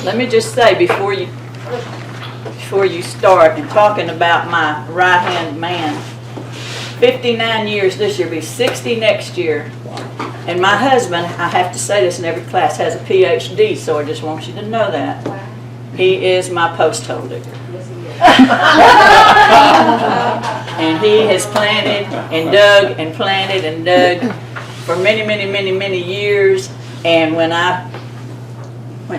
let me just say before you start and talking about my right-hand man, 59 years this year, be 60 next year. And my husband, I have to say this in every class, has a PhD, so I just want you to know that. He is my post hole digger. And he has planted and dug and planted and dug for many, many, many, many years. And when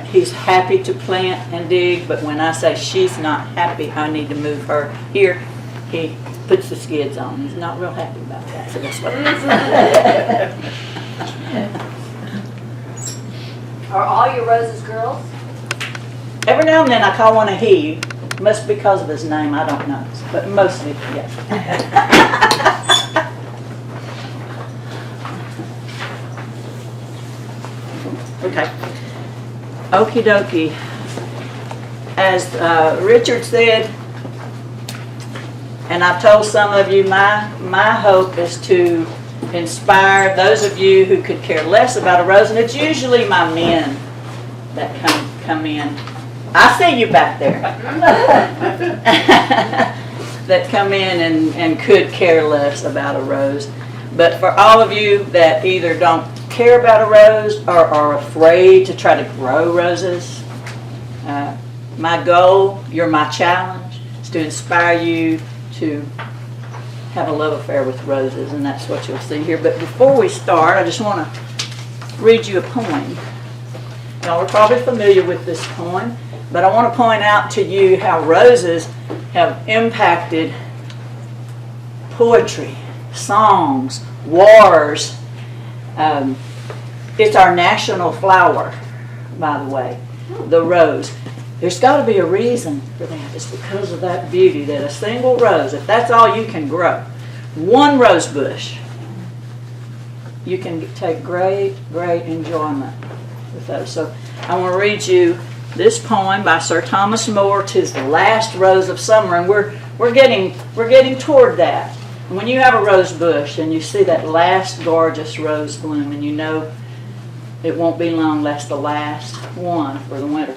he's happy to plant and dig, but when I say she's not happy, I need to move her here, he puts the skids on. He's not real happy about that. So that's what Are all your roses girls? Every now and then I call one a he. Must be because of his name, I don't know. But mostly, yes. Okay. Okie dokie. As Richard said, and I've told some of you, my hope is to inspire those of you who could care less about a rose, and it's usually my men that come in. I see you back there. That come in and could care less about a rose. But for all of you that either don't care about a rose or are afraid to try to grow roses, my goal, my challenge, is to inspire you to have a love affair with roses, and that's what you'll see here. But before we start, I just want to read you a poem. Y'all are probably familiar with this poem, but I want to point out to you how roses have impacted poetry, songs, wars. It's our national flower, by the way, the rose. There's got to be a reason for that. It's because of that beauty that a single rose, if that's all you can grow, one rose bush, you can take great, great enjoyment with those. So I want to read you this poem by Sir Thomas More, "'Tis the Last Rose of Summer," and we're getting toward that. And when you have a rose bush and you see that last gorgeous rose bloom, and you know it won't be long, that's the last one for the winter.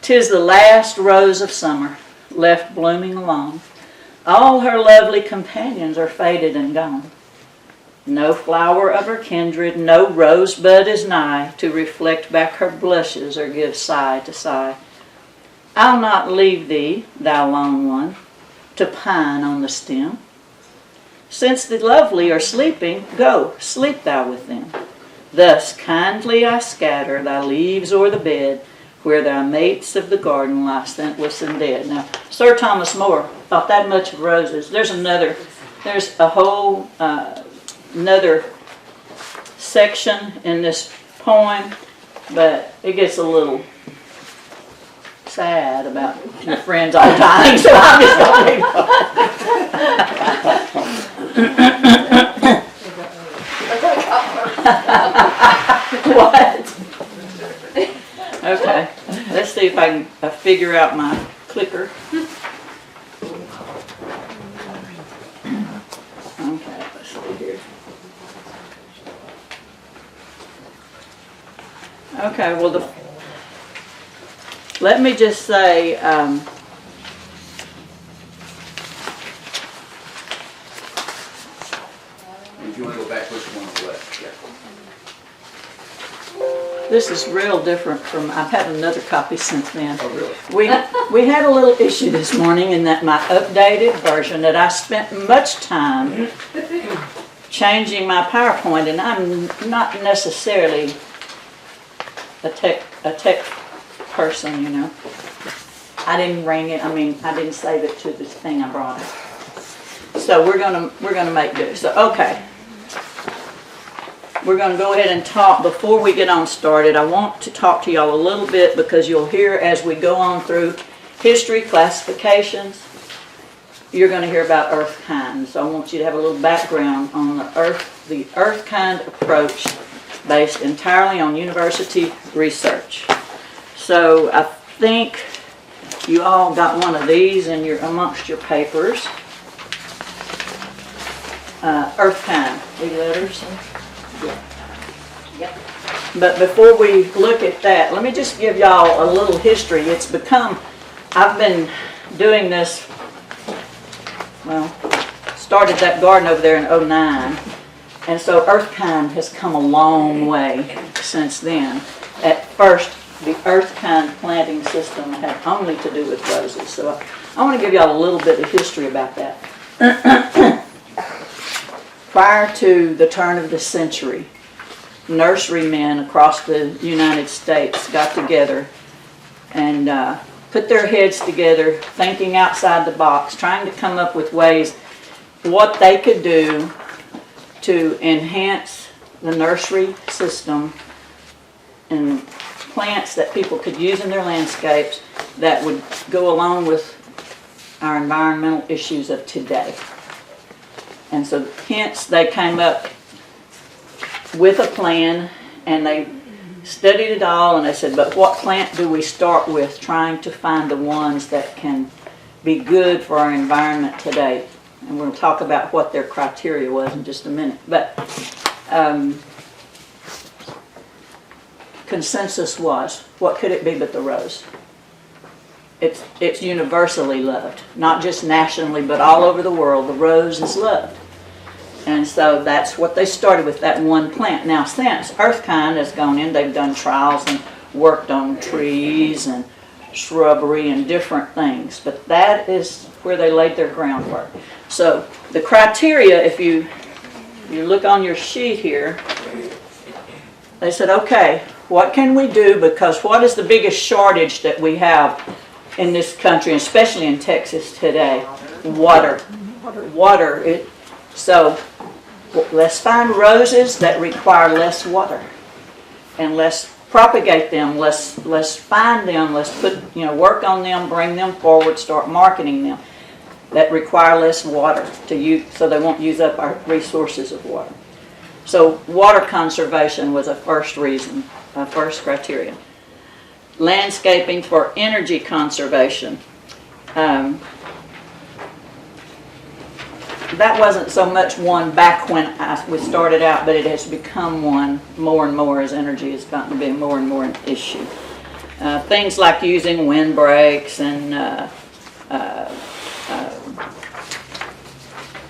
"'Tis the last rose of summer, left blooming alone. All her lovely companions are faded and gone. No flower of her kindred, no rosebud is nigh, to reflect back her blushes or give sigh to sigh. I'll not leave thee, thou lone one, to pine on the stem. Since the lovely are sleeping, go, sleep thou with them. Thus kindly I scatter thy leaves o'er the bed, where thy mates of the garden lie scentless and dead." Now, Sir Thomas More thought that much of roses. There's a whole another section in this poem, but it gets a little sad about your friends all dying, so I'm just going What? Okay, let's see if I can figure out my clicker. Okay, let's see here. Okay, well, let me just say, if you want to go back, push one on the left. Yeah. this is real different from, I've had another copy since then. Oh, really? We had a little issue this morning in that my updated version that I spent much time changing my PowerPoint, and I'm not necessarily a tech person, you know. I didn't ring it. I didn't save it to this thing I brought it. So we're gonna make do. So okay, we're gonna go ahead and talk. Before we get on started, I want to talk to y'all a little bit, because you'll hear as we go on through history classifications, you're going to hear about Earthkind. So I want you to have a little background on the Earthkind approach, based entirely on university research. So I think you all got one of these in amongst your papers. Earthkind, 3 letters. Yep. But before we look at that, let me just give y'all a little history. It's become, I've been doing this, well, started that garden over there in '09. And so Earthkind has come a long way since then. At first, the Earthkind planting system had only to do with roses. So I want to give y'all a little bit of history about that. Prior to the turn of the century, nurserymen across the United States got together and put their heads together, thinking outside the box, trying to come up with ways what they could do to enhance the nursery system and plants that people could use in their landscapes that would go along with our environmental issues of today. And so hence they came up with a plan and they studied it all and they said, but what plant do we start with, trying to find the ones that can be good for our environment today? And we're going to talk about what their criteria was in just a minute. But consensus was, what could it be but the rose? It's universally loved, not just nationally, but all over the world. The rose is loved. And so that's what they started with, that one plant. Now since Earthkind has gone in, they've done trials and worked on trees and shrubbery and different things. But that is where they laid their groundwork. So the criteria, if you look on your sheet here, they said, okay, what can we do? Because what is the biggest shortage that we have in this country, especially in Texas today? Water. Water. So let's find roses that require less water, and let's propagate them. Let's find them. Let's work on them, bring them forward, start marketing them that require less water to use, so they won't use up our resources of water. So water conservation was a first reason, a first criteria. Landscaping for energy conservation. That wasn't so much one back when we started out, but it has become one more and more as energy has gotten to be more and more an issue. Things like using windbreaks and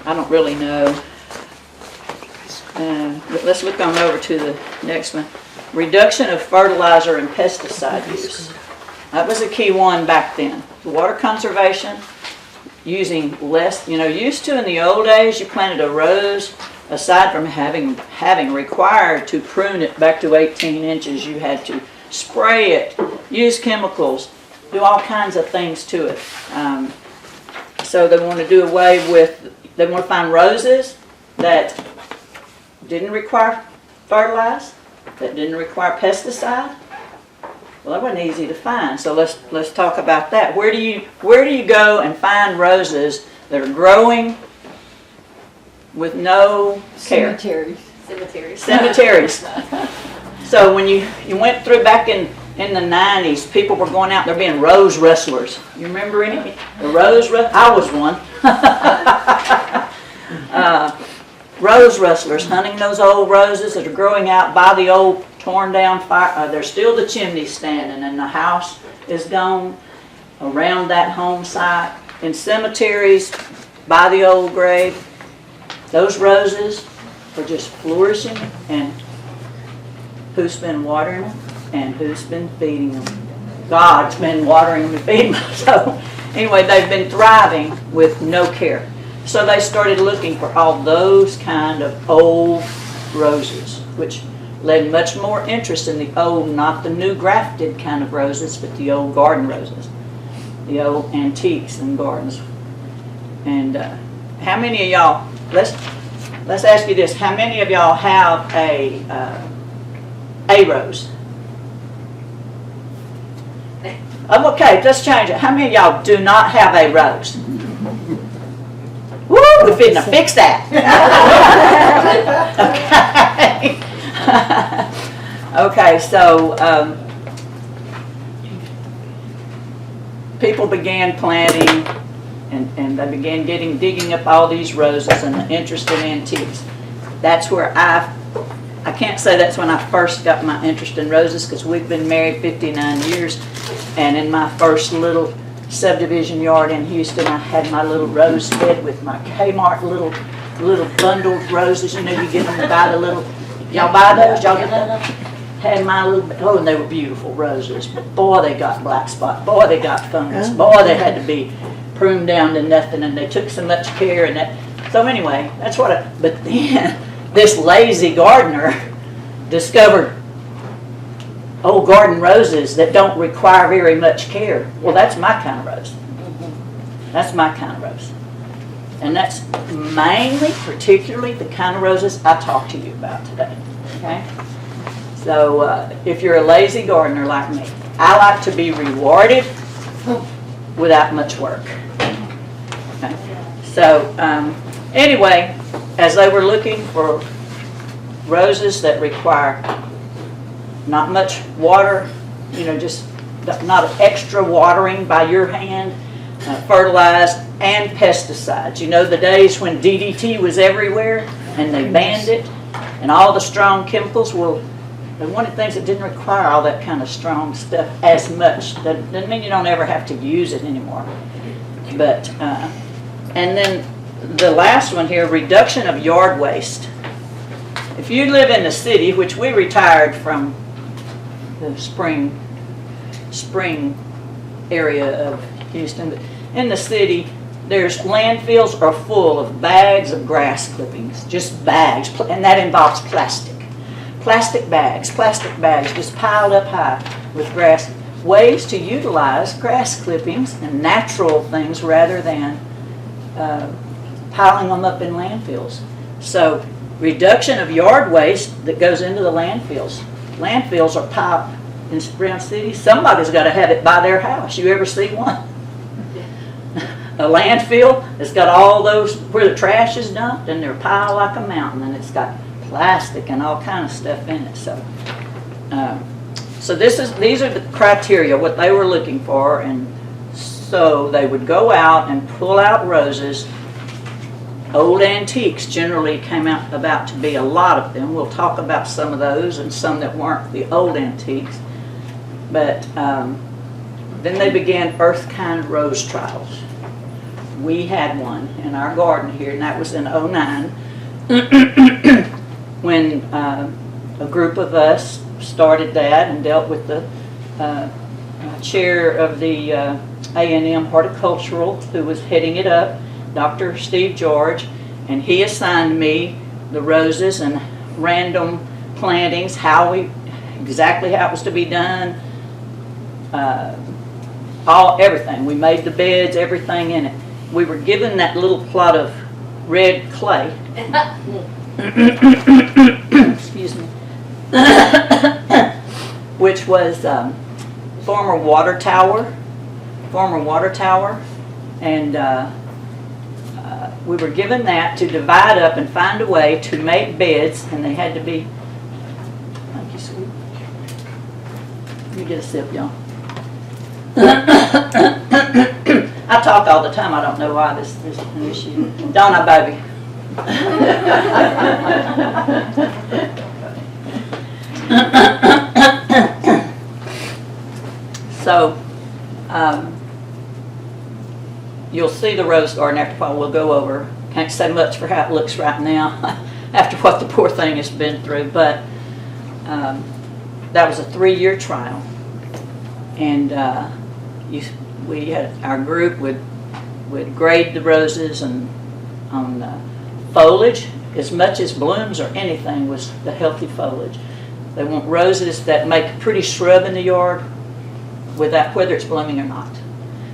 I don't really know. But let's look on over to the next one. Reduction of fertilizer and pesticide use. That was a key one back then. Water conservation, using less, used to in the old days, you planted a rose, aside from having required to prune it back to 18 inches, you had to spray it, use chemicals, do all kinds of things to it. So they want to do away with, they want to find roses that didn't require fertilizer, that didn't require pesticide. Well, that wasn't easy to find, so let's talk about that. Where do you go and find roses that are growing with no care? Cemeteries. So when you went through back in the 90s, people were going out there being rose rustlers. You remember any? The rose rustlers? I was one. Rose rustlers, hunting those old roses that are growing out by the old torn down fire. There's still the chimney standing and the house is gone around that home site. In cemeteries, by the old grave, those roses are just flourishing, and who's been watering them and who's been feeding them? God's been watering them and feeding them. So anyway, they've been thriving with no care. So they started looking for all those kind of old roses, which led much more interest in the old, not the new grafted kind of roses, but the old garden roses, the old antiques and gardens. And how many of y'all, let's ask you this, how many of y'all have a rose? Okay, let's change it. How many of y'all do not have a rose? Woo, we're fitting to fix that. Okay, so people began planting and they began digging up all these roses and the interest in antiques. That's where I can't say that's when I first got my interest in roses, because we've been married 59 years, and in my first little subdivision yard in Houston, I had my little rose bed with my Kmart little bundled roses. You know, you get them to buy the little, y'all buy those? Y'all get those? Had my little, oh, and they were beautiful roses, but boy, they got black spot. Boy, they got fungus. Boy, they had to be pruned down to nothing, and they took so much care, and that. So anyway, that's what but then this lazy gardener discovered old garden roses that don't require very much care. Well, that's my kind of rose. That's my kind of rose. And that's mainly, particularly, the kind of roses I talked to you about today. Okay? So if you're a lazy gardener like me, I like to be rewarded without much work. Okay? So anyway, as they were looking for roses that require not much water, you know, just not extra watering by your hand, fertilized, and pesticides. You know, the days when DDT was everywhere and they banned it, and all the strong chemicals, well, they wanted things that didn't require all that kind of strong stuff as much. That doesn't mean you don't ever have to use it anymore. But, and then the last one here, reduction of yard waste. If you live in the city, which we retired from the spring area of Houston, but in the city, there's landfills are full of bags of grass clippings, just bags, and that involves plastic. Plastic bags just piled up high with grass. Ways to utilize grass clippings and natural things rather than piling them up in landfills. So reduction of yard waste that goes into the landfills. Landfills are piled in around cities. Somebody's got to have it by their house. You ever see one? A landfill that's got all those where the trash is dumped, and they're piled like a mountain, and it's got plastic and all kind of stuff in it. So, these are the criteria what they were looking for, and so they would go out and pull out roses. Old antiques generally came out about to be a lot of them. We'll talk about some of those and some that weren't the old antiques. But then they began Earthkind Rose trials. We had one in our garden here, and that was in '09 when a group of us started that and dealt with the chair of the A&M Horticultural, who was heading it up, Dr. Steve George, and he assigned me the roses and random plantings, exactly how it was to be done, everything. We made the beds, everything in it. We were given that little plot of red clay. Excuse me. Which was former water tower, and we were given that to divide up and find a way to make beds, and they had to be. Thank you, sweet. Let me get a sip, y'all. I talk all the time. I don't know why this is an issue. Don't I, baby? So, you'll see the rose garden after a while. We'll go over. Can't say much for how it looks right now after what the poor thing has been through, but that was a 3-year trial. And we had our group would grade the roses and on foliage as much as blooms or anything was the healthy foliage. They want roses that make a pretty shrub in the yard without whether it's blooming or not.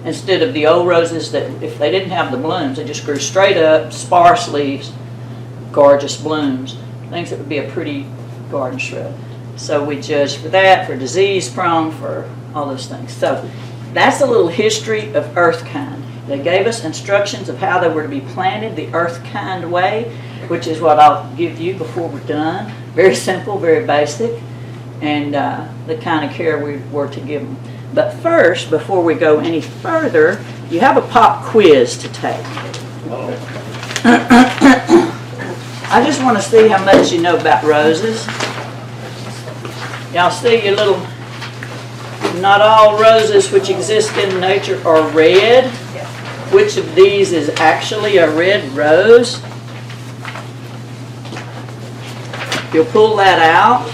Instead of the old roses that if they didn't have the blooms, they just grew straight up, sparse leaves, gorgeous blooms, things that would be a pretty garden shrub. So we judged for that, for disease prone, for all those things. So that's a little history of Earthkind. They gave us instructions of how they were to be planted the Earthkind way, which is what I'll give you before we're done. Very simple, very basic, and the kind of care we were to give them. But first, before we go any further, you have a pop quiz to take. I just want to see how much you know about roses. Y'all see your little, not all roses which exist in nature are red. Which of these is actually a red rose? You'll pull that out.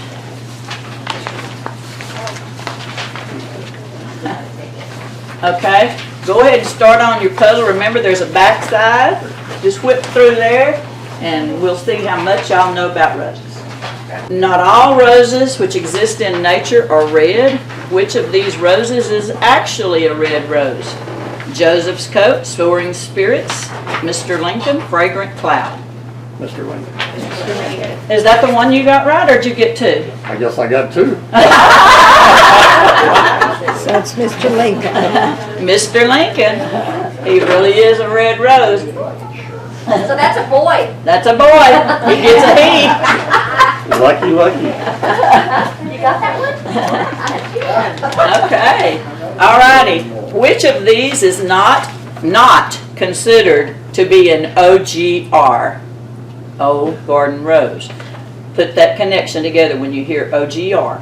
Okay, go ahead and start on your puzzle. Remember, there's a back side. Just whip through there, and we'll see how much y'all know about roses. Not all roses which exist in nature are red. Which of these roses is actually a red rose? Joseph's coat, soaring spirits, Mr. Lincoln, fragrant cloud. Mr. Lincoln. Is that the one you got right, or did you get two? I guess I got two. So it's Mr. Lincoln. Mr. Lincoln. He really is a red rose. So that's a boy. That's a boy. He gets a he. Lucky, lucky. You got that one? Okay. Alrighty. Which of these is not considered to be an OGR? Old Garden Rose. Put that connection together when you hear OGR.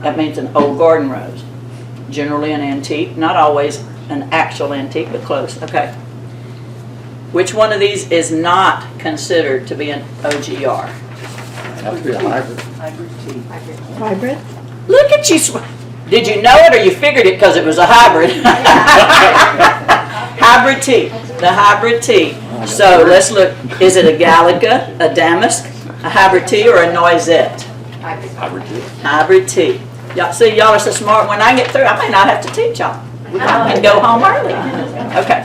That means an old garden rose. Generally an antique, not always an actual antique, but close. Okay. Which one of these is not considered to be an OGR? Has to be a hybrid. Hybrid? Look at you. Did you know it or you figured it because it was a hybrid? Hybrid tea. The hybrid tea. So let's look. Is it a Gallica, a Damask, a hybrid tea, or a Noisette? Hybrid tea. Hybrid tea. Y'all see, y'all are so smart. When I get through, I may not have to teach y'all. I can go home early. Okay.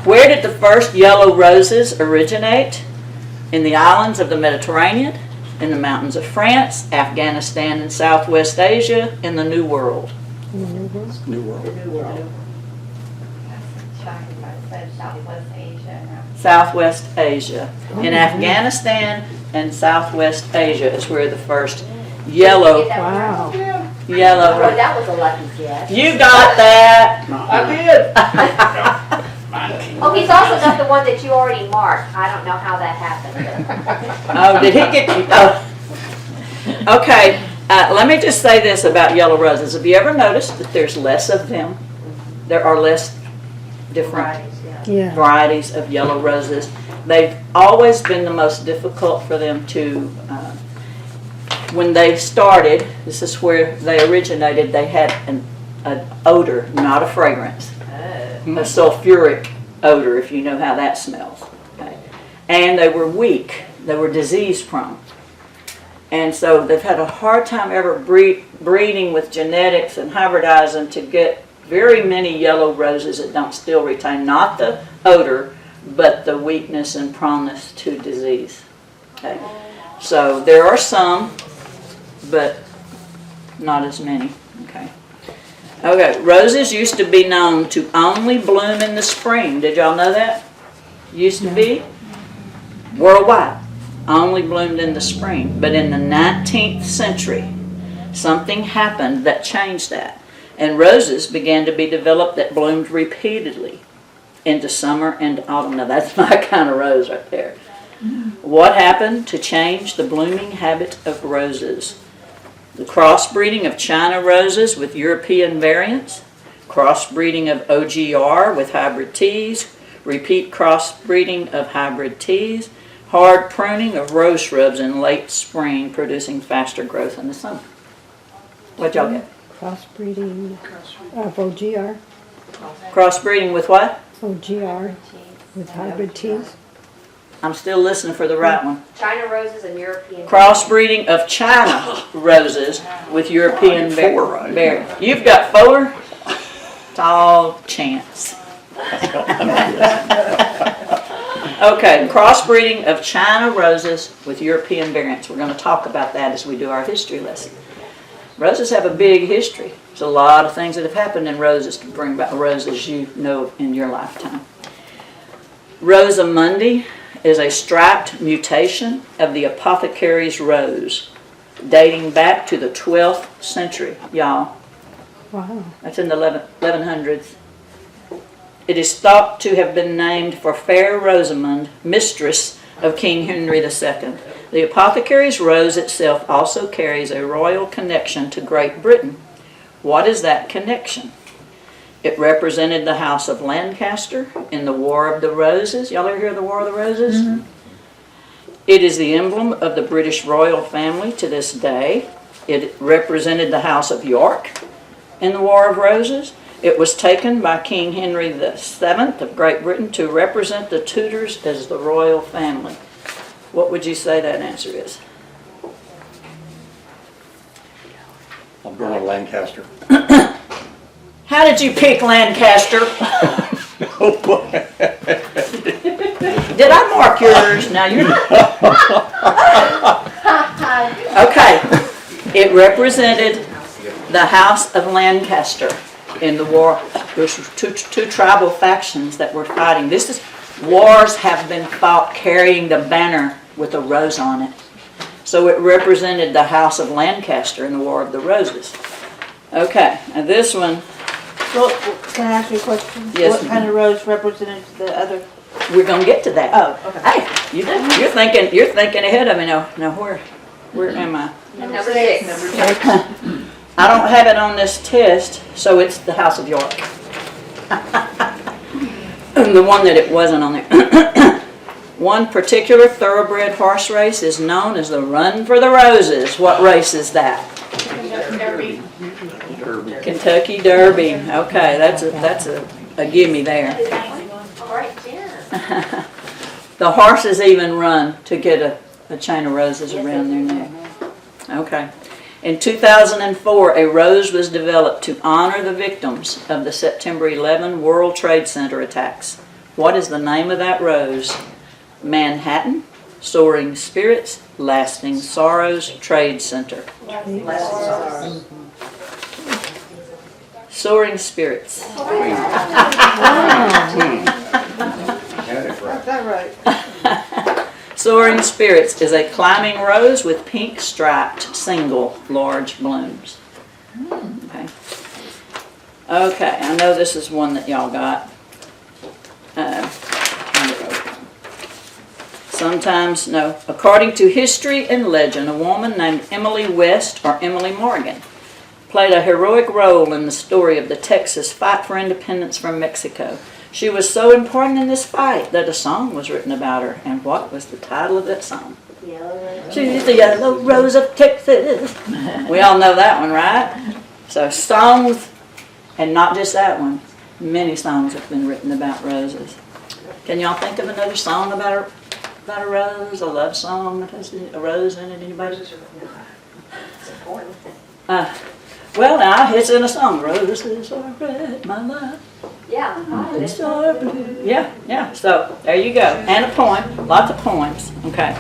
Where did the first yellow roses originate? In the islands of the Mediterranean, in the mountains of France, Afghanistan, and Southwest Asia, in the New World. New World. Southwest Asia. Southwest Asia. In Afghanistan and Southwest Asia is where the first yellow Wow. Oh, rose. that was a lucky guess. You got that. I did. Oh, he's also got the one that you already marked. I don't know how that happened. Oh, did he get you? Oh. Okay, let me just say this about yellow roses. Have you ever noticed that there's less of them? There are less different Yeah. varieties of yellow roses. They've always been the most difficult for them to, when they started, this is where they originated, they had an odor, not a fragrance. A sulfuric odor, if you know how that smells. Okay. And they were weak. They were disease prone. And so they've had a hard time ever breeding with genetics and hybridizing to get very many yellow roses that don't still retain not the odor, but the weakness and proneness to disease. Okay. So there are some, but not as many. Okay. Okay, roses used to be known to only bloom in the spring. Did y'all know that? Used to be? Worldwide. Only bloomed in the spring. But in the 19th century, something happened that changed that. And roses began to be developed that bloomed repeatedly into summer and autumn. Now that's my kind of rose right there. What happened to change the blooming habit of roses? The crossbreeding of China roses with European variants, crossbreeding of OGR with hybrid teas, repeat crossbreeding of hybrid teas, hard pruning of rose shrubs in late spring, producing faster growth in the summer. What y'all get? Crossbreeding of OGR. Crossbreeding with what? OGR with hybrid teas. I'm still listening for the right one. China roses and European. Crossbreeding of China roses with European variants. You've got 4? It's all chance. Okay, crossbreeding of China roses with European variants. We're going to talk about that as we do our history lesson. Roses have a big history. There's a lot of things that have happened in roses to bring about roses you know in your lifetime. Rosamundi is a striped mutation of the apothecary's rose, dating back to the 12th century, y'all. Wow. That's in the 1100s. It is thought to have been named for Fair Rosamund, mistress of King Henry II. The apothecary's rose itself also carries a royal connection to Great Britain. What is that connection? It represented the House of Lancaster in the War of the Roses. Y'all ever hear of the War of the Roses? Mm-hmm. It is the emblem of the British royal family to this day. It represented the House of York in the War of Roses. It was taken by King Henry VII of Great Britain to represent the Tudors as the royal family. What would you say that answer is? I'm going to Lancaster. How did you pick Lancaster? Did I mark yours? Now you're okay. It represented the House of Lancaster in the war. There were two tribal factions that were fighting. Wars have been fought carrying the banner with a rose on it. So it represented the House of Lancaster in the War of the Roses. Okay, and this one. Well, can I ask you a question? Yes, What kind of rose represented the other? We're gonna get to that. Oh, okay. Hey, you're thinking ahead of me now. Now where am I? Number 6. I don't have it on this test, so it's the House of York. The one that it wasn't on there. One particular thoroughbred horse race is known as the Run for the Roses. What race is that? Derby. Kentucky Derby. Okay, that's a gimme there. All right, Jen. The horses even run to get a chain of roses around their neck. Okay. In 2004, a rose was developed to honor the victims of the September 11 World Trade Center attacks. What is the name of that rose? Manhattan, Soaring Spirits, Lasting Sorrows, Trade Center. Soaring Spirits. Got that right. Soaring Spirits is a climbing rose with pink striped single large blooms. Okay. Okay, I know this is one that y'all got. Sometimes, no. According to history and legend, a woman named Emily West or Emily Morgan played a heroic role in the story of the Texas fight for independence from Mexico. She was so important in this fight that a song was written about her. And what was the title of that song? She's the yellow rose of Texas. We all know that one, right? So songs, and not just that one. Many songs have been written about roses. Can y'all think of another song about a rose, a love song that has a rose in it? Anybody? Well, now it's in a song. Roses are red, my love. Yeah. Roses are blue. Yeah. So there you go. And a point. Lots of points. Okay.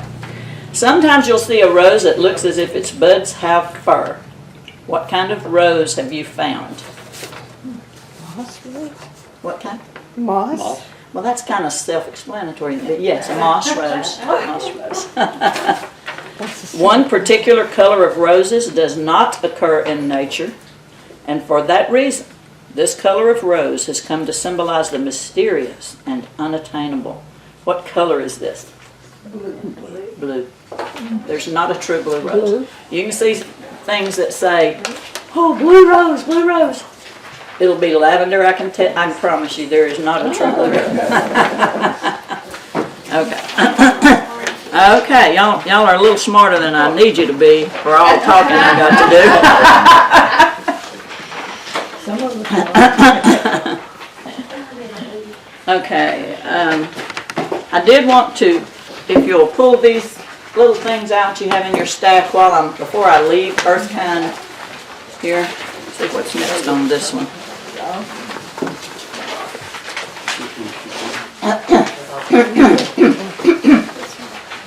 Sometimes you'll see a rose that looks as if its buds have fur. What kind of rose have you found? Moss rose? What kind? Moss? Well, that's kind of self-explanatory. But yes, a moss rose. Moss rose. One particular color of roses does not occur in nature, and for that reason, this color of rose has come to symbolize the mysterious and unattainable. What color is this? Blue. There's not a true blue rose. Blue. You can see things that say, "Oh, blue rose, blue rose." It'll be lavender. I can promise you, there is not a true blue rose. Okay. Okay, y'all are a little smarter than I need you to be for all the talking I got to do. Some of them. Okay, I did want to, if you'll pull these little things out you have in your stack before I leave Earthkind here. See what's next on this one.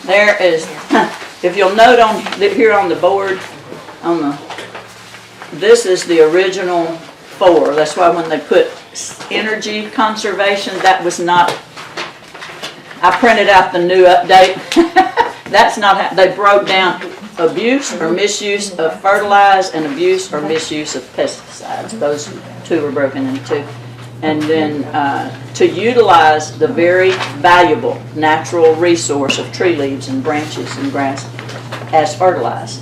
There is, if you'll note here on the board, this is the original 4. That's why when they put energy conservation, that was not, I printed out the new update. That's not how, they broke down abuse or misuse of fertilizer and abuse or misuse of pesticides. Those two were broken into two. And then to utilize the very valuable natural resource of tree leaves and branches and grass as fertilizer.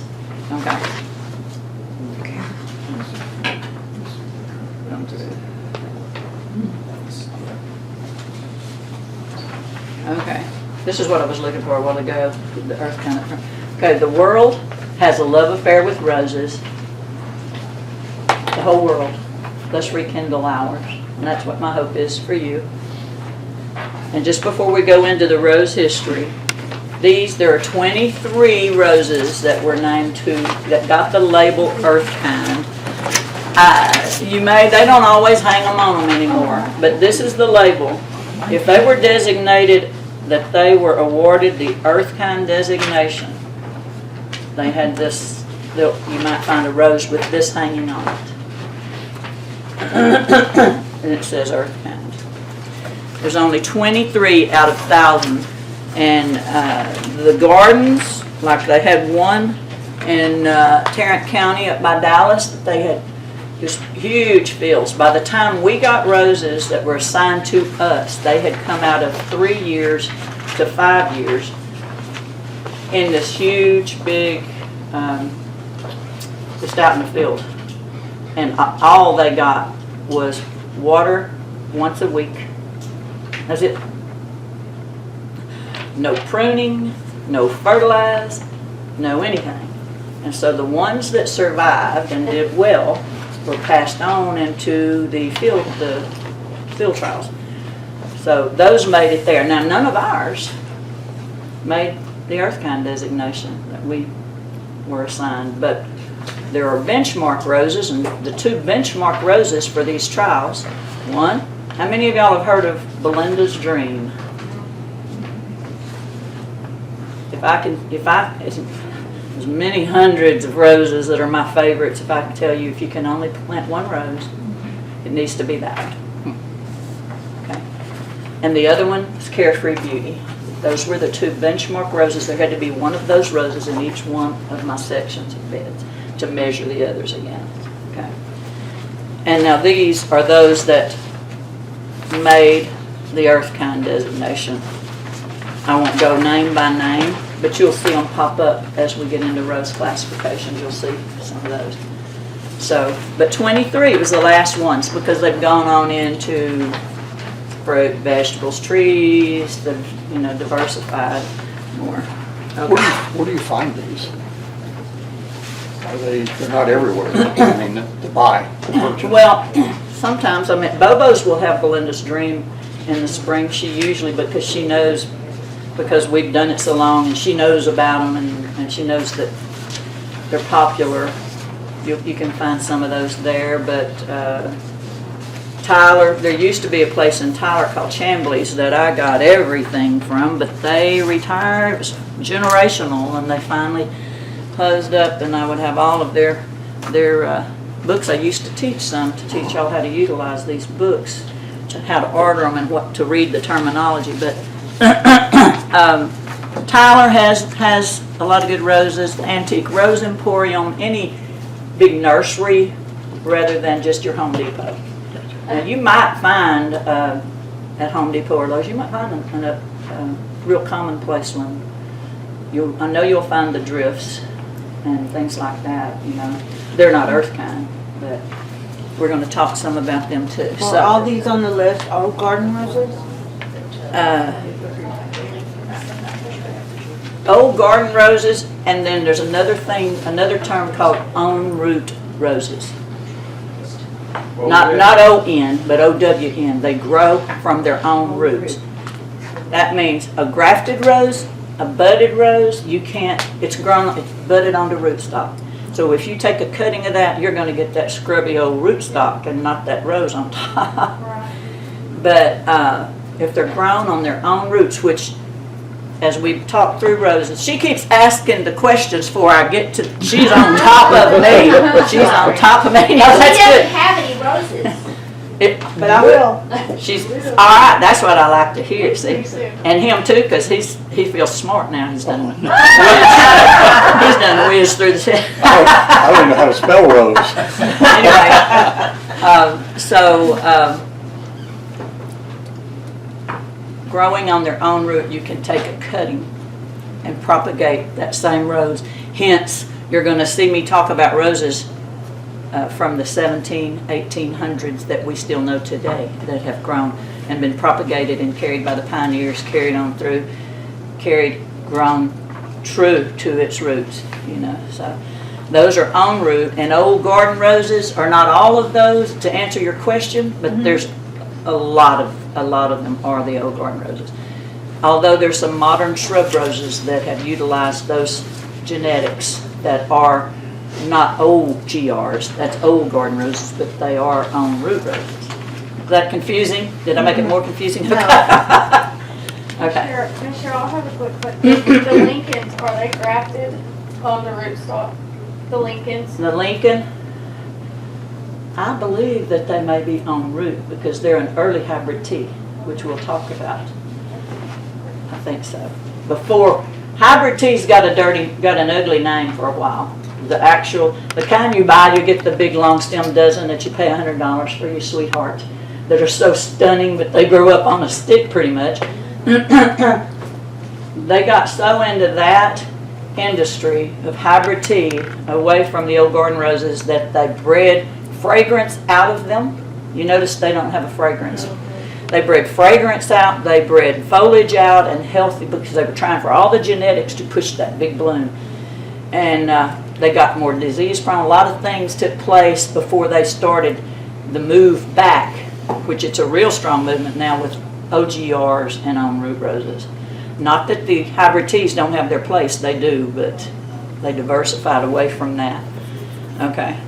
Okay. Okay, this is what I was looking for a while ago, the Earthkind. Okay, the world has a love affair with roses. The whole world. Let's rekindle ours. And that's what my hope is for you. And just before we go into the rose history, there are 23 roses that were named that got the label Earthkind. They don't always hang them on them anymore, but this is the label. If they were designated that they were awarded the Earthkind designation, they had this, you might find a rose with this hanging on it. And it says Earthkind. There's only 23 out of 1,000. And the gardens, like they had one in Tarrant County up by Dallas, that they had just huge fields. By the time we got roses that were assigned to us, they had come out of 3 years to 5 years in this huge, big, just out in the field. And all they got was water once a week. That's it. No pruning, no fertilize, no anything. And so the ones that survived and did well were passed on into the field trials. So those made it there. Now none of ours made the Earthkind designation that we were assigned, but there are benchmark roses, and the 2 benchmark roses for these trials. One, how many of y'all have heard of Belinda's Dream? There's many hundreds of roses that are my favorites. If I can tell you, if you can only plant one rose, it needs to be that. Okay. And the other one is Carefree Beauty. Those were the 2 benchmark roses. There had to be one of those roses in each one of my sections of beds to measure the others again. Okay. And now these are those that made the Earthkind designation. I won't go name by name, but you'll see them pop up as we get into rose classifications. You'll see some of those. So, but 23 was the last ones because they've gone on into fruit, vegetables, trees, they've, diversified more. Okay. Where do you find these? They're not everywhere, I mean, to buy, to purchase. Well, sometimes, Bobo's will have Belinda's Dream in the spring. She usually, because she knows, because we've done it so long, and she knows about them, and she knows that they're popular. You can find some of those there, but Tyler, there used to be a place in Tyler called Chambly's that I got everything from, but they retired. It was generational, and they finally closed up, and I would have all of their books. I used to teach y'all how to utilize these books, how to order them and what to read the terminology. But Tyler has a lot of good roses. Antique Rose Emporium, any big nursery rather than just your Home Depot. Now you might find at Home Depot or Lowe's, you might find a real commonplace one. I know you'll find the drifts and things like that. They're not Earthkind, but we're going to talk some about them too. Well, so all these on the list are garden roses? Old garden roses, and then there's another term called on root roses. Not O-N, but O-W-N. They grow from their own roots. That means a grafted rose, a budded rose, it's budded onto rootstock. So if you take a cutting of that, you're going to get that scrubby old rootstock and not that rose on top. But if they're grown on their own roots, which, as we've talked through roses, she keeps asking the questions before I get to, she's on top of me. She's on top of me. No, that's She doesn't good. have any roses. But I will. She's, all right, that's what I like to hear, see? And him too, because he feels smart now. He's done whiz through the set. I don't know how to spell rose. Anyway, growing on their own root, you can take a cutting and propagate that same rose. Hence, you're going to see me talk about roses from the 1800s that we still know today that have grown and been propagated and carried by the pioneers, carried on through, grown true to its roots, you know. So those are on root, and old garden roses are not all of those, to answer your question, but there's a lot of them are the old garden roses. Although there's some modern shrub roses that have utilized those genetics that are not old GRs, that's old garden roses, but they are on root roses. Is that confusing? Did I make it more confusing? Okay. Cheryl, I have a quick question. The Lincolns, are they grafted on the rootstock? The Lincolns? The Lincoln, I believe that they may be on root because they're an early hybrid tea, which we'll talk about. I think so. Before, hybrid tea's got an ugly name for a while. The kind you buy, you get the big long stem dozen that you pay $100 for your sweetheart, that are so stunning, but they grow up on a stick pretty much. They got so into that industry of hybrid tea away from the old garden roses that they bred fragrance out of them. You notice they don't have a fragrance. They bred fragrance out, they bred foliage out, and healthy, because they were trying for all the genetics to push that big bloom. And they got more disease prone. A lot of things took place before they started the move back, which it's a real strong movement now with OGRs and on root roses. Not that the hybrid teas don't have their place, they do, but they diversified away from that. Okay.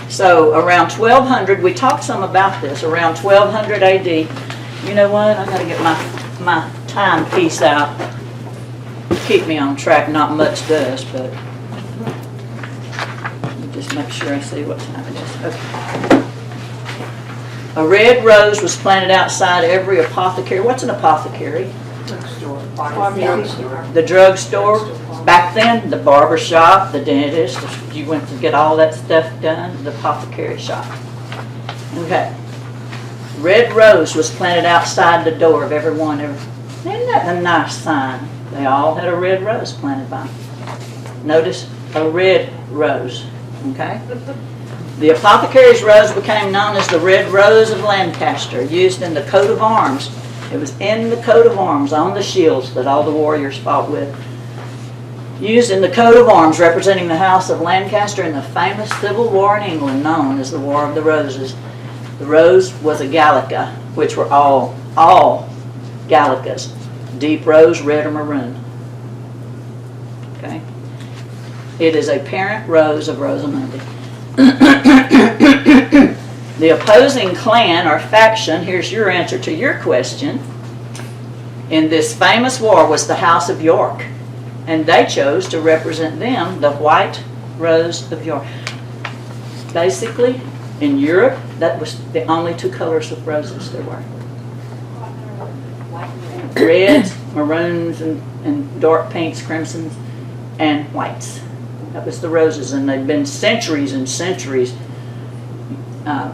So around 1200, we talked some about this, around 1200 AD. You know what, I gotta get my timepiece out. Keep me on track, not much does, but let me just make sure I see what time it is. Okay. A red rose was planted outside every apothecary. What's an apothecary? The drugstore. Back then, the barber shop, the dentist, you went to get all that stuff done, the apothecary shop. Okay. Red rose was planted outside the door of everyone. Isn't that a nice sign? They all had a red rose planted by them. Notice, a red rose. Okay? The apothecary's rose became known as the Red Rose of Lancaster, used in the coat of arms. It was in the coat of arms, on the shields that all the warriors fought with. Used in the coat of arms representing the House of Lancaster in the famous Civil War in England known as the War of the Roses. The rose was a gallica, which were all gallicas. Deep rose, red or maroon. Okay? It is a parent rose of Rosamundi. The opposing clan or faction, here's your answer to your question, in this famous war was the House of York. And they chose to represent them, the white rose of York. Basically, in Europe, that was the only two colors of roses there were. Reds, maroons, and dark pinks, crimsons, and whites. That was the roses, and they've been centuries and centuries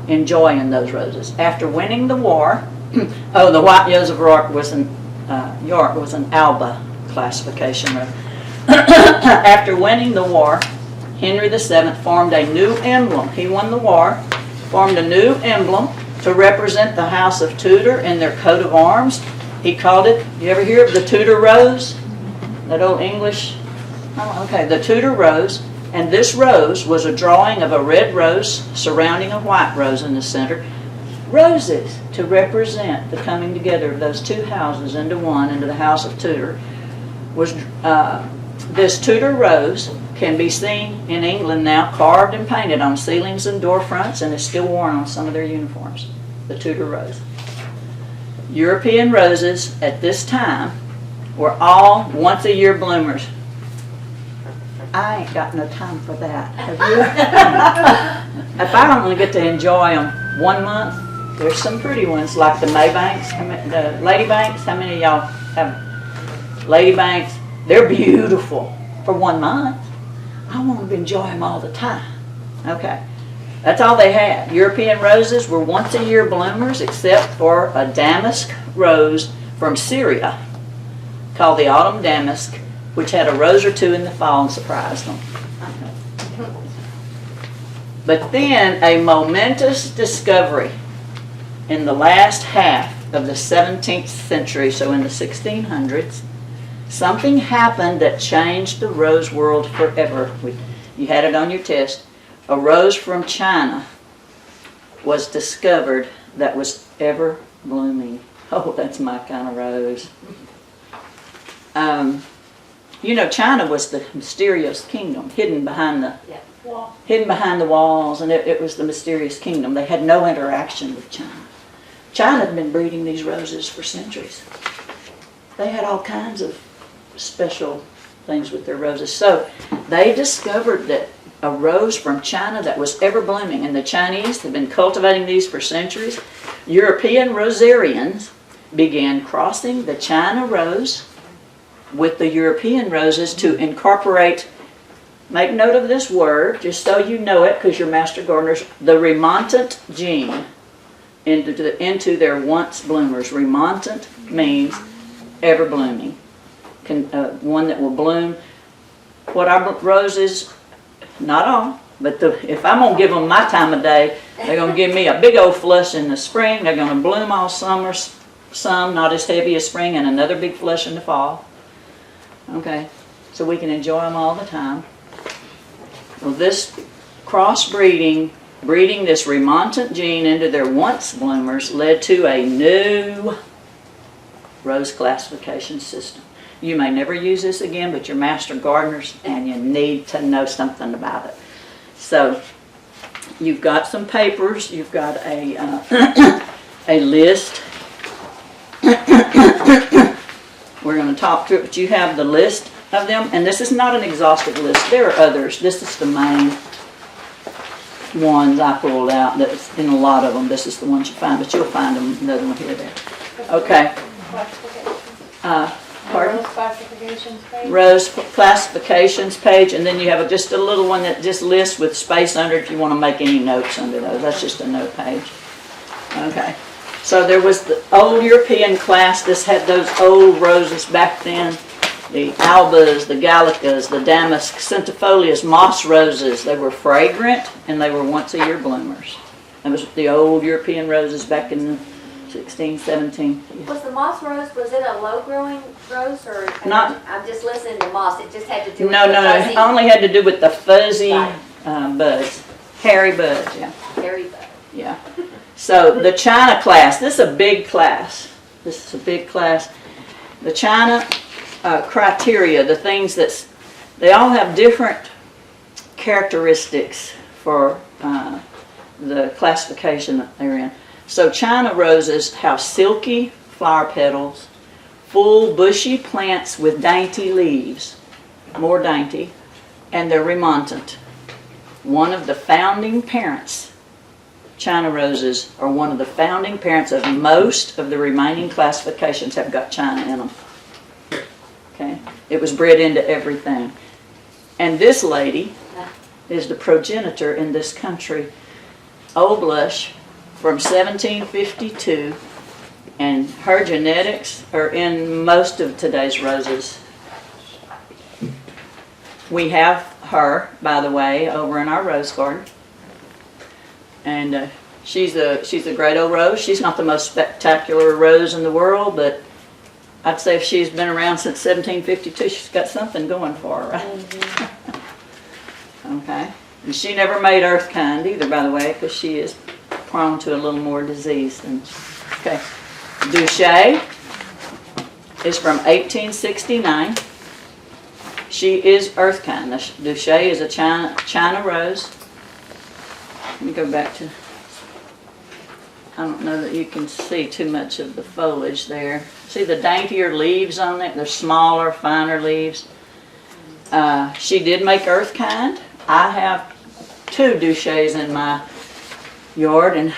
enjoying those roses. After winning the war, the white rose of York was an Alba classification. After winning the war, Henry VII formed a new emblem. He won the war, formed a new emblem to represent the House of Tudor in their coat of arms. He called it, you ever hear of the Tudor rose? That old English? Oh, okay, the Tudor rose. And this rose was a drawing of a red rose surrounding a white rose in the center. Roses to represent the coming together of those two houses into one, into the House of Tudor. This Tudor rose can be seen in England now, carved and painted on ceilings and door fronts, and is still worn on some of their uniforms. The Tudor rose. European roses at this time were all once-a-year bloomers. I ain't got no time for that. Have you? If I only get to enjoy them 1 month, there's some pretty ones like the Maybanks, the Ladybanks. How many of y'all have Ladybanks? They're beautiful for 1 month. I want to enjoy them all the time. Okay. That's all they had. European roses were once a year bloomers except for a damask rose from Syria called the autumn damask, which had a rose or two in the fall and surprised them. But then a momentous discovery in the last half of the 17th century, so in the 1600s, something happened that changed the rose world forever. You had it on your test. A rose from China was discovered that was ever blooming. Oh, that's my kind of rose. China was the mysterious kingdom, hidden behind the walls, and it was the mysterious kingdom. They had no interaction with China. China had been breeding these roses for centuries. They had all kinds of special things with their roses. So they discovered that a rose from China that was ever blooming, and the Chinese had been cultivating these for centuries. European rosarians began crossing the China rose with the European roses to incorporate, make note of this word, just so you know it because you're master gardeners, the remontant gene into their once bloomers. Remontant means ever blooming, one that will bloom. What our roses, not all, but if I'm going to give them my time of day, they're going to give me a big old flush in the spring. They're going to bloom all summer, some not as heavy as spring, and another big flush in the fall. Okay, so we can enjoy them all the time. Well, this crossbreeding, breeding this remontant gene into their once bloomers led to a new rose classification system. You may never use this again, but you're master gardeners and you need to know something about it. So you've got some papers, you've got a list. We're going to talk to it, but you have the list of them, and this is not an exhaustive list. There are others. This is the main ones I pulled out. That's in a lot of them. This is the ones you find, but you'll find them another one here there. Okay. Pardon? Rose classifications page. Rose classifications page, and then you have just a little one that just lists with space under it if you want to make any notes under those. That's just a note page. Okay. So there was the old European class. This had those old roses back then. The albas, the gallicas, the damask, centifolias, moss roses. They were fragrant and they were once a year bloomers. That was the old European roses back in the 16, 17. Was the moss rose, was it a low-growing rose, or? Not- I'm just listening to moss, it just had to do with No, the fuzzy, it only had to do with the fuzzy Right. buds. Hairy buds, yeah. hairy bud. Yeah. So the China class, this is a big class. This is a big class. The China criteria, the things they all have different characteristics for the classification that they're in. So China roses have silky flower petals, full bushy plants with dainty leaves, more dainty, and they're remontant. One of the founding parents, China roses are one of the founding parents of most of the remaining classifications have got China in them. Okay, it was bred into everything. And this lady is the progenitor in this country, Old Blush, from 1752, and her genetics are in most of today's roses. We have her, by the way, over in our rose garden. And she's a great old rose. She's not the most spectacular rose in the world, but I'd say if she's been around since 1752, she's got something going for her, right? Mm-hmm. Okay. And she never made Earthkind either, by the way, because she is prone to a little more disease than. Okay. Duché is from 1869. She is Earthkind. Duché is a China rose. Let me go back to, I don't know that you can see too much of the foliage there. See the daintier leaves on it? They're smaller, finer leaves. She did make Earthkind. I have 2 Duchés in my yard, and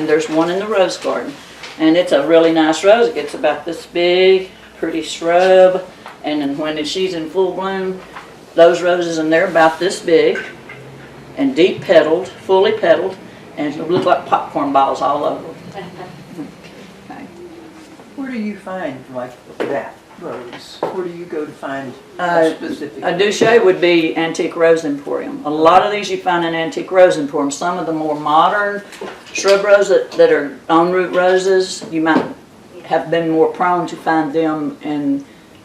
there's one in the rose garden. And it's a really nice rose. It gets about this big, pretty shrub. And then when she's in full bloom, those roses, and they're about this big. and deep petaled, fully petaled, and it looked like popcorn balls all over. Okay. Where do you find like that rose? Where do you go to find Uh, a specific? A Duché would be Antique Rose Emporium. A lot of these you find in Antique Rose Emporium. Some of the more modern shrub roses that are en route roses, you might have been more prone to find them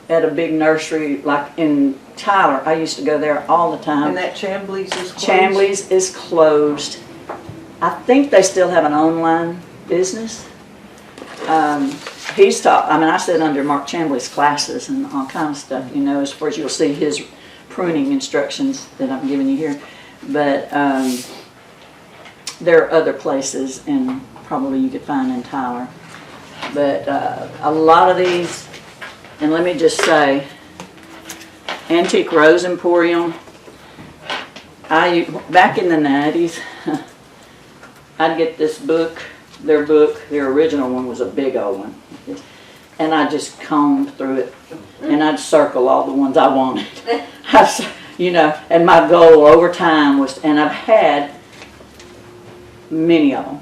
at a big nursery like in Tyler. I used to go there all the time. And that Chambly's is closed? Chambly's is closed. I think they still have an online business. He's taught, I mean, I sit under Mark Chambly's classes and all kinds of stuff, you know, as far as you'll see his pruning instructions that I'm giving you here. But there are other places, and probably you could find in Tyler. But a lot of these, and let me just say, Antique Rose Emporium, back in the 90s, I'd get this book, their original one was a big old one. And I just combed through it, and I'd circle all the ones I wanted. You know, and my goal over time was, and I've had many of them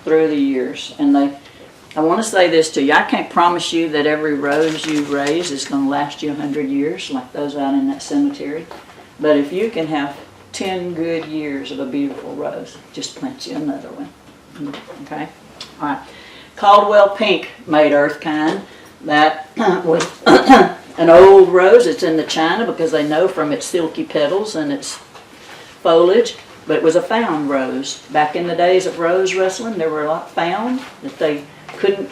through the years. And I want to say this to you, I can't promise you that every rose you raise is going to last you 100 years, like those out in that cemetery. But if you can have 10 good years of a beautiful rose, just plant you another one. Okay? All right. Caldwell Pink made Earthkind. That was an old rose. It's in the china because they know from its silky petals and its foliage. But it was a found rose. Back in the days of rose rustling, there were a lot found that they couldn't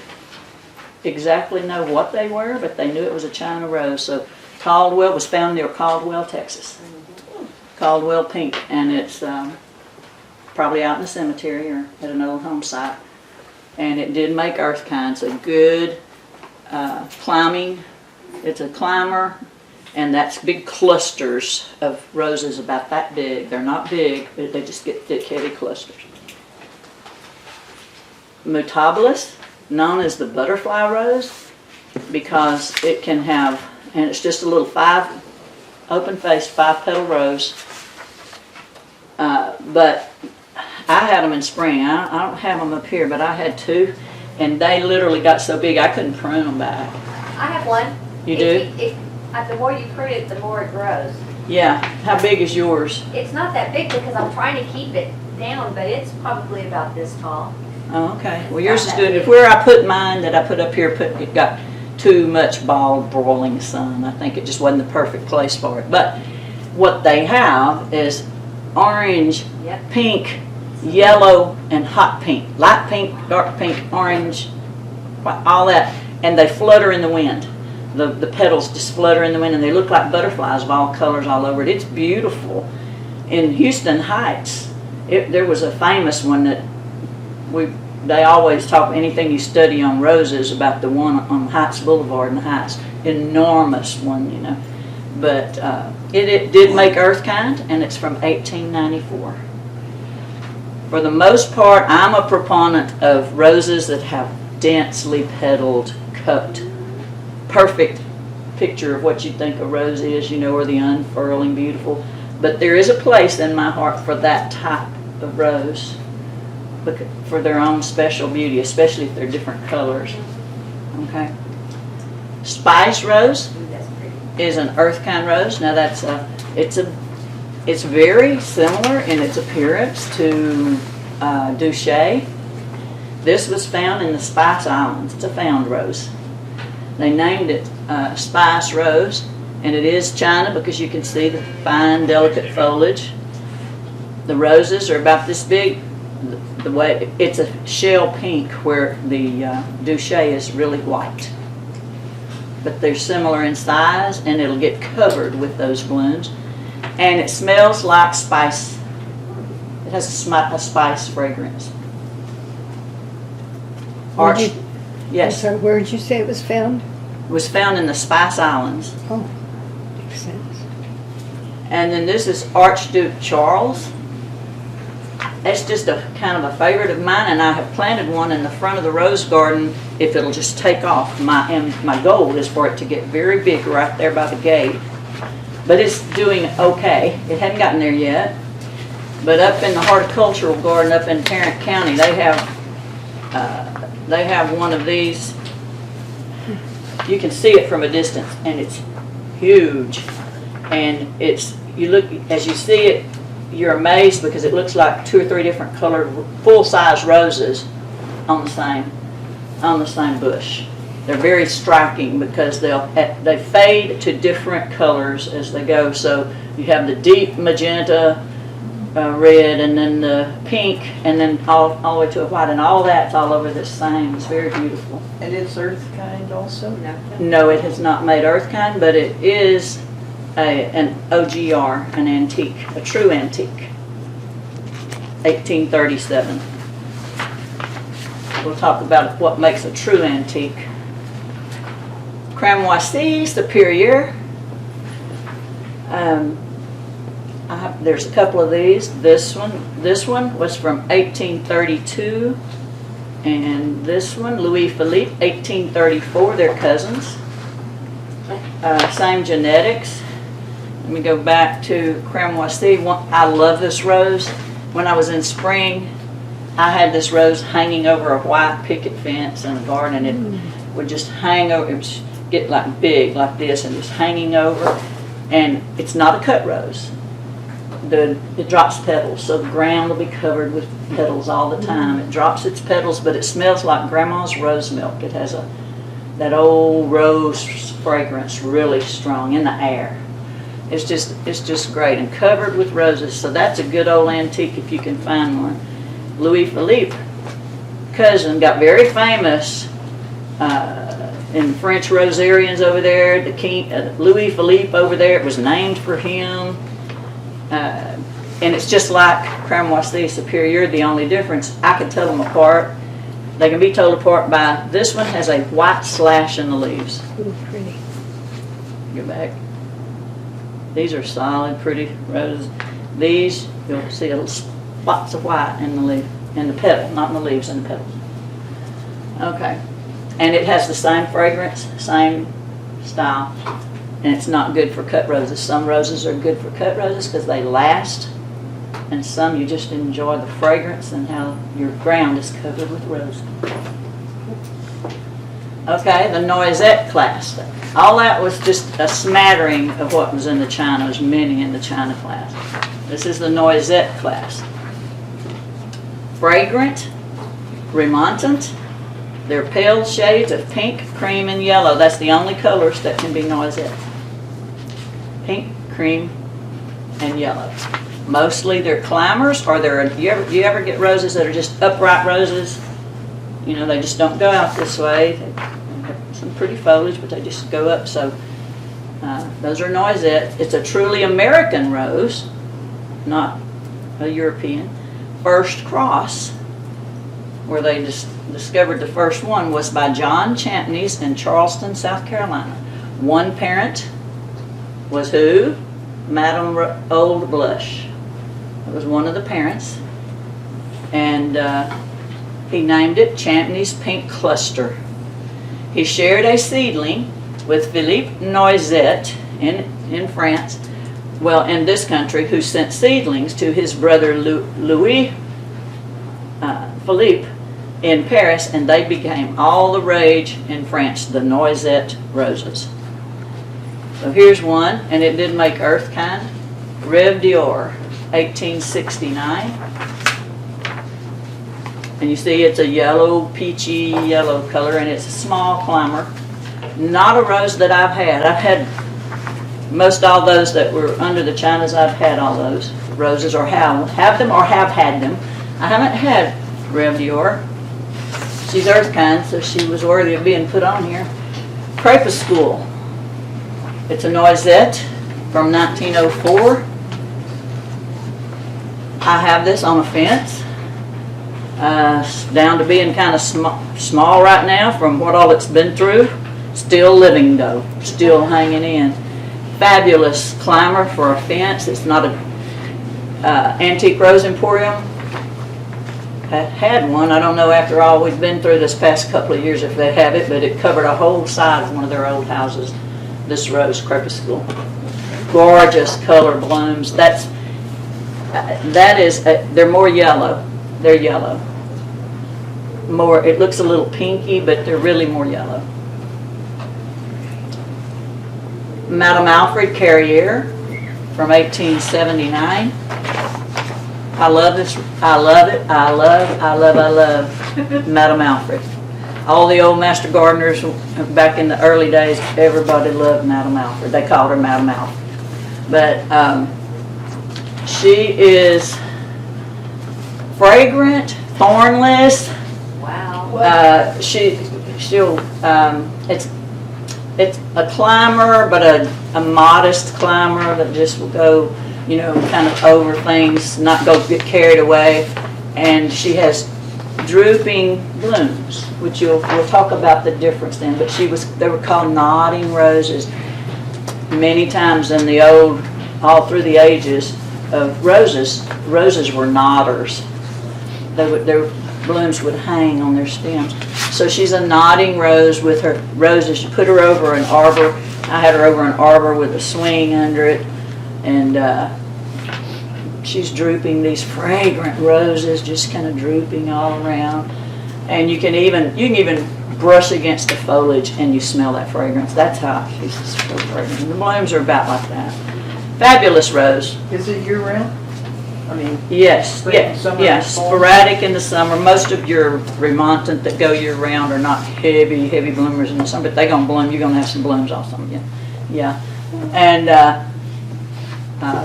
exactly know what they were, but they knew it was a china rose. So Caldwell was found near Caldwell, Texas. Caldwell Pink, and it's probably out in the cemetery or at an old home site. And it did make Earthkind. It's a good climbing. It's a climber, and that's big clusters of roses about that big. They're not big, but they just get thick, heavy clusters. Mutabilis, known as the butterfly rose, because it can have, and it's just a little open-faced 5-petal rose. But I had them in spring. I don't have them up here, but I had 2, and they literally got so big I couldn't prune them back. I have one. You do? The more you prune it, the more it grows. Yeah. How big is yours? It's not that big because I'm trying to keep it down, but it's probably about this tall. Oh, okay. Well, yours is good. If where I put mine that I put up here, it got too much bald, broiling sun. I think it just wasn't the perfect place for it. But what they have is orange, Yep. pink, yellow, and hot pink. Light pink, dark pink, orange, all that. And they flutter in the wind. The petals just flutter in the wind, and they look like butterflies of all colors all over it. It's beautiful. In Houston Heights, there was a famous one that they always talk, anything you study on roses, about the one on Heights Boulevard in the Heights. Enormous one, you know. But it did make Earthkind, and it's from 1894. For the most part, I'm a proponent of roses that have densely petaled, cupped, perfect picture of what you think a rose is, you know, or the unfurling, beautiful. But there is a place in my heart for that type of rose, for their own special beauty, especially if they're different colors. Okay. Spice Rose That's pretty. is an Earthkind rose. Now it's very similar in its appearance to Duché. This was found in the Spice Islands. It's a found rose. They named it Spice Rose, and it is china because you can see the fine, delicate foliage. The roses are about this big. The way it's a shell pink, where the Duché is really white. But they're similar in size, and it'll get covered with those blooms. And it smells like spice. It has a spice fragrance. Where'd you- Yes, I'm sorry, where did you say it was found? it was found in the Spice Islands. Oh, makes sense. And then this is Archduke Charles. It's just a kind of a favorite of mine, and I have planted one in the front of the rose garden if it'll just take off. My goal is for it to get very big right there by the gate. But it's doing okay. It hadn't gotten there yet. But up in the horticultural garden up in Tarrant County, they have one of these. You can see it from a distance, and it's huge. And you look, as you see it, you're amazed because it looks like 2 or 3 different colored, full-size roses on the same bush. They're very striking because they fade to different colors as they go. So you have the deep magenta, red, and then the pink, and then all the way to a white, and all that's all over the same. It's very beautiful. And it's Earthkind also? No, it has not made Earthkind, but it is an OGR, an antique, a true antique, 1837. We'll talk about what makes a true antique. Cramoisi Superior. There's a couple of these. This one was from 1832, and this one, Louis Philippe, 1834. They're cousins. Same genetics. Let me go back to Cramoisi. I love this rose. When I was in spring, I had this rose hanging over a white picket fence in the garden, and it would just hang over. It would get like big, like this, and just hanging over. And it's not a cut rose. It drops petals, so the ground will be covered with petals all the time. It drops its petals, but it smells like Grandma's rose milk. It has that old rose fragrance, really strong in the air. It's just great, and covered with roses. So that's a good old antique if you can find one. Louis Philippe, cousin, got very famous in French Rosarians over there. The king, Louis Philippe over there, it was named for him. And it's just like Cramoisi Superior. The only difference, I can tell them apart. They can be told apart by this one has a white slash in the leaves. Ooh, pretty. Go back. These are solid, pretty roses. These, you'll see little spots of white in the leaf, in the petal, not in the leaves, in the petals. Okay. And it has the same fragrance, same style. And it's not good for cut roses. Some roses are good for cut roses because they last, and some you just enjoy the fragrance and how your ground is covered with roses. Okay, the Noisette class. All that was just a smattering of what was in the China. There's many in the China class. This is the Noisette class. Fragrant, remontant. They're pale shades of pink, cream, and yellow. That's the only colors that can be Noisette. Pink, cream, and yellow. Mostly they're climbers, or you ever get roses that are just upright roses? You know, they just don't go out this way. They have some pretty foliage, but they just go up. So those are Noisette. It's a truly American rose, not a European. First cross, where they discovered the first one, was by John Champneys in Charleston, South Carolina. One parent was who? Madame Old Blush. It was one of the parents. And he named it Champneys Pink Cluster. He shared a seedling with Philippe Noisette in France, well, in this country, who sent seedlings to his brother Louis Philippe in Paris, and they became all the rage in France, the Noisette roses. So here's one, and it did make Earthkind. Rêve d'Or, 1869. And you see it's a yellow, peachy yellow color, and it's a small climber. Not a rose that I've had. I've had most all those that were under the Chinas. I've had all those roses, or have them, or have had them. I haven't had Rêve d'Or. She's Earthkind, so she was worthy of being put on here. Crepuscule. It's a Noisette from 1904. I have this on a fence. Down to being kind of small right now from what all it's been through. Still living though, still hanging in. Fabulous climber for a fence. It's not a Antique Rose Emporium. Had one. I don't know after all we've been through this past couple of years if they have it, but it covered a whole side of one of their old houses. This rose, Crepuscule. Gorgeous color blooms. That is, they're more yellow. They're yellow. More, it looks a little pinky, but they're really more yellow. Madame Alfred Carrier from 1879. I love this. I love it. I love Madame Alfred. All the old master gardeners back in the early days, everybody loved Madame Alfred. They called her Madame Alfred. But she is fragrant, thornless. Wow. She'll it's a climber, but a modest climber that just will go, you know, kind of over things, not go get carried away. And she has drooping blooms, which we'll talk about the difference then. But they were called nodding roses. Many times in the all through the ages of roses were nodders. Their blooms would hang on their stems. So she's a nodding rose with her roses. You put her over an arbor. I had her over an arbor with a swing under it, and she's drooping these fragrant roses, just kind of drooping all around. And you can even brush against the foliage and you smell that fragrance. That's how she's so fragrant. The blooms are about like that. Fabulous rose. Is it year round? I mean, Yes, spring, yes, summer, yes. fall? Sporadic in the summer. Most of your remontant that go year round are not heavy bloomers in the summer, but they're gonna bloom. You're gonna have some blooms off some of them. Yeah. And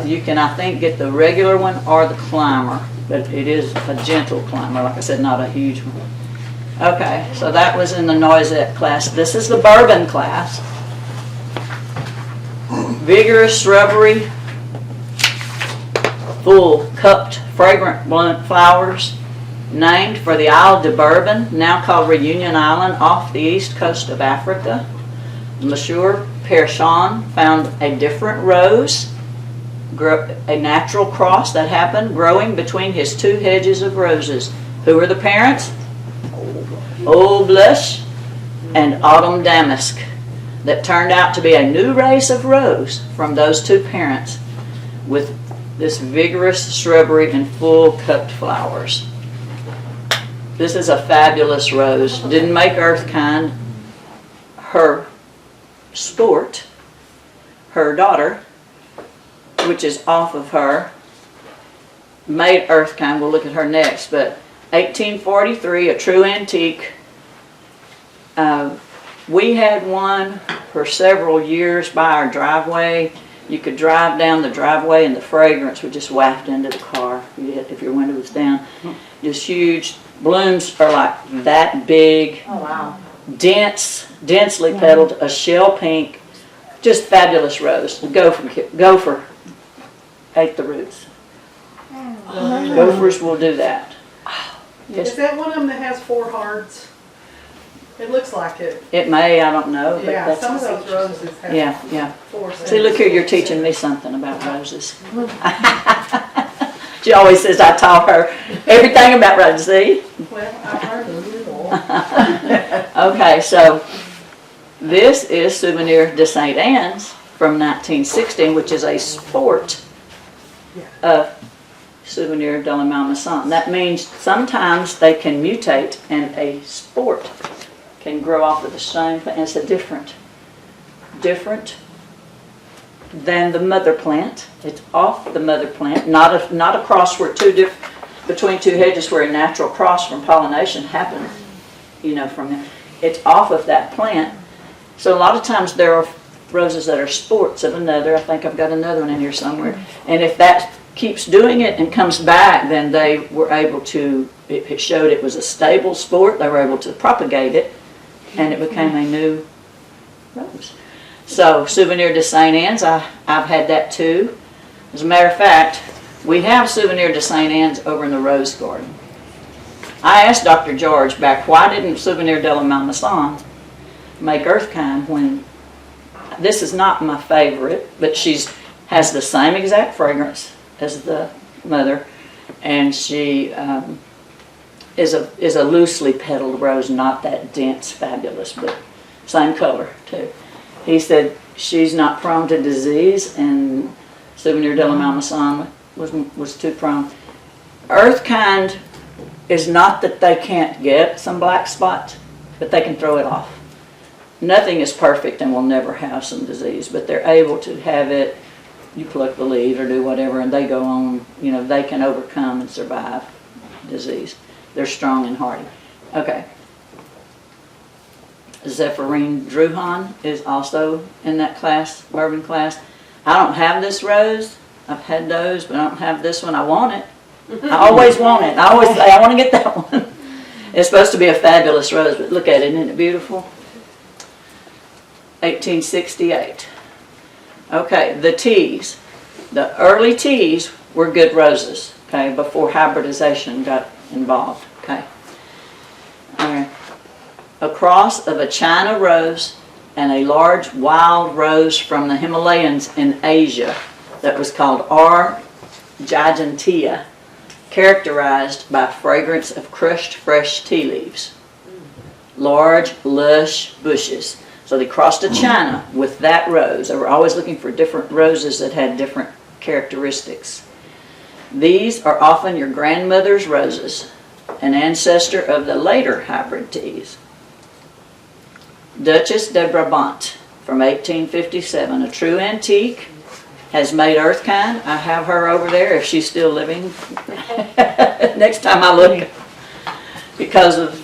you can, I think, get the regular one or the climber, but it is a gentle climber. Like I said, not a huge one. Okay, so that was in the Noisette class. This is the Bourbon class. Vigorous shrubbery, full cupped fragrant blunt flowers, named for the Isle de Bourbon, now called Reunion Island, off the east coast of Africa. Monsieur Perchon found a different rose, a natural cross that happened growing between his two hedges of roses. Who were the parents? Old Blush and Autumn Damask, that turned out to be a new race of rose from those two parents, with this vigorous shrubbery and full cupped flowers. This is a fabulous rose. Didn't make Earthkind. Her sport, her daughter, which is off of her, made Earthkind. We'll look at her next. But 1843, a true antique. We had one for several years by our driveway. You could drive down the driveway and the fragrance would just waft into the car if your window was down. Just huge. Blooms are like that big. Oh, wow. Densely petaled, a shell pink, just fabulous rose. Gopher ate the roots. Gophers will do that. Is that one of them that has 4 hearts? It looks like it. It may, I don't know. But Yeah, some of those roses have Yeah. 4 See, look here, you're teaching me something about roses. She always says I taught her everything about roses. See? Well, I've heard a little. Okay, so this is Souvenir de Saint Anne's from 1916, which is a sport of Souvenir de la Malmaison. That means sometimes they can mutate and a sport can grow off of the same plant. It's a different than the mother plant. It's off the mother plant, not a cross where between two hedges where a natural cross from pollination happened, from there. It's off of that plant. So a lot of times there are roses that are sports of another. I think I've got another one in here somewhere. And if that keeps doing it and comes back, then they were able to, it showed it was a stable sport. They were able to propagate it, and it became a new rose. So Souvenir de Saint Anne's, I've had that too. As a matter of fact, we have Souvenir de Saint Anne's over in the rose garden. I asked Dr. George back, why didn't Souvenir de la Malmaison make Earthkind when, this is not my favorite, but has the same exact fragrance as the mother, and she is a loosely petaled rose, not that dense, fabulous, but same color too. He said she's not prone to disease, and Souvenir de la Malmaison was too prone. Earthkind is not that they can't get some black spots, but they can throw it off. Nothing is perfect and will never have some disease, but they're able to have it. You pluck the leaves or do whatever, and they go on. You know, they can overcome and survive disease. They're strong and hardy. Okay. Zephyrine Druhan is also in that class, bourbon class. I don't have this rose. I've had those, but I don't have this one. I want it. I always want it. I always say, I want to get that one. It's supposed to be a fabulous rose, but look at it. Isn't it beautiful? 1868. Okay, the teas. The early teas were good roses, okay, before hybridization got involved, okay. All right. A cross of a China rose and a large wild rose from the Himalayas in Asia that was called R. gigantea, characterized by fragrance of crushed fresh tea leaves. Large, lush bushes. So they crossed a China with that rose. They were always looking for different roses that had different characteristics. These are often your grandmother's roses, an ancestor of the later hybrid teas. Duchess de Brabant from 1857, a true antique, has made Earthkind. I have her over there if she's still living. Next time I look, because of,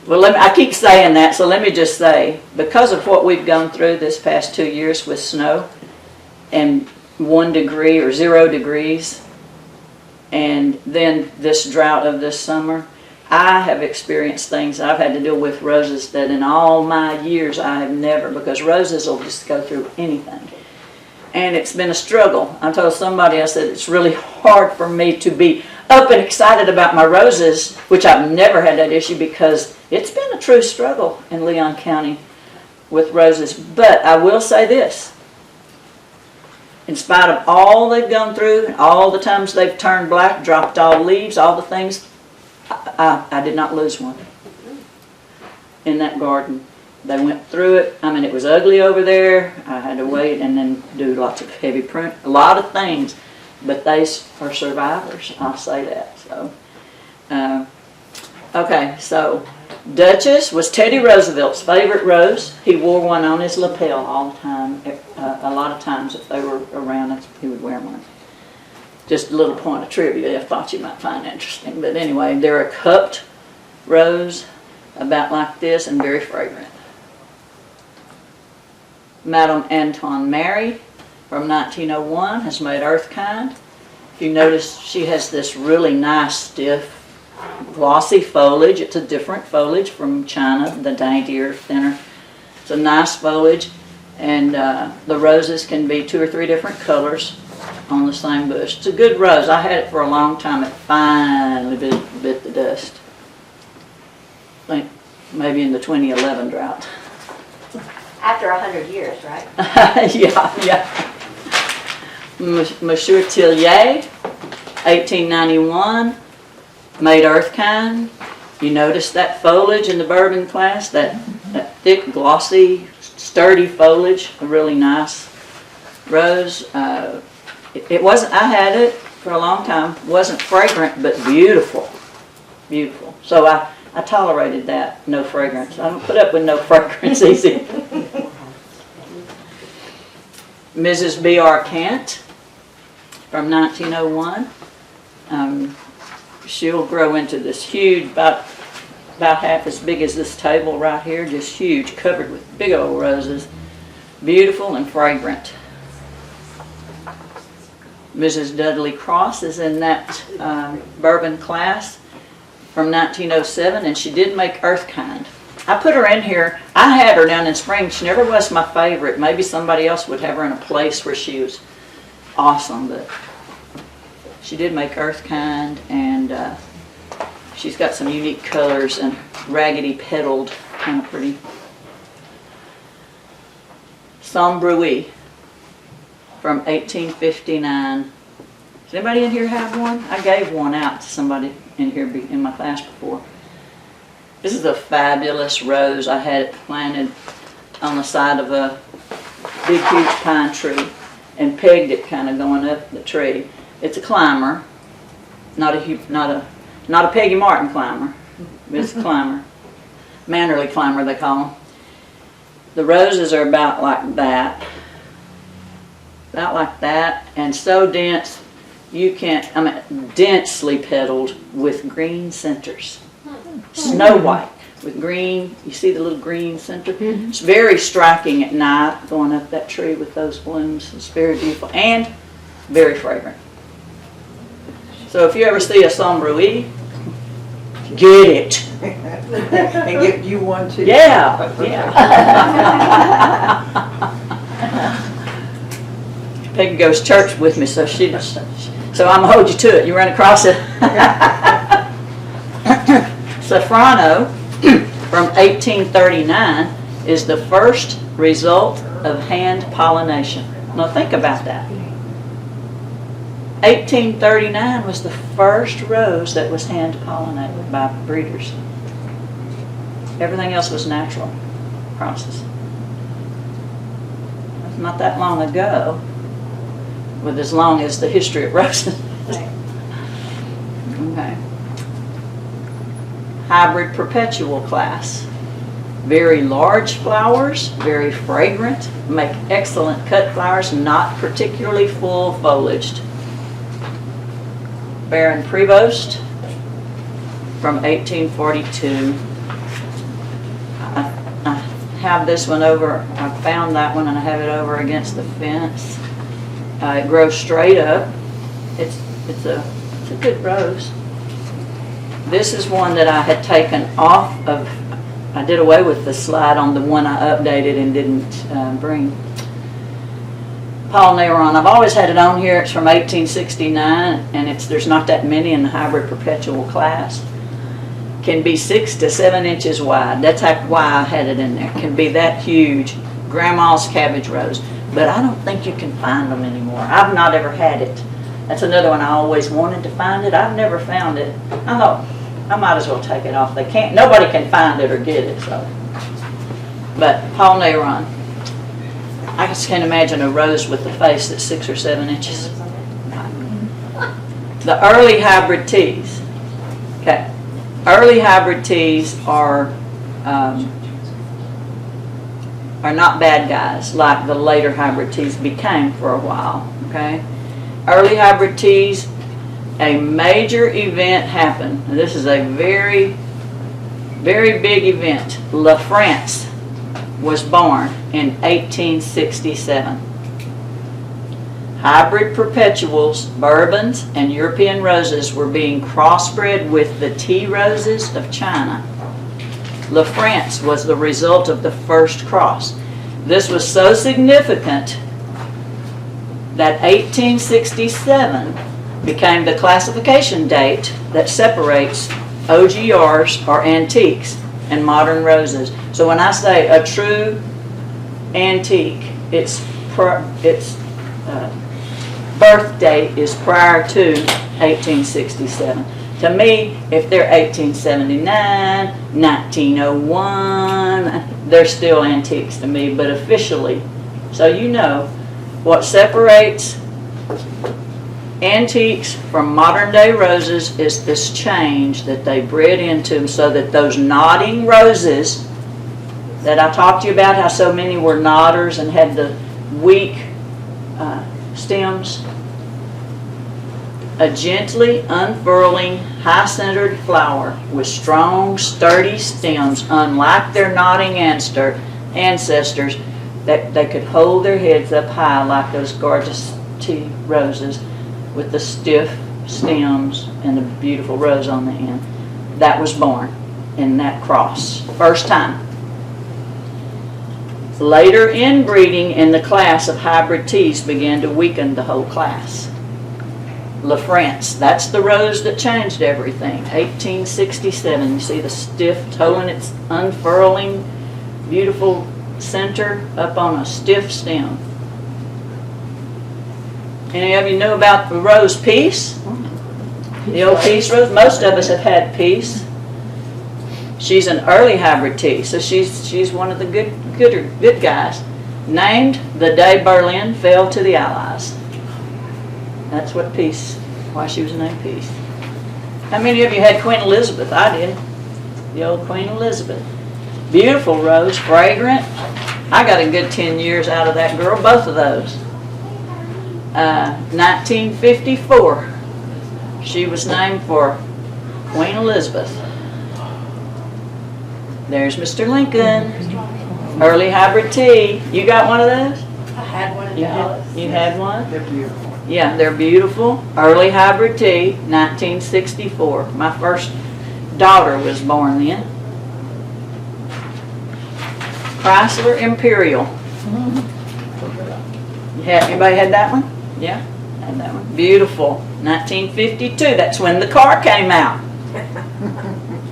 well, I keep saying that, so let me just say, because of what we've gone through this past 2 years with snow and 1 degree or 0 degrees, and then this drought of this summer, I have experienced things I've had to deal with roses that in all my years I have never, because roses will just go through anything. And it's been a struggle. I told somebody, I said, it's really hard for me to be up and excited about my roses, which I've never had that issue, because it's been a true struggle in Leon County with roses. But I will say this, in spite of all they've gone through, all the times they've turned black, dropped all leaves, all the things, I did not lose one in that garden. They went through it. I mean, it was ugly over there. I had to wait and then do lots of heavy print, a lot of things. But they are survivors, I'll say that. So, okay, so Duchess was Teddy Roosevelt's favorite rose. He wore one on his lapel all the time. A lot of times if they were around, he would wear one. Just a little point of trivia I thought you might find interesting. But anyway, they're a cupped rose, about like this, and very fragrant. Madame Antoine Mary from 1901 has made Earthkind. If you notice, she has this really nice, stiff, glossy foliage. It's a different foliage from China, the daintier, thinner. It's a nice foliage, and the roses can be 2 or 3 different colors on the same bush. It's a good rose. I had it for a long time. It finally bit the dust. I think maybe in the 2011 drought. After 100 years, right? Yeah. Monsieur Tillier, 1891, made Earthkind. You notice that foliage in the bourbon class, that thick, glossy, sturdy foliage, a really nice rose. It wasn't, I had it for a long time, wasn't fragrant, but beautiful. Beautiful. So I tolerated that, no fragrance. I don't put up with no fragrance easy. Mrs. B.R. Kent from 1901. She'll grow into this huge, about half as big as this table right here, just huge, covered with big old roses. Beautiful and fragrant. Mrs. Dudley Cross is in that bourbon class from 1907, and she did make Earthkind. I put her in here. I had her down in Spring. She never was my favorite. Maybe somebody else would have her in a place where she was awesome, but she did make Earthkind, and she's got some unique colors and raggedy petaled, kind of pretty. Sombreuil from 1859. Does anybody in here have one? I gave one out to somebody in here in my class before. This is a fabulous rose. I had it planted on the side of a big, huge pine tree. and pegged it kind of going up the tree. It's a climber, not a Peggy Martin climber. It's a climber, Manderley climber they call them. The roses are about like that, and so dense you can't. I mean, densely petaled with green centers, snow white with green. You see the little green center? It's very striking at night going up that tree with those blooms. It's very beautiful and very fragrant. So if you ever see a Sombrui, get it. And get you one too. Yeah. Peggy goes to church with me, so so I'm gonna hold you to it. You run across it. Safrano from 1839 is the first result of hand pollination. Now think about that. 1839 was the first rose that was hand pollinated by breeders. Everything else was natural process. That's not that long ago, with as long as the history of roses. Okay. Hybrid perpetual class. Very large flowers, very fragrant, make excellent cut flowers, not particularly full foliaged. Baron Prevost from 1842. I have this one over, I found that one and I have it over against the fence. It grows straight up. It's a good rose. This is one that I had taken off of, I did away with the slide on the one I updated and didn't bring. Paul Neyron, I've always had it on here. It's from 1869 and there's not that many in the hybrid perpetual class. Can be 6 to 7 inches wide. That's why I had it in there. Can be that huge. Grandma's cabbage rose. But I don't think you can find them anymore. I've not ever had it. That's another one I always wanted to find it. I've never found it. I thought I might as well take it off. They can't. Nobody can find it or get it. So, but Paul Neyron, I just can't imagine a rose with a face that's 6 or 7 inches. The early hybrid teas. Okay. Early hybrid teas are not bad guys like the later hybrid teas became for a while. Okay. Early hybrid teas, a major event happened. And this is a very, very big event. La France was born in 1867. Hybrid perpetuals, bourbons, and European roses were being crossbred with the tea roses of China. La France was the result of the first cross. This was so significant that 1867 became the classification date that separates OGRs, or antiques, and modern roses. So when I say a true antique, its birth date is prior to 1867. To me, if they're 1879, 1901, they're still antiques to me, but officially. So you know, what separates antiques from modern day roses is this change that they bred into them, so that those nodding roses that I talked to you about, how so many were nodders and had the weak stems, a gently unfurling, high-centered flower with strong, sturdy stems, unlike their nodding ancestors, that they could hold their heads up high like those gorgeous tea roses with the stiff stems and the beautiful rose on the end. That was born in that cross, first time. Later inbreeding in the class of hybrid teas began to weaken the whole class. La France, that's the rose that changed everything. 1867, you see the stiff toe and its unfurling, beautiful center up on a stiff stem. Any of you know about the rose peace? The old peace rose? Most of us have had peace. She's an early hybrid tea, so she's one of the good guys. Named the day Berlin fell to the Allies. That's what Peace, why she was named Peace. How many of you had Queen Elizabeth? I did. The old Queen Elizabeth. Beautiful rose, fragrant. I got a good 10 years out of that girl, both of those. 1954, she was named for Queen Elizabeth. There's Mr. Lincoln. Early hybrid tea. You got one of those? I had one in You Dallas. had, you had one? They're beautiful. Yeah, they're beautiful. Early hybrid tea, 1964. My first daughter was born then. Chrysler Imperial. Anybody had that one? Yeah, had that one. Beautiful. 1952. That's when the car came out.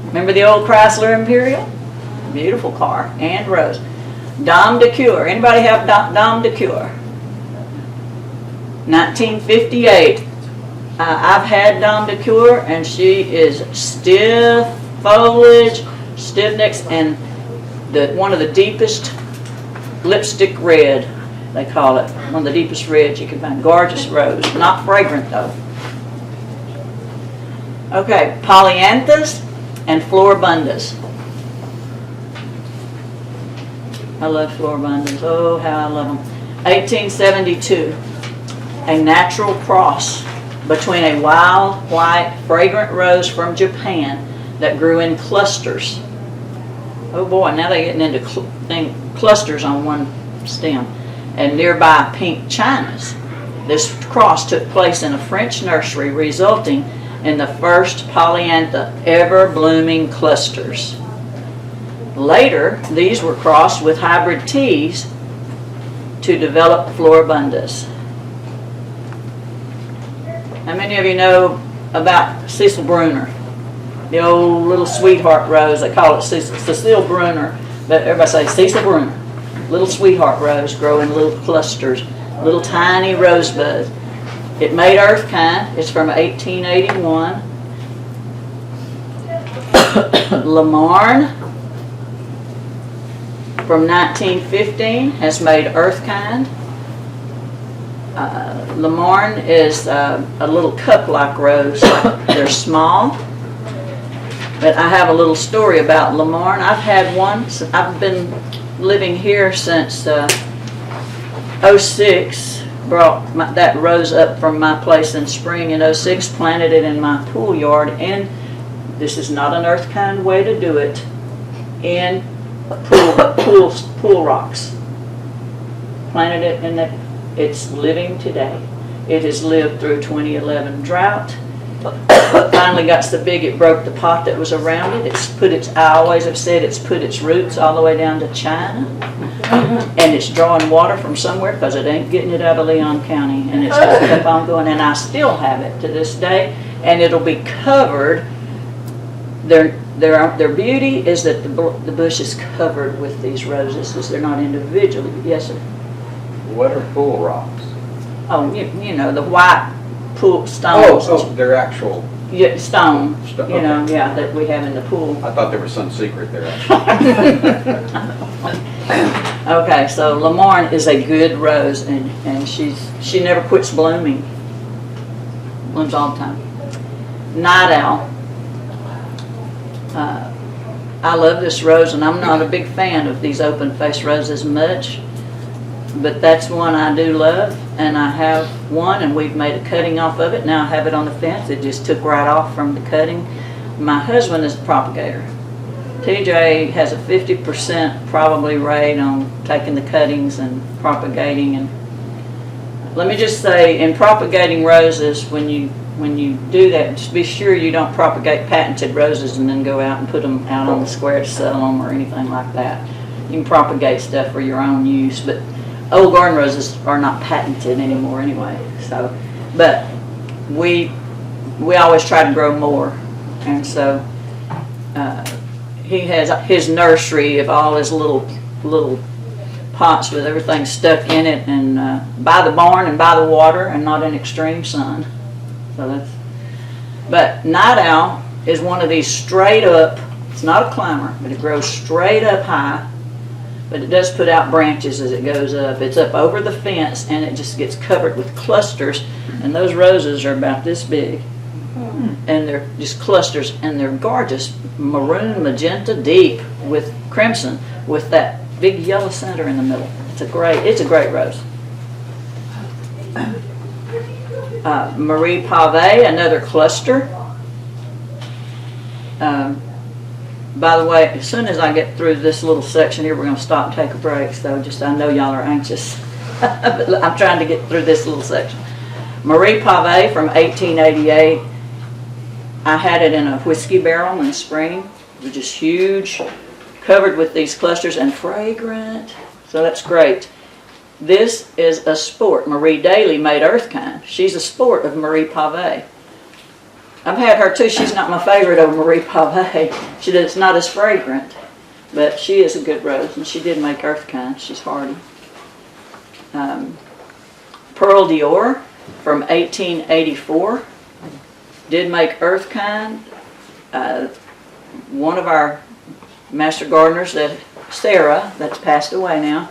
Remember the old Chrysler Imperial? Beautiful car. And rose. Dame de Cure. Anybody have Dame de Cure? 1958. I've had Dame de Cure, and she is stiff foliage, stiff necks, and one of the deepest lipstick red, they call it. One of the deepest reds you can find. Gorgeous rose. Not fragrant though. Okay, polyanthus and floribundas. I love floribundas. Oh, how I love them. 1872. A natural cross between a wild, white, fragrant rose from Japan that grew in clusters. Oh boy, now they're getting into clusters on one stem. And nearby pink chinas. This cross took place in a French nursery, resulting in the first polyantha ever blooming clusters. Later, these were crossed with hybrid teas to develop floribundas. How many of you know about Cecil Bruner? The old little sweetheart rose, they call it Cecil Bruner, but everybody says Cecil Bruner. Little sweetheart rose grow in little clusters, little tiny rosebuds. It made Earthkind. It's from 1881. Lamarne from 1915 has made Earthkind. Lamarne is a little cup-like rose. They're small. But I have a little story about Lamarne. I've had one. I've been living here since 06. Brought that rose up from my place in spring in 06, planted it in my pool yard, and this is not an Earthkind way to do it, in pool rocks. Planted it in that. It's living today. It has lived through 2011 drought. Finally got so big it broke the pot that was around it. I always have said it's put its roots all the way down to China. And it's drawing water from somewhere because it ain't getting it out of Leon County. And it's just kept on going. And I still have it to this day. And it'll be covered. Their beauty is that the bush is covered with these roses, as they're not individually. Yes, sir. What are pool rocks? Oh, you know, the white pool stones. Oh, they're actual. Yeah, stone, Stone, you know, okay. yeah, that we have in the pool. I thought there was some secret there. Okay, so Lamarne is a good rose, and she never quits blooming. Blooms all the time. Night owl. I love this rose, and I'm not a big fan of these open-faced roses much, but that's one I do love, and I have one, and we've made a cutting off of it. Now I have it on the fence. It just took right off from the cutting. My husband is a propagator. TJ has a 50% probably rate on taking the cuttings and propagating. And let me just say, in propagating roses, when you do that, just be sure you don't propagate patented roses and then go out and put them out on the square to sell them or anything like that. You can propagate stuff for your own use, but old garden roses are not patented anymore anyway. So, but we always try to grow more, and so he has his nursery of all his little pots with everything stuck in it, and by the barn and by the water, and not in extreme sun. So that's. But night owl is one of these straight up. It's not a climber, but it grows straight up high. but it does put out branches as it goes up. It's up over the fence and it just gets covered with clusters, and those roses are about this big. And they're just clusters, and they're gorgeous, maroon, magenta, deep with crimson, with that big yellow center in the middle. It's a great rose. Marie Pave, another cluster. By the way, as soon as I get through this little section here, we're going to stop and take a break. So I know y'all are anxious, but I'm trying to get through this little section. Marie Pave from 1888. I had it in a whiskey barrel in spring. It was just huge, covered with these clusters and fragrant. So that's great. This is a sport. Marie Daly made Earthkind. She's a sport of Marie Pave. I've had her too. She's not my favorite of Marie Pave. It's not as fragrant, but she is a good rose, and she did make Earthkind. She's hardy. Pearl d'Or from 1884 did make Earthkind. One of our master gardeners, Sarah, that's passed away now,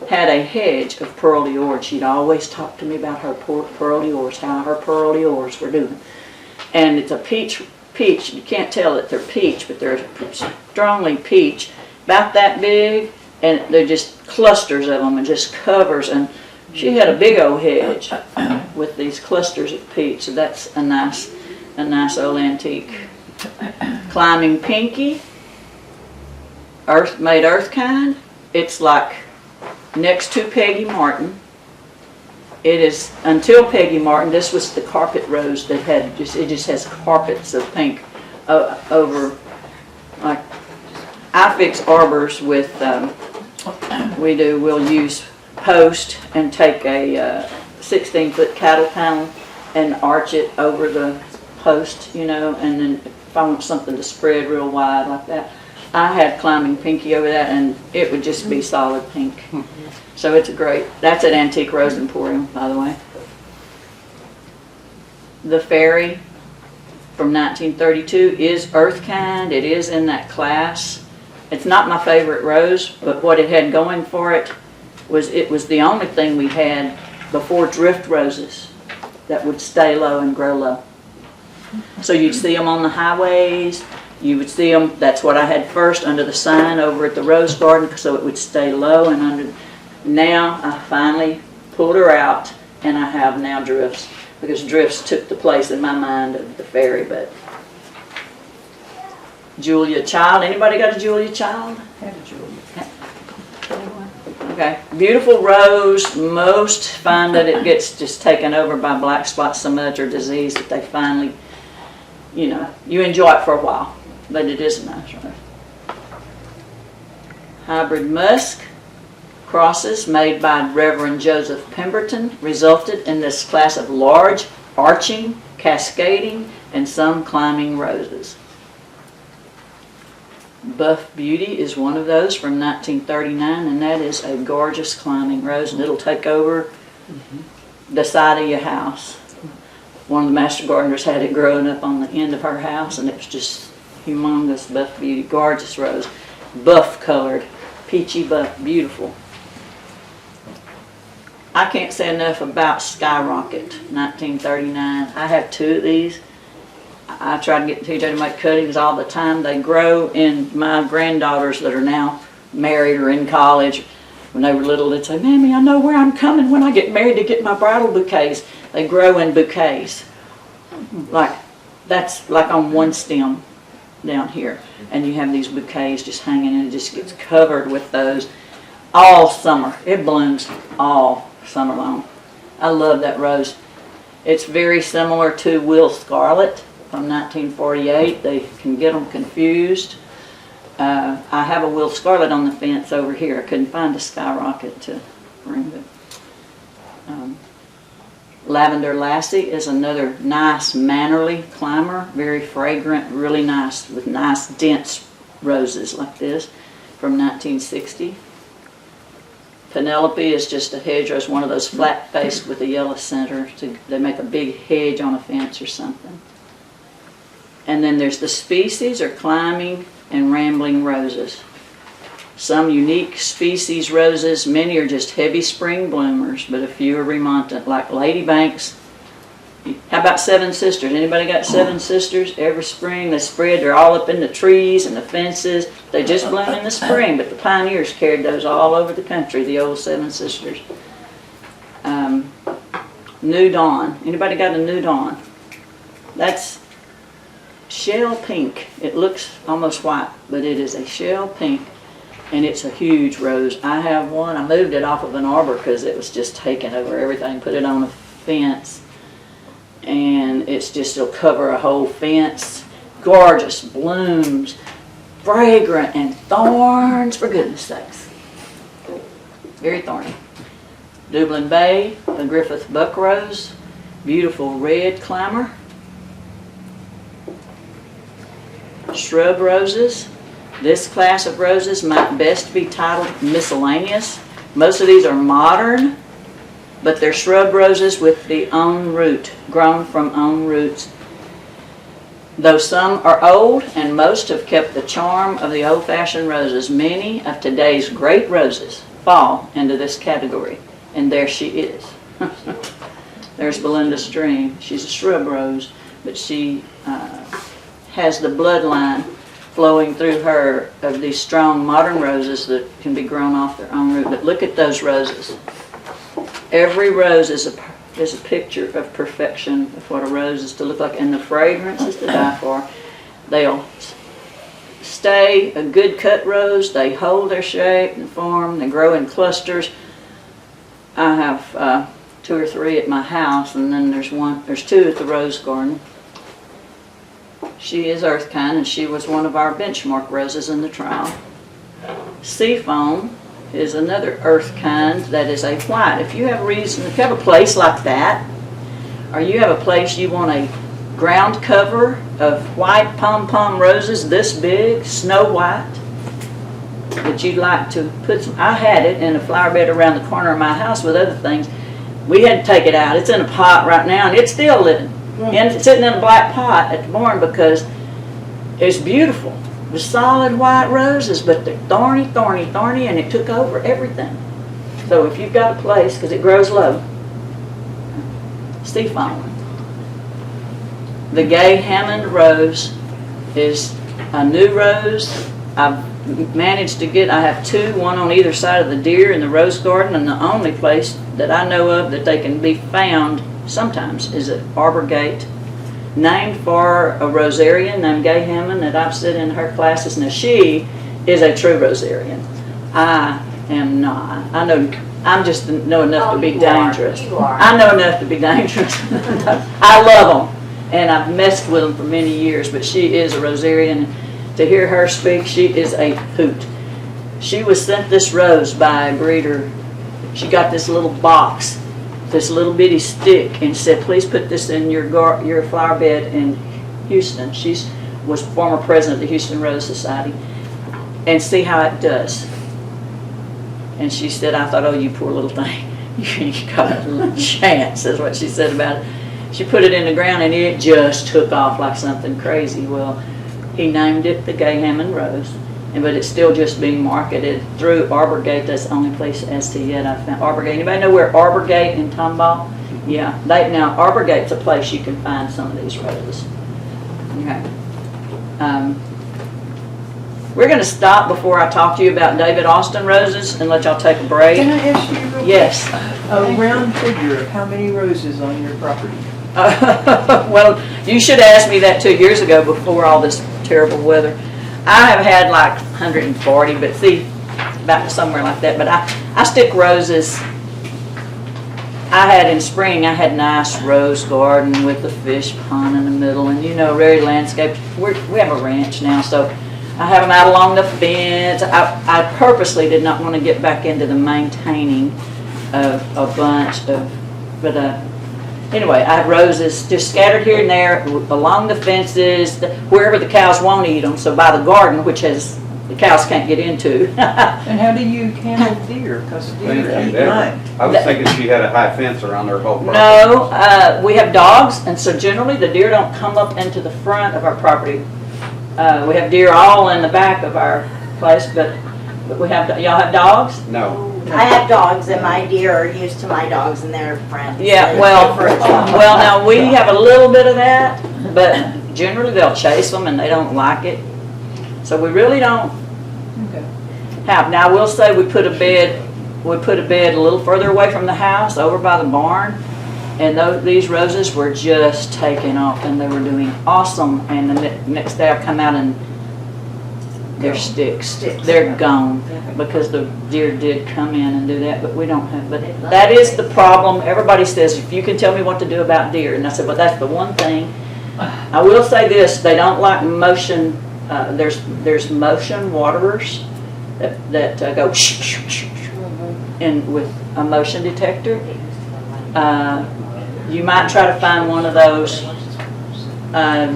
had a hedge of Pearl d'Or. She'd always talk to me about her Pearl d'Ors, how her Pearl d'Ors were doing. And it's a peach. You can't tell that they're peach, but they're strongly peach, about that big, and they're just clusters of them and just covers. And she had a big old hedge with these clusters of peach. So that's a nice old antique. Climbing Pinky, made Earthkind. It's like next to Peggy Martin. It is, until Peggy Martin, this was the carpet rose that had it just has carpets of pink over. Like, I fix arbors with, we'll use post and take a 16-foot cattle panel and arch it over the post, and then if I want something to spread real wide like that, I had Climbing Pinky over that, and it would just be solid pink. So it's that's at Antique Rose Emporium, by the way. The Fairy from 1932 is Earthkind. It is in that class. It's not my favorite rose, but what it had going for it was the only thing we had before drift roses that would stay low and grow low. So you'd see them on the highways. You would see them, that's what I had first, under the sign over at the Rose Garden, so it would stay low and under. Now I finally pulled her out, and I have now drifts, because drifts took the place in my mind of the Fairy. But Julia Child, anybody got a Julia Child? I had a Julia. Okay, beautiful rose. Most find that it gets just taken over by black spot smudge or disease, that they finally, you enjoy it for a while, but it is a nice rose. Hybrid Musk crosses made by Reverend Joseph Pemberton resulted in this class of large, arching, cascading, and some climbing roses. Buff Beauty is one of those from 1939, and that is a gorgeous climbing rose, and it'll take over the side of your house. One of the master gardeners had it growing up on the end of her house, and it was just humongous. Buff Beauty, gorgeous rose, buff colored, peachy buff, beautiful. I can't say enough about Skyrocket, 1939. I have two of these. I try to get TJ to make cuttings all the time. They grow in my granddaughters that are now married or in college. When they were little, they'd say, "Mammy, I know where I'm coming when I get married to get my bridal bouquets." They grow in bouquets. That's like on one stem down here. And you have these bouquets just hanging, and it just gets covered with those all summer. It blooms all summer long. I love that rose. It's very similar to Will Scarlet from 1948. They can get them confused. I have a Will Scarlet on the fence over here. I couldn't find a Skyrocket to bring it. Lavender Lassie is another nice mannerly climber, very fragrant, really nice, with nice dense roses like this from 1960. Penelope is just a hedgerow, one of those flat-faced with a yellow center. They make a big hedge on a fence or something. And then there's the species or climbing and rambling roses. Some unique species roses. Many are just heavy spring bloomers, but a few are remontant, like ladybanks. How about seven sisters? Anybody got seven sisters? Every spring they spread. They're all up in the trees and the fences. They just bloom in the spring, but the pioneers carried those all over the country, the old seven sisters. New Dawn. Anybody got a New Dawn? That's shell pink. It looks almost white, but it is a shell pink, and it's a huge rose. I have one. I moved it off of an arbor because it was just taking over everything. Put it on a fence, and it'll cover a whole fence. Gorgeous blooms, fragrant, and thorns, for goodness sakes. Very thorny. Dublin Bay, a Griffith buck rose, beautiful red climber. Shrub roses. This class of roses might best be titled miscellaneous. Most of these are modern, but they're shrub roses with the own root, grown from own roots. Though some are old, and most have kept the charm of the old-fashioned roses, many of today's great roses fall into this category. And there she is. There's Belinda Stream. She's a shrub rose, but she has the bloodline flowing through her of these strong modern roses that can be grown off their own root. But look at those roses. Every rose is a picture of perfection, of what a rose is to look like, and the fragrance is to die for. They'll stay a good cut rose. They hold their shape and form. They grow in clusters. I have 2 or 3 at my house, and then there's 2 at the rose garden. She is Earthkind, and she was one of our benchmark roses in the trial. Seafoam is another Earthkind that is a white. If you have a place like that, or you have a place you want a ground cover of white pom-pom roses this big, snow white, that you'd like to put some. I had it in a flower bed around the corner of my house with other things. We had to take it out. It's in a pot right now, and it's still living. And it's sitting in a black pot at the barn because it's beautiful. The solid white roses, but they're thorny, thorny, thorny, and it took over everything. So if you've got a place, because it grows low, seafoam. The Gay Hammond rose is a new rose. I've managed to get, I have 2, one on either side of the deer in the rose garden, and the only place that I know of that they can be found sometimes is at Arbor Gate, named for a rosarian named Gay Hammond that I've sit in her classes. Now she is a true rosarian. I am not. I'm just know enough to be dangerous. You are. I know enough to be dangerous. I love them, and I've messed with them for many years, but she is a rosarian. To hear her speak, she is a hoot. She was sent this rose by a breeder. She got this little box, this little bitty stick, and said, please put this in your flower bed in Houston. She was former president of the Houston Rose Society, and see how it does. And she said, I thought, oh, you poor little thing, you got a little chance, is what she said about it. She put it in the ground, and it just took off like something crazy. Well, he named it the Gay Hammond Rose, but it's still just being marketed through Arbor Gate. That's the only place as to yet I've found Arbor Gate. Anybody know where Arbor Gate in Tomball? Yeah, now Arbor Gate's a place you can find some of these roses. Okay. We're going to stop before I talk to you about David Austin roses and let y'all take a break. Can I ask you real quick? Yes. A round figure of how many roses on your property? Well, you should have asked me that 2 years ago before all this terrible weather. I have had like 140, but see, about somewhere like that. But I stick roses. I had in spring, I had a nice rose garden with a fish pond in the middle, and very landscaped. We have a ranch now, so I have them out along the fence. I purposely did not want to get back into the maintaining of a bunch of, but anyway, I have roses just scattered here and there along the fences, wherever the cows won't eat them. So by the garden, which the cows can't get into. And how do you handle deer? Because deer eat mine. I was thinking she had a high fence around their whole property. No, we have dogs, and so generally the deer don't come up into the front of our property. We have deer all in the back of our place, but But we have, y'all have dogs? No. I have dogs and my deer are used to my dogs and they're friends. Yeah, They well, go for a jog. well, now, we have a little bit of that, but generally they'll chase them and they don't like it. So we really don't Okay. have, now I will say we put a bed a little further away from the house, over by the barn. And these roses were just taking off and they were doing awesome. And the next day I come out and they're sticks. They're gone because the deer did come in and do that, but we don't have, but that is the problem. Everybody says, if you can tell me what to do about deer. And I said, well, that's the one thing. I will say this, they don't like motion, there's motion waterers that go shh, shh, shh, shh, and with a motion detector. You might try to find one of those.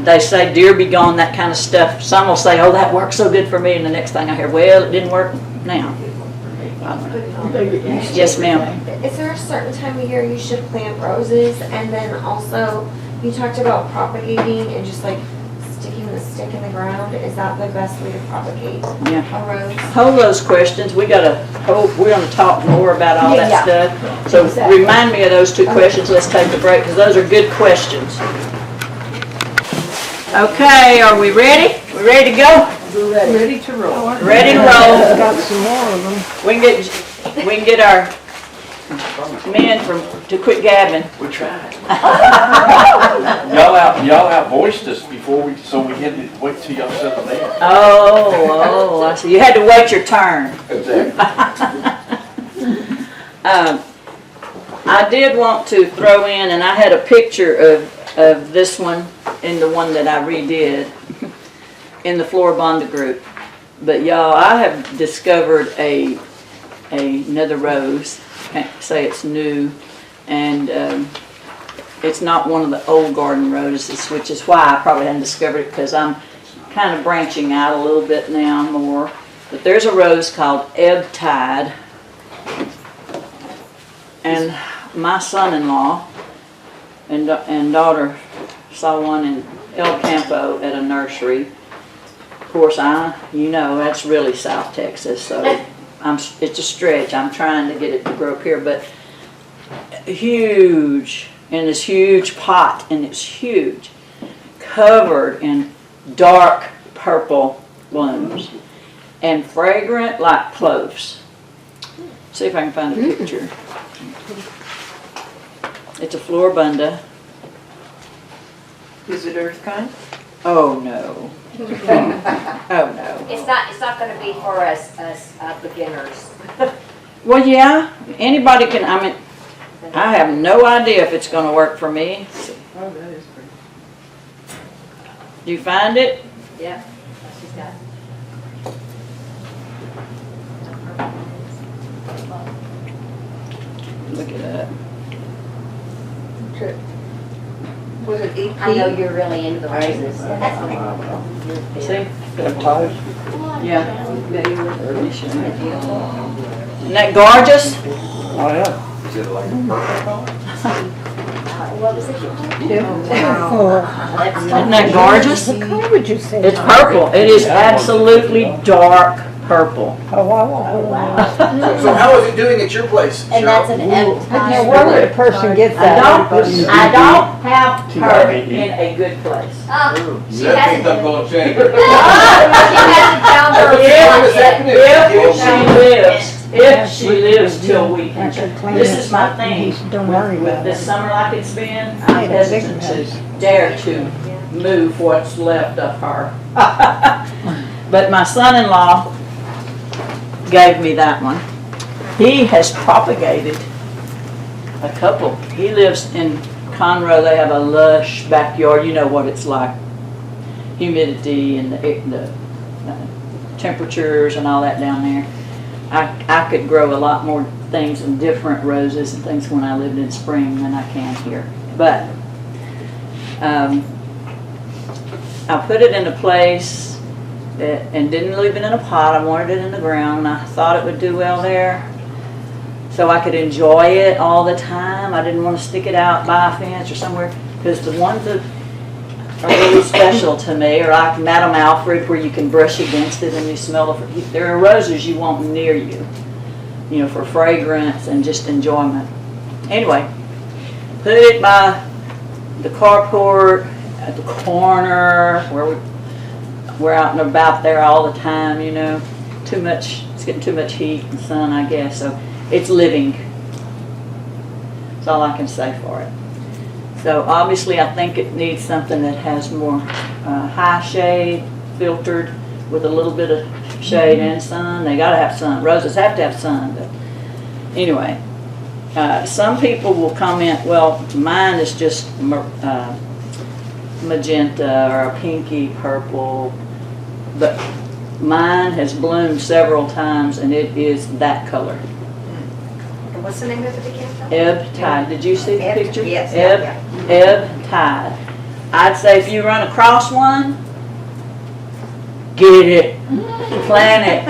They say deer be gone, that kind of stuff. Some will say, oh, that worked so good for me, and the next thing I hear, well, it didn't work now. I don't know. Yes, ma'am. Is there a certain time of year you should plant roses? And then also, you talked about propagating and just like sticking the stick in the ground. Is that the best way to propagate Yeah. a rose? Hold those questions. We're gonna talk more about all that Yeah. stuff. So remind me of those two questions. Let's take a break, because those are good questions. Okay, are we ready? We ready to go? Ready to roll. Ready to roll. Got some more of them. We can get our men to quit gabbing. We tried. Y'all out voiced us before so we had to wait till y'all settled down. Oh, I see. You had to wait your turn. Exactly. I did want to throw in, and I had a picture of this one in the one that I redid in the Floribunda group. But y'all, I have discovered another rose. Can't say it's new, and it's not one of the old garden roses, which is why I probably hadn't discovered it, because I'm kind of branching out a little bit now more. But there's a rose called Ebb Tide, and my son-in-law and daughter saw one in El Campo at a nursery. Of course, that's really South Texas, so it's a stretch. I'm trying to get it to grow up here, but huge, in this huge pot, and it's huge, covered in dark purple blooms, and fragrant like cloves. See if I can find a picture. It's a Floribunda. Is it Earthkind? Oh no. Oh no. It's not gonna be for us beginners. Well, yeah, anybody can, I have no idea if it's gonna work for me. Oh, that is pretty. Do you find it? Yep, she's got. Look at that. Was it EP? I know you're really into the roses. See? Baptized? Yeah. Isn't that gorgeous? Oh, yeah. Is it like a purple color? What was it called? Oh, Isn't that gorgeous? what color would you say? It's purple. It is absolutely dark purple. Oh, wow. So how is it doing at your place? And that's an No Ebb wonder a person gets I that. don't have her in a good place. Oh, she That hasn't, keeps up going change. she hasn't found her. If she lives till we can. This is my thing. Don't worry With about this it. summer like it's been, I'm hesitant to dare to move what's left of her. But my son-in-law gave me that one. He has propagated a couple. He lives in Conroe. They have a lush backyard. You know what it's like. Humidity and the temperatures and all that down there. I could grow a lot more things and different roses and things when I lived in spring than I can here. But I put it in a place and didn't leave it in a pot. I wanted it in the ground, and I thought it would do well there, so I could enjoy it all the time. I didn't want to stick it out by a fence or somewhere, because the ones that are really special to me, or like Madame Alfred, where you can brush against it and you smell it. There are roses you want near you, for fragrance and just enjoyment. Anyway, put it by the carport, at the corner, where we're out and about there all the time, Too much, it's getting too much heat and sun, I guess, so it's living. That's all I can say for it. So obviously I think it needs something that has more high shade, filtered with a little bit of shade and sun. They gotta have sun. Roses have to have sun, but anyway. Some people will comment, well, mine is just magenta or a pinky purple, but mine has bloomed several times and it is that color. And what's the name of it again? Ebb Tide. Did you see the picture? Yes. Ebb Tide. I'd say if you run across one, get it, plant it.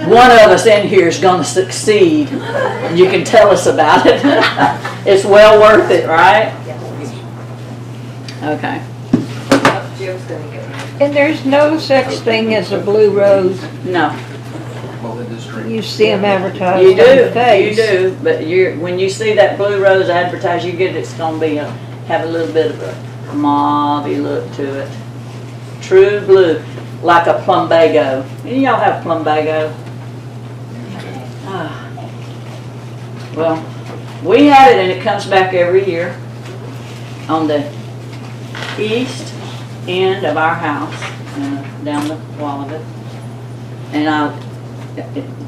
One of us in here is going to succeed. You can tell us about it. It's well worth it, right? Okay. Jim's gonna get one. And there's no such thing as a blue rose. No, Well, in this drink. You see them advertised you on the do. You face. do. But when you see that blue rose advertised, you get it's going to be have a little bit of a mauve-y look to it. True blue, like a plumbago. Y'all have plumbago? Ah. Well, we had it and it comes back every year on the east end of our house, down the wall of it. And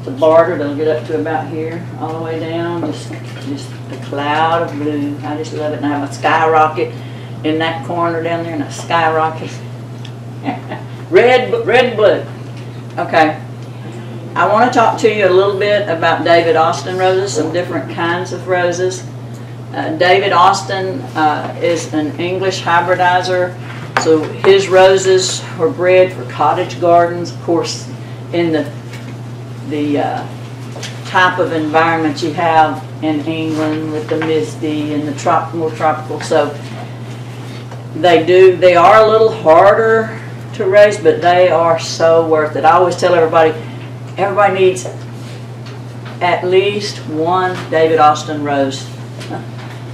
the border, they'll get up to about here, all the way down, just a cloud of blue. I just love it. And I have a skyrocket in that corner down there, and a skyrocket. Red and blue. Okay. I want to talk to you a little bit about David Austin roses, some different kinds of roses. David Austin is an English hybridizer, so his roses were bred for cottage gardens, of course, in the type of environment you have in England with the misty and the more tropical. So they are a little harder to raise, but they are so worth it. I always tell everybody needs at least one David Austin rose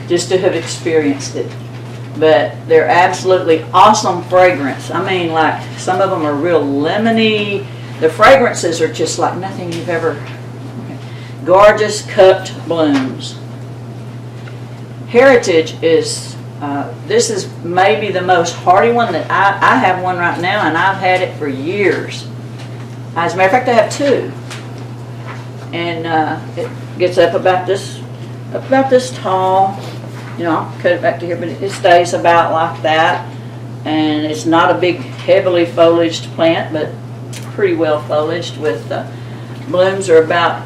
just to have experienced it. But they're absolutely awesome fragrance. I mean, like, some of them are real lemony. The fragrances are just like nothing you've ever. Gorgeous cupped blooms. Heritage is, this is maybe the most hardy one that I have one right now, and I've had it for years. As a matter of fact, I have two. And it gets up about this tall. I'll cut it back to here, but it stays about like that. And it's not a big, heavily foliaged plant, but pretty well foliaged with blooms are about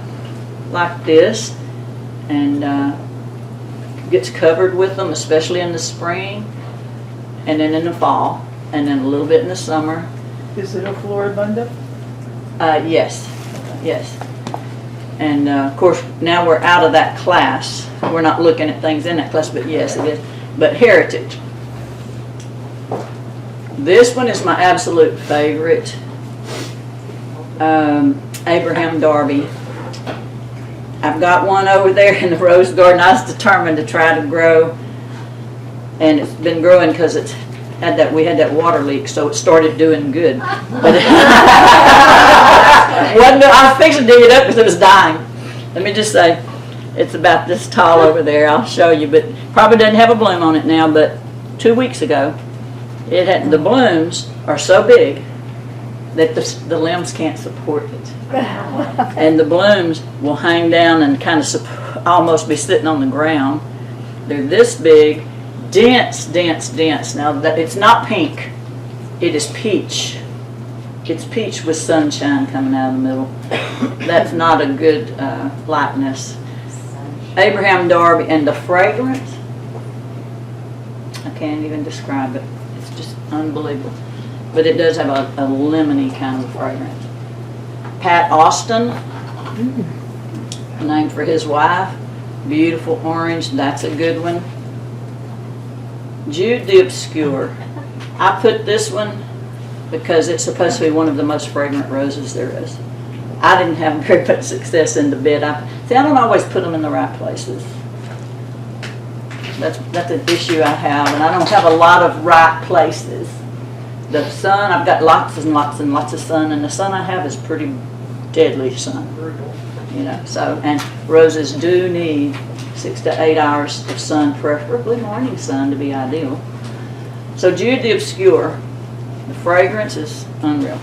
like this, and gets covered with them, especially in the spring, and then in the fall, and then a little bit in the summer. Is it a floribunda? Yes. And of course, now we're out of that class. We're not looking at things in that class, but yes, it is. But heritage. This one is my absolute favorite. Abraham Darby. I've got one over there in the rose garden. I was determined to try to grow, and it's been growing because we had that water leak, so it started doing good. But I was fixing to dig it up because it was dying. Let me just say, it's about this tall over there. I'll show you, but probably doesn't have a bloom on it now. But 2 weeks ago, it had. The blooms are so big that the limbs can't support it, and the blooms will hang down and kind of almost be sitting on the ground. They're this big. Dense. Now, it's not pink. It is peach. It's peach with sunshine coming out of the middle. That's not a good likeness. Abraham Darby, and the fragrance, I can't even describe it. It's just unbelievable. But it does have a lemony kind of fragrance. Pat Austin, named for his wife. Beautiful orange. That's a good one. Jude the Obscure. I put this one because it's supposed to be one of the most fragrant roses there is. I didn't have very much success in the bed. I don't always put them in the right places. That's an issue I have, and I don't have a lot of right places. The sun, I've got lots and lots and lots of sun, and the sun I have is pretty deadly sun. You know, so, and roses do need 6 to 8 hours of sun, preferably morning sun, to be ideal. So Jude the Obscure, the fragrance is unreal.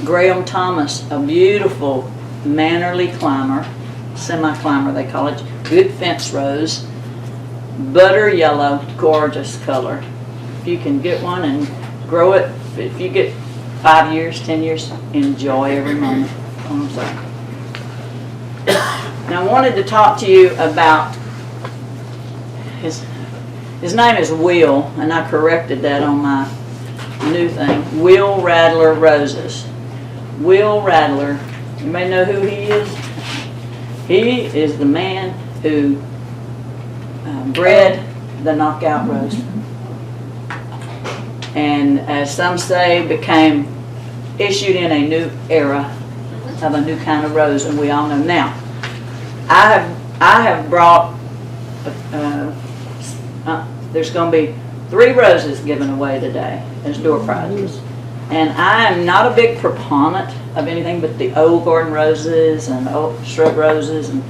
Graham Thomas, a beautiful mannerly climber, semi-climber they call it, good fence rose, butter yellow, gorgeous color. If you can get one and grow it, if you get 5 years, 10 years, enjoy every moment. I'm sorry. Now I wanted to talk to you about his name is Will, and I corrected that on my new thing. Will Rattler Roses. Will Rattler, you may know who he is. He is the man who bred the knockout rose. And as some say, became issued in a new era of a new kind of rose, and we all know now. I have brought, there's going to be 3 roses given away today as door prizes. And I am not a big proponent of anything but the old garden roses and old shrub roses and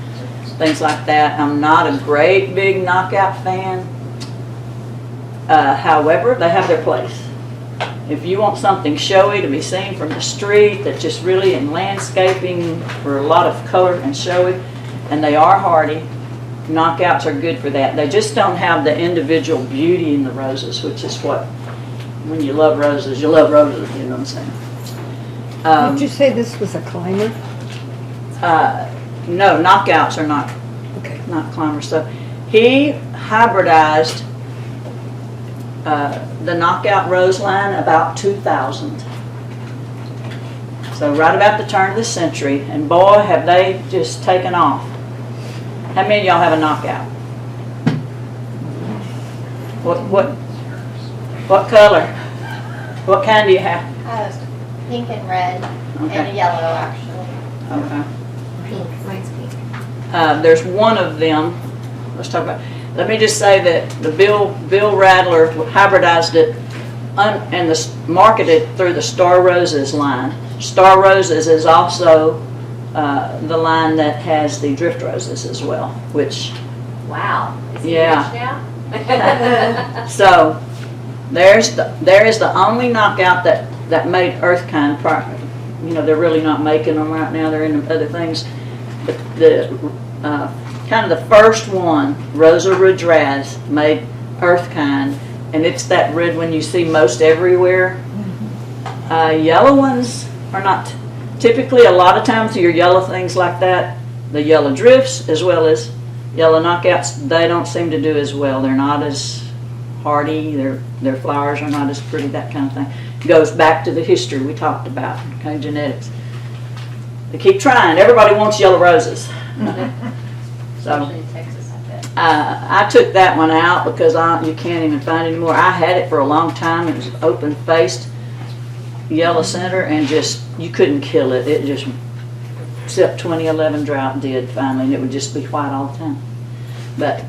things like that. I'm not a great big knockout fan. However, they have their place. If you want something showy to be seen from the street, that's just really in landscaping for a lot of color and showy, and they are hardy, knockouts are good for that. They just don't have the individual beauty in the roses, which is what, when you love roses, you love roses, you know what I'm saying. Did you say this was a climber? No, knockouts are not, not climbers. So he hybridized the knockout rose line about 2000. So right about the turn of the century, and boy, have they just taken off. How many of y'all have a knockout? What color? What kind do you have? Pink and red, Okay. and a yellow, actually. Okay. Pink, mine's pink. There's one of them. Let's talk about. Let me just say that the Bill Rattler hybridized it and marketed through the Star Roses line. Star Roses is also the line that has the drift roses as well, which. Wow. Is he Yeah. rich now? So there is the only knockout that made Earthkind profit. You know, they're really not making them right now. They're in other things. But the kind of the first one, Rosa Rudraz, made Earthkind, and it's that red one you see most everywhere. Yellow ones are not typically. A lot of times your yellow things like that, the yellow drifts as well as yellow knockouts, they don't seem to do as well. They're not as hardy. Their flowers are not as pretty. That kind of thing. Goes back to the history we talked about. Okay, genetics. They keep trying. Everybody wants yellow roses. So Especially in Texas, I bet. I took that one out because you can't even find it anymore. I had it for a long time. It was open-faced yellow center, and just you couldn't kill it. It just, except 2011 drought did finally, and it would just be white all the time. But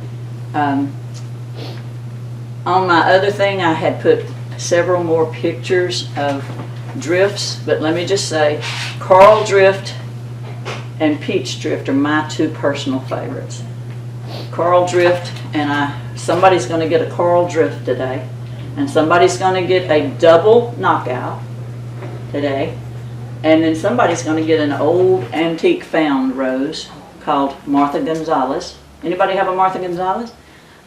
on my other thing, I had put several more pictures of drifts, but let me just say, coral drift and peach drift are my 2 personal favorites. Coral drift, and somebody's going to get a coral drift today, and somebody's going to get a double knockout today, and then somebody's going to get an old antique found rose called Martha Gonzalez. Anybody have a Martha Gonzalez?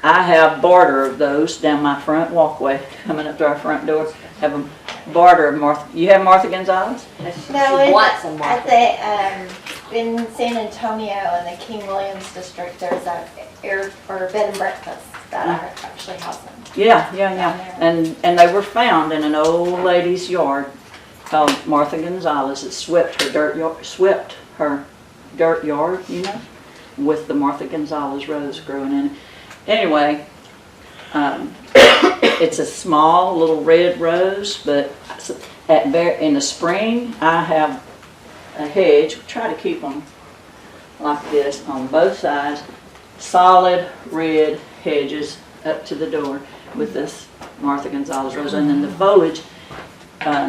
I have barter of those down my front walkway coming up to our front door. Have a barter of Martha. You have Martha Gonzalez? No, She wants some more. at the, in San Antonio in the King Williams district, there's a bed and breakfast that are actually have them. Yeah. Down there. And they were found in an old lady's yard called Martha Gonzalez. It swept her dirt yard, you know, with the Martha Gonzalez rose growing in it. Anyway, it's a small little red rose, but in the spring, I have a hedge, try to keep them like this on both sides, solid red hedges up to the door with this Martha Gonzalez rose. And then the foliage,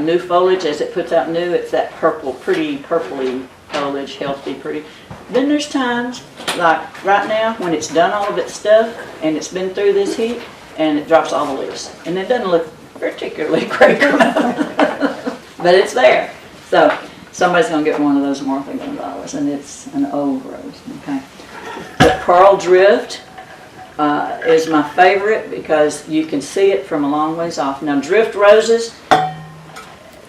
new foliage, as it puts out new, it's that purple, pretty purpley foliage, healthy, pretty. Then there's times, like right now, when it's done all of its stuff and it's been through this heat and it drops all the leaves. And it doesn't look particularly great, but it's there. So somebody's going to get one of those Martha Gonzalez, and it's an old rose, okay? The Pearl Drift is my favorite because you can see it from a long ways off. Now, drift roses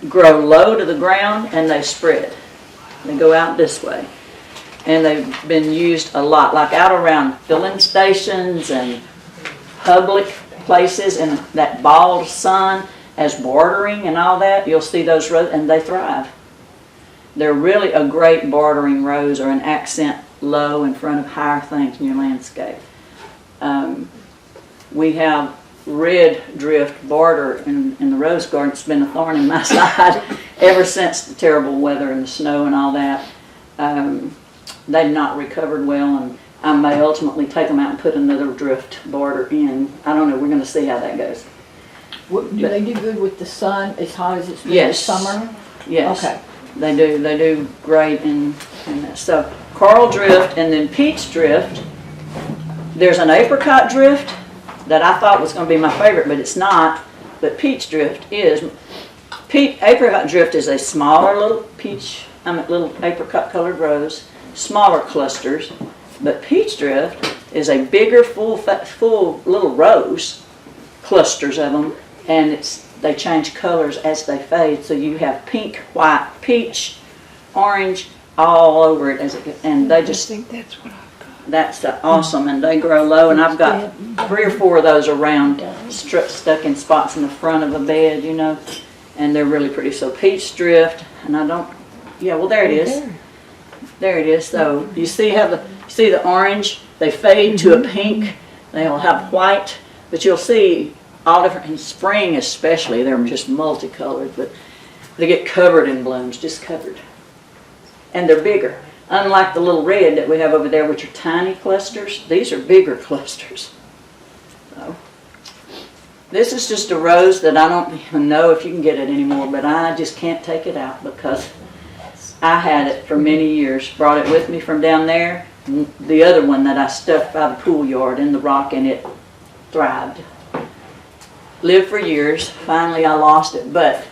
grow low to the ground and they spread. They go out this way. And they've been used a lot, like out around filling stations and public places in that bald sun as bordering and all that. You'll see those roses, and they thrive. They're really a great bordering rose or an accent low in front of higher things in your landscape. We have red drift border in the rose garden. It's been a thorn in my side ever since the terrible weather and the snow and all that. They've not recovered well, and I may ultimately take them out and put another drift border in. I don't know. We're going to see how that goes. Do they do good with the sun as hot as it's been Yes. this summer? Yes. Okay. They do. They do great in this. So coral drift and then peach drift. There's an apricot drift that I thought was going to be my favorite, but it's not. But peach drift is. Apricot drift is a smaller little little apricot colored rose, smaller clusters. But peach drift is a bigger, full little rose, clusters of them, and they change colors as they fade. So you have pink, white, peach, orange, all over it and they just. I think that's what I've got. That's awesome, and they grow low, and I've got 3 or 4 of those around, stuck in spots in the front of a bed, and they're really pretty. So peach drift, and well, there it is. There it is. So you see the orange, they fade to a pink, they'll have white, but you'll see all different, in spring especially, they're just multicolored, but they get covered in blooms, just covered. And they're bigger. Unlike the little red that we have over there, which are tiny clusters, these are bigger clusters. So, this is just a rose that I don't even know if you can get it anymore, but I just can't take it out because I had it for many years. Brought it with me from down there. The other one that I stuck by the pool yard in the rock, and it thrived. Lived for years. Finally, I lost it, but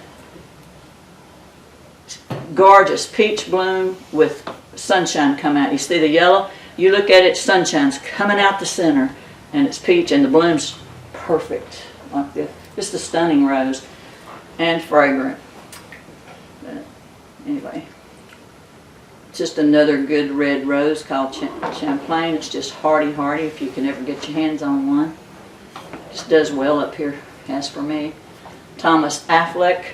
gorgeous peach bloom with sunshine come out. You see the yellow? You look at it, sunshine's coming out the center, and it's peach, and the bloom's perfect. Like this. Just a stunning rose, and fragrant. But anyway, just another good red rose called Champlain. It's just hardy if you can ever get your hands on one. Just does well up here, as for me. Thomas Affleck.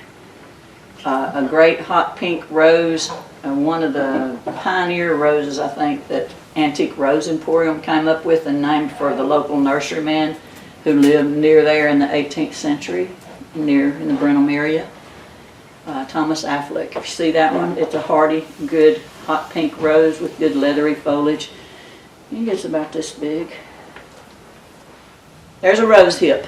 A great hot pink rose, one of the pioneer roses, I think, that Antique Rose Emporium came up with and named for the local nurseryman who lived near there in the 18th century, in the Brenham area. Thomas Affleck. If you see that one, it's a hardy, good, hot pink rose with good leathery foliage. It gets about this big. There's a rose hip.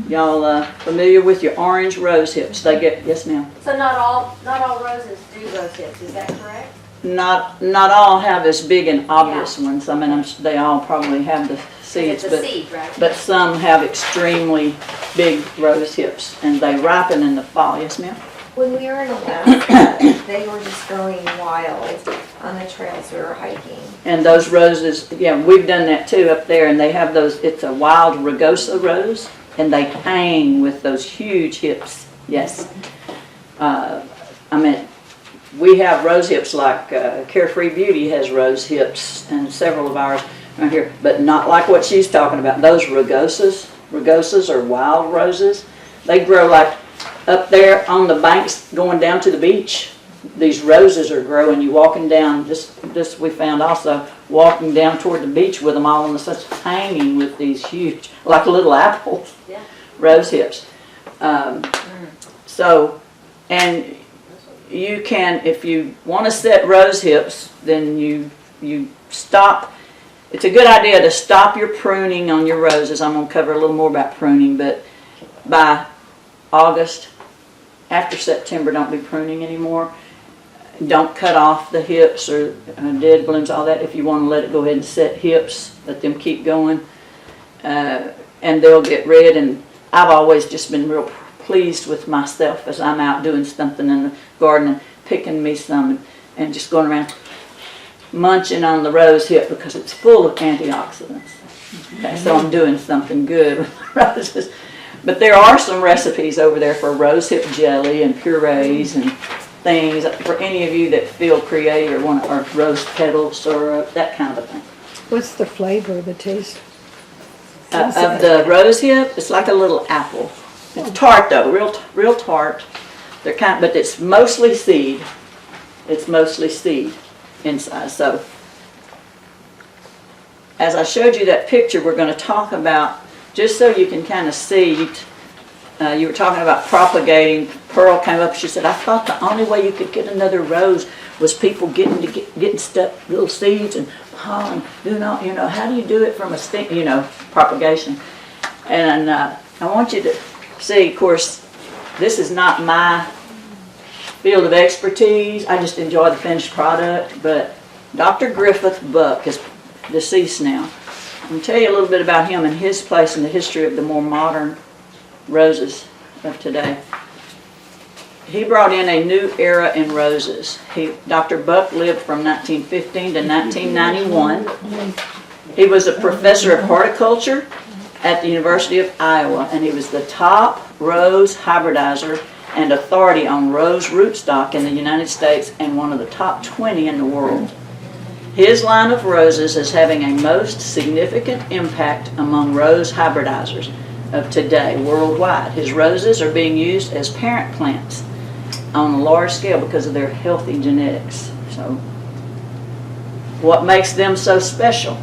Y'all familiar with your orange rose hips? Yes ma'am. So not all roses do rose hips, is that correct? Not all have as big and obvious ones. I mean, they all probably have the seeds, It's a seed, right? but some have extremely big rose hips, and they ripen in the fall. Yes ma'am. When we were in Alaska, they were just growing wild on the trails we were hiking. And those roses, yeah, we've done that too up there, and they have those. It's a wild rugosa rose. And they hang with those huge hips. Yes. We have rose hips like Carefree Beauty has rose hips, and several of ours right here, but not like what she's talking about. Those rugosas are wild roses. They grow like up there on the banks going down to the beach. These roses are growing. You walking down, this we found also walking down toward the beach with them all on the side, hanging with these huge, like little apples, Yeah. rose hips. So, and you can, if you want to set rose hips, then you stop. It's a good idea to stop your pruning on your roses. I'm going to cover a little more about pruning, but by August, after September, don't be pruning anymore. Don't cut off the hips or dead blooms, all that. If you want to let it go ahead and set hips, let them keep going, and they'll get red. And I've always just been real pleased with myself as I'm out doing something in the garden and picking me some and just going around munching on the rose hip because it's full of antioxidants. Okay, so I'm doing something good with the roses. But there are some recipes over there for rose hip jelly and purees and things for any of you that feel creative or want or rose petals or that kind of thing. What's the flavor, the taste? Of the rose hip, it's like a little apple. It's tart though, real tart. They're but it's mostly seed. It's mostly seed inside. So, as I showed you that picture, we're going to talk about, just so you can kind of see, you were talking about propagating. Pearl came up, she said, I thought the only way you could get another rose was people getting stuck little seeds and pollen, how do you do it from a propagation? And I want you to see, of course, this is not my field of expertise. I just enjoy the finished product, but Dr. Griffith Buck is deceased now. I'm going to tell you a little bit about him and his place in the history of the more modern roses of today. He brought in a new era in roses. Dr. Buck lived from 1915 to 1991. He was a professor of horticulture at the University of Iowa, and he was the top rose hybridizer and authority on rose rootstock in the United States and one of the top 20 in the world. His line of roses is having a most significant impact among rose hybridizers of today worldwide. His roses are being used as parent plants on a large scale because of their healthy genetics. So, what makes them so special?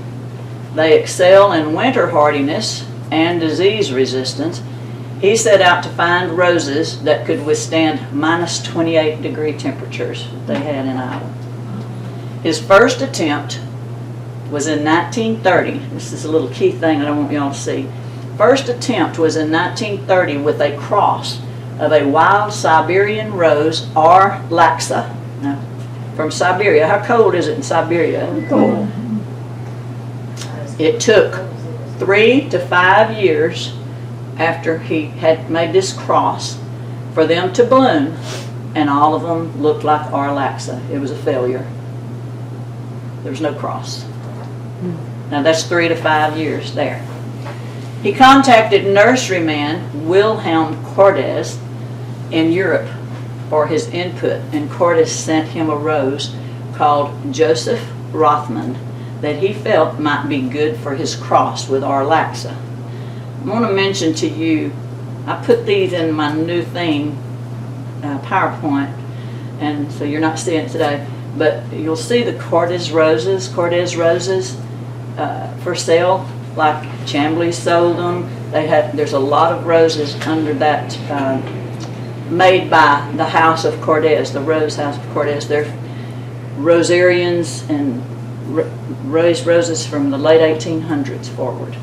They excel in winter hardiness and disease resistance. He set out to find roses that could withstand minus 28 degree temperatures they had in Iowa. His first attempt was in 1930. This is a little key thing that I want y'all to see. First attempt was in 1930 with a cross of a wild Siberian rose, R. laxa, from Siberia. How cold is it in Siberia? Cold. It took 3 to 5 years after he had made this cross for them to bloom, and all of them looked like R. laxa. It was a failure. There was no cross. Now that's 3 to 5 years there. He contacted nurseryman Wilhelm Cordes in Europe for his input, and Cordes sent him a rose called Joseph Rothman that he felt might be good for his cross with R. laxa. I want to mention to you, I put these in my new thing, PowerPoint, and so you're not seeing it today, but you'll see the Cordes roses for sale, like Chambly sold them. There's a lot of roses under that, made by the House of Cordes, the Rose House of Cordes. They're rosarians and raised roses from the late 1800s forward.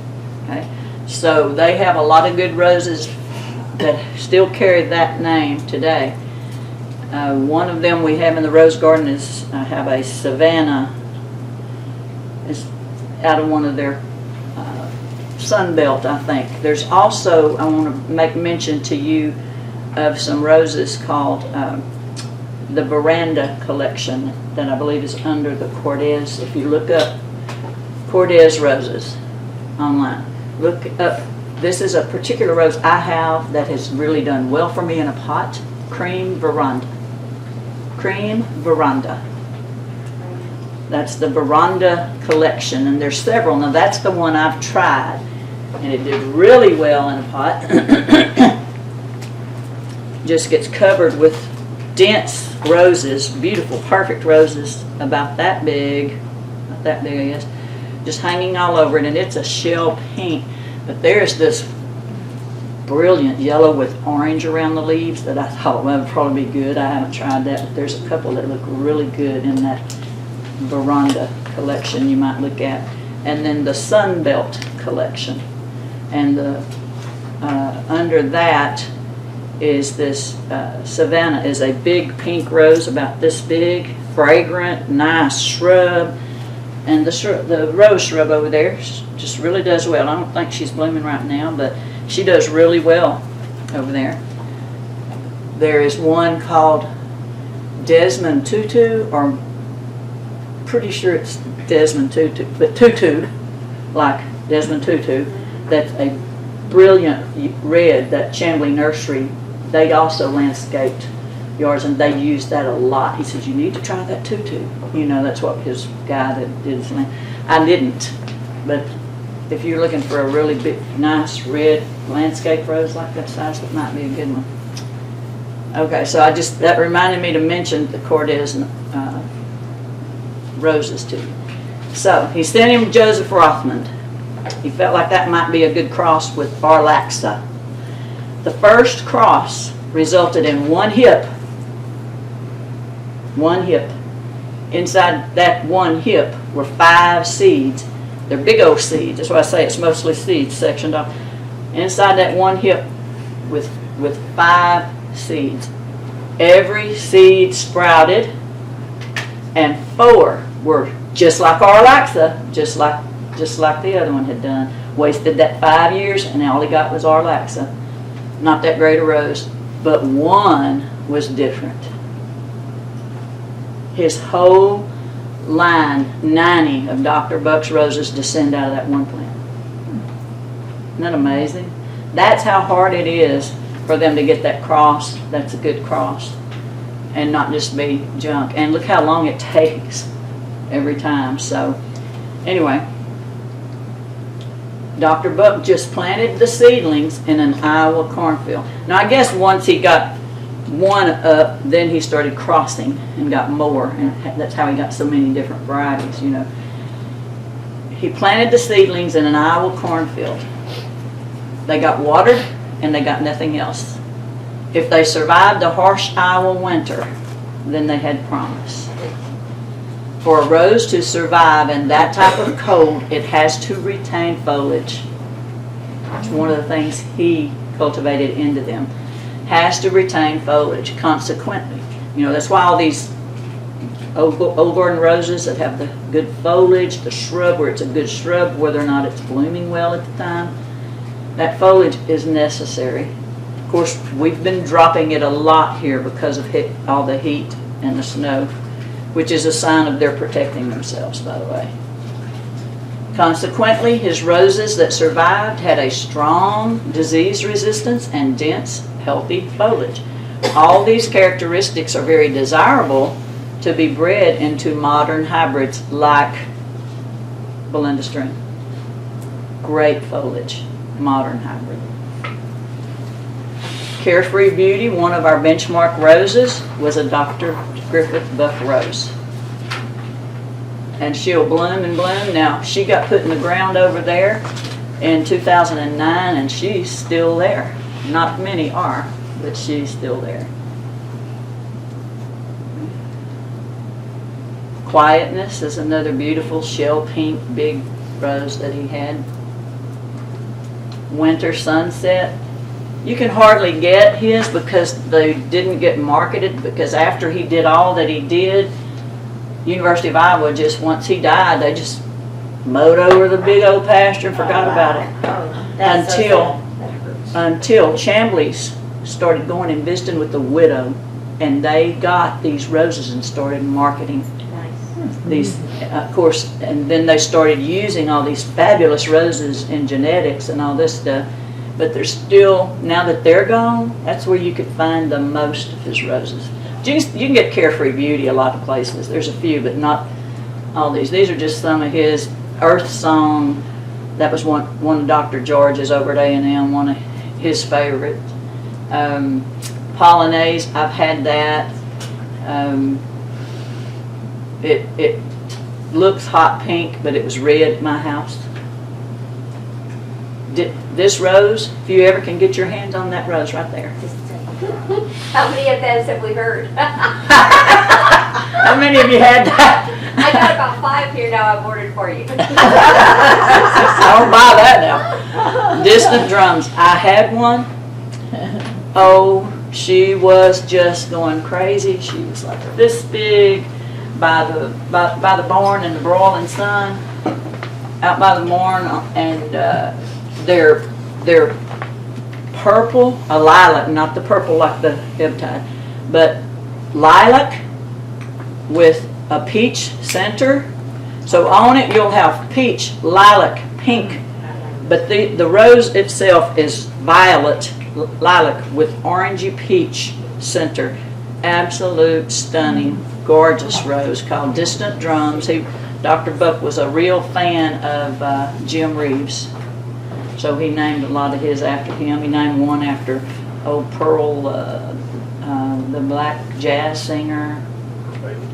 Okay, so they have a lot of good roses that still carry that name today. One of them we have in the rose garden is have a Savannah. It's out of one of their Sunbelt, I think. There's also, I want to make mention to you of some roses called the Veranda collection that I believe is under the Cordes. If you look up Cordes roses online, look up. This is a particular rose I have that has really done well for me in a pot. Cream Veranda. Cream Veranda. That's the Veranda collection, and there's several. Now that's the one I've tried, and it did really well in a pot. Just gets covered with dense roses, beautiful, perfect roses, about that big. I about that big, I guess, just hanging all over it, and it's a shell pink. But there's this brilliant yellow with orange around the leaves that I thought would probably be good. I haven't tried that, but there's a couple that look really good in that veranda collection you might look at. And then the Sunbelt collection. And the under that is this Savannah is a big pink rose about this big, fragrant, nice shrub. And the rose shrub over there just really does well. I don't think she's blooming right now, but she does really well over there. There is one called Desmond Tutu, or pretty sure it's Desmond Tutu, but Tutu, like Desmond Tutu, that's a brilliant red that Chamblee Nursery, they also landscaped yards, and they use that a lot. He says, you need to try that Tutu. You know, that's what his guy that did his land. I didn't, but if you're looking for a really big, nice red landscape rose like that size, it might be a good one. Okay, so that reminded me to mention the Cortez roses to you. So he sent him Joseph Rothman. He felt like that might be a good cross with Barlaxa. The first cross resulted in one hip. One hip. Inside that one hip were 5 seeds. They're big old seeds. That's why I say it's mostly seeds sectioned off. Inside that one hip with 5 seeds. Every seed sprouted, and 4 were just like Barlaxa, just like the other one had done. Wasted that 5 years, and all he got was Barlaxa. Not that great a rose, but one was different. His whole line, 90 of Dr. Buck's roses, descend out of that one plant. Isn't that amazing? That's how hard it is for them to get that cross. That's a good cross, and not just be junk. And look how long it takes every time. So anyway, Dr. Buck just planted the seedlings in an Iowa cornfield. Now I guess once he got one up, then he started crossing and got more, and that's how he got so many different varieties, you know. He planted the seedlings in an Iowa cornfield. They got watered, and they got nothing else. If they survived the harsh Iowa winter, then they had promise. For a rose to survive in that type of cold, it has to retain foliage. It's one of the things he cultivated into them. Has to retain foliage. Consequently, you know, that's why all these old garden roses that have the good foliage, the shrub where it's a good shrub, whether or not it's blooming well at the time, that foliage is necessary. Of course, we've been dropping it a lot here because of all the heat and the snow, which is a sign of their protecting themselves, by the way. Consequently, his roses that survived had a strong disease resistance and dense, healthy foliage. All these characteristics are very desirable to be bred into modern hybrids like Belinda String. Great foliage, modern hybrid. Carefree Beauty, one of our benchmark roses, was a Dr. Griffith Buck rose. And she'll bloom and bloom. Now, she got put in the ground over there in 2009, and she's still there. Not many are, but she's still there. Quietness is another beautiful shell pink big rose that he had. Winter Sunset. You can hardly get his because they didn't get marketed, because after he did all that he did, University of Iowa, just once he died, they just mowed over the big old pasture and forgot about it. Until Chamblee's started going and visiting with the widow, and they got these roses and started marketing these, of course, and then they started using all these fabulous roses in genetics and all this stuff. But they're still, now that they're gone, that's where you could find the most of his roses. You can get Carefree Beauty a lot of places. There's a few, but not all these. These are just some of his. Earth Song, that was one of Dr. George's over at A&M, one of his favorites. Polonaise, I've had that. looks hot pink, but it was red at my house. This rose, if you ever can get your hands on that rose right there. How many of those have we heard? How many of you had that? I got about 5 here now I've ordered for you. I don't buy that now. Distant drums. I had one. Oh, she was just going crazy. She was like this big by the barn in the broiling sun, out by the barn, and they're purple, a lilac, not the purple like the Ibtide, but lilac with a peach center. So on it you'll have peach, lilac, pink, but the rose itself is violet, lilac with orangey peach center. Absolute stunning, gorgeous rose called Distant Drums. Dr. Buck was a real fan of Jim Reeves. So he named a lot of his after him. He named one after old Pearl, the black jazz singer.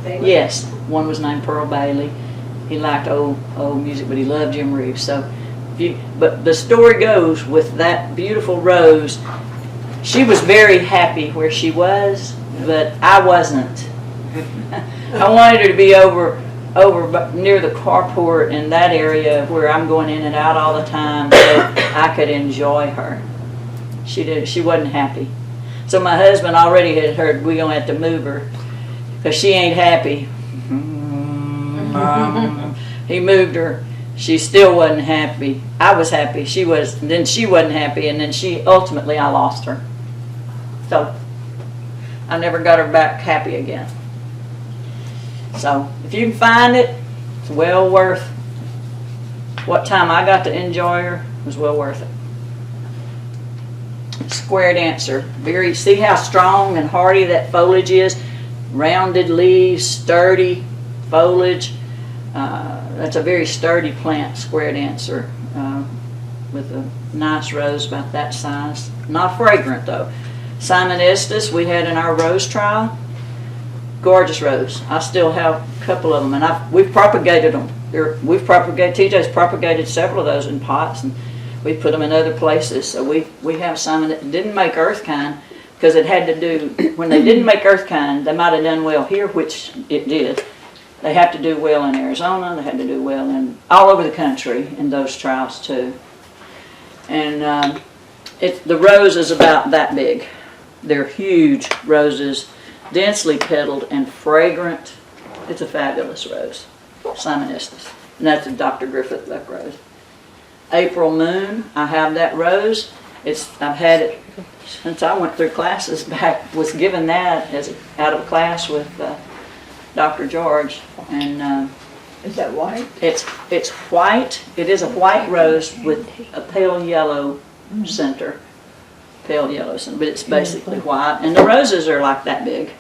Yes, one was named Pearl Bailey. He liked old music, but he loved Jim Reeves. So, but the story goes with that beautiful rose, she was very happy where she was, but I wasn't. I wanted her to be over near the carport in that area where I'm going in and out all the time, so I could enjoy her. She wasn't happy. So my husband already had heard we're going to have to move her because she ain't happy. He moved her. She still wasn't happy. I was happy. Then she wasn't happy, and then ultimately I lost her. So I never got her back happy again. So if you can find it, it's well worth what time I got to enjoy her. It was well worth it. Square dancer. See how strong and hardy that foliage is? Rounded leaves, sturdy foliage. That's a very sturdy plant, square dancer, with a nice rose about that size. Not fragrant though. Simon Estes we had in our rose trial. Gorgeous rose. I still have a couple of them, and we've propagated them. TJ's propagated several of those in pots, and we put them in other places. So we have some that didn't make Earthkind because it had to do, when they didn't make Earthkind, they might have done well here, which it did. They have to do well in Arizona. They had to do well in all over the country in those trials too. And the rose is about that big. They're huge roses, densely petaled and fragrant. It's a fabulous rose. Simon Estes. And that's a Dr. Griffith Buck rose. April Moon, I have that rose. I've had it since I went through classes back, was given that out of class with Dr. George. And Is that white? it's white. It is a white rose with a pale yellow center. Pale yellow center, but it's basically white. And the roses are like that big.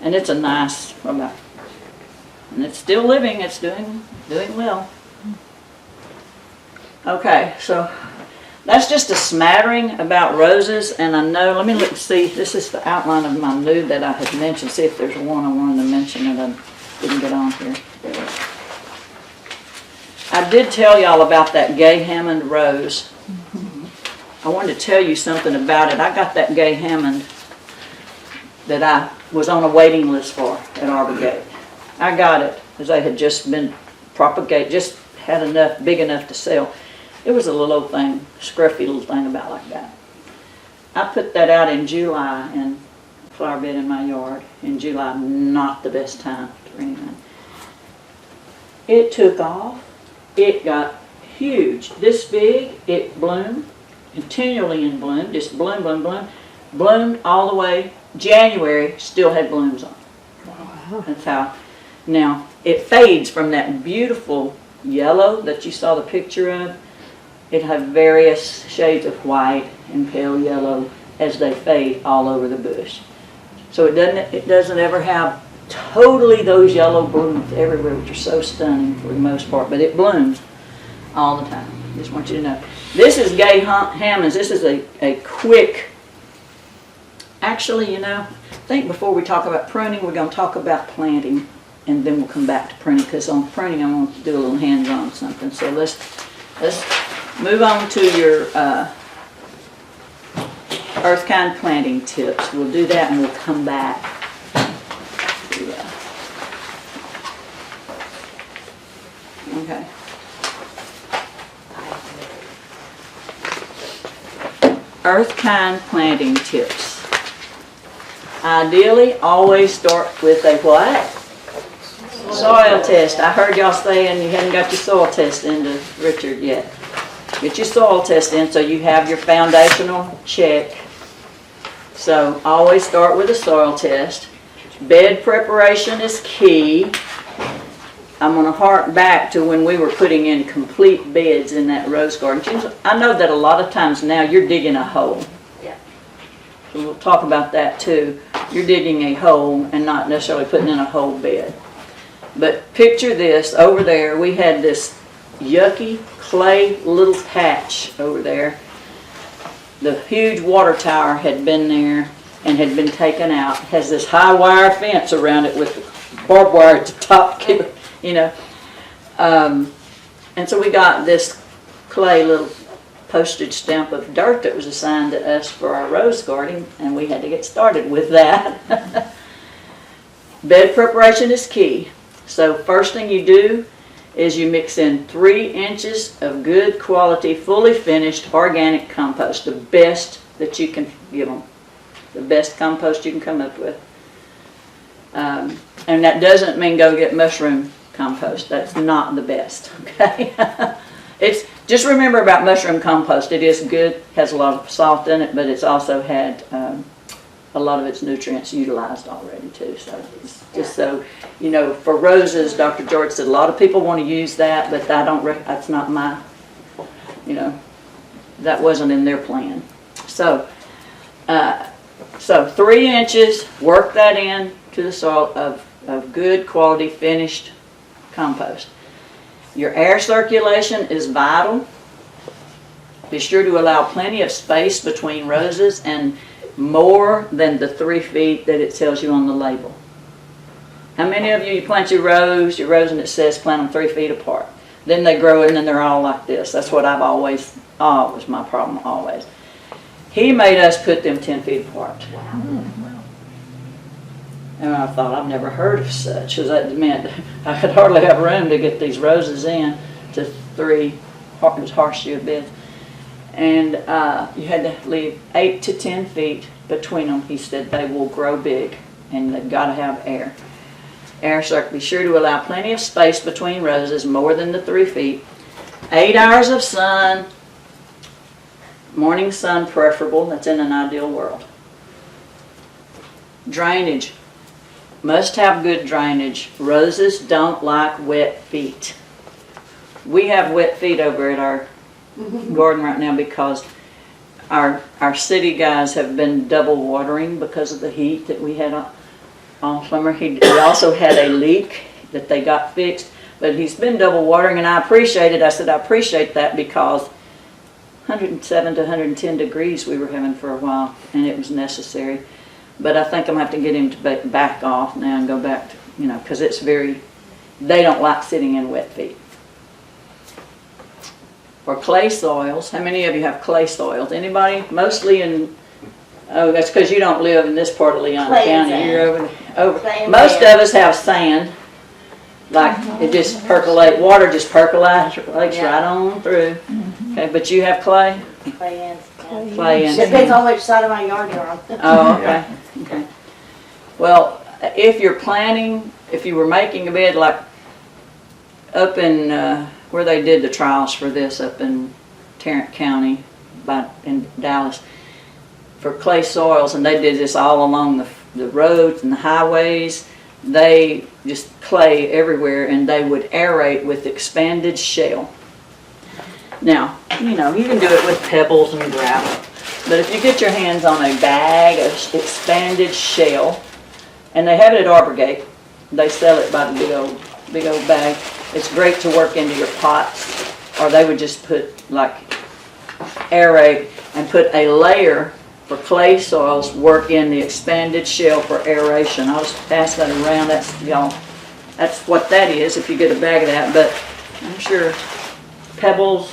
And it's a nice, and it's still living. It's doing well. Okay, so that's just a smattering about roses. And I know, let me see, this is the outline of my nude that I had mentioned. See if there's one I wanted to mention that I didn't get on here. I did tell y'all about that Gay Hammond rose. I wanted to tell you something about it. I got that Gay Hammond that I was on a waiting list for at Arbor Gate. I got it because they had just been propagated, just had enough, big enough to sell. It was a little old thing, scruffy little thing about like that. I put that out in July in a flower bed in my yard. In July, not the best time for anything. It took off. It got huge, this big. It bloomed, continually in bloom, just bloom, bloom, bloom. Bloomed all the way. January, still had blooms on. Wow. That's how. Now, it fades from that beautiful yellow that you saw the picture of. It has various shades of white and pale yellow as they fade all over the bush. So it doesn't ever have totally those yellow blooms everywhere, which are so stunning for the most part, but it blooms all the time. Just want you to know. This is Gay Hammonds. This is a quick, actually, I think before we talk about pruning, we're going to talk about planting. and then we'll come back to pruning, because on pruning I want to do a little hands-on something. So let's move on to your Earthkind planting tips. We'll do that and we'll come back to, okay. Earthkind planting tips. Ideally, always start with a what? Soil test. I heard y'all saying you hadn't got your soil test into Richard yet. Get your soil test in so you have your foundational check. So always start with a soil test. Bed preparation is key. I'm going to hark back to when we were putting in complete beds in that rose garden. I know that a lot of times now you're digging a hole. Yeah. So we'll talk about that too. You're digging a hole and not necessarily putting in a whole bed. But picture this, over there we had this yucky clay little patch over there. The huge water tower had been there and had been taken out. It has this high wire fence around it with barbed wire at the top to keep it, you know. And so we got this clay little postage stamp of dirt that was assigned to us for our rose garden, and we had to get started with that. Bed preparation is key. So first thing you do is you mix in 3 inches of good quality, fully finished organic compost, the best that you can give them, the best compost you can come up with. And that doesn't mean go get mushroom compost. That's not the best, okay? It's just remember about mushroom compost. It is good, has a lot of salt in it, but it's also had a lot of its nutrients utilized already too. So it's just so you know, for roses, Dr. George said a lot of people want to use that, but I don't. That's not my. You know, that wasn't in their plan. So, 3 inches. Work that in to the soil of good quality finished compost. Your air circulation is vital. Be sure to allow plenty of space between roses and more than the 3 feet that it tells you on the label. How many of you plant your rose and it says plant them 3 feet apart. Then they grow and then they're all like this. That's what I've always, was my problem always. He made us put them 10 feet apart. Wow. And I thought, I've never heard of such, because that meant I could hardly have room to get these roses in to 3 horseshoe beds. And you had to leave 8 to 10 feet between them. He said they will grow big, and they've got to have air. Air circle. Be sure to allow plenty of space between roses, more than the 3 feet. 8 hours of sun, morning sun preferable. That's in an ideal world. Drainage. Must have good drainage. Roses don't like wet feet. We have wet feet over at our garden right now because our city guys have been double watering because of the heat that we had all summer. He also had a leak that they got fixed, but he's been double watering, and I appreciate it. I said I appreciate that because 107 to 110 degrees we were having for a while, and it was necessary. But I think I'm going to have to get him to back off now and go back to, you know, because it's very, they don't like sitting in wet feet. For clay soils, how many of you have clay soils? Anybody? Mostly in, oh, that's because you don't live in this part of Leon County. You're over. Most of us have sand. Like it just percolates, water just percolates right on through. Okay, but you have clay? Clay and Clay and depends on which side of my yard you're on. Oh, okay. Okay. Well, if you're planting, if you were making a bed like up in where they did the trials for this up in Tarrant County, in Dallas, for clay soils, and they did this all along the roads and the highways. They just clay everywhere, and they would aerate with expanded shell. Now, you know, you can do it with pebbles and gravel, but if you get your hands on a bag of expanded shell, and they have it at Arborgate, they sell it by the big old bag. It's great to work into your pots, or they would just put like aerate and put a layer for clay soils, work in the expanded shell for aeration. I'll just pass that around. That's y'all That's what that is if you get a bag of that, but I'm sure pebbles,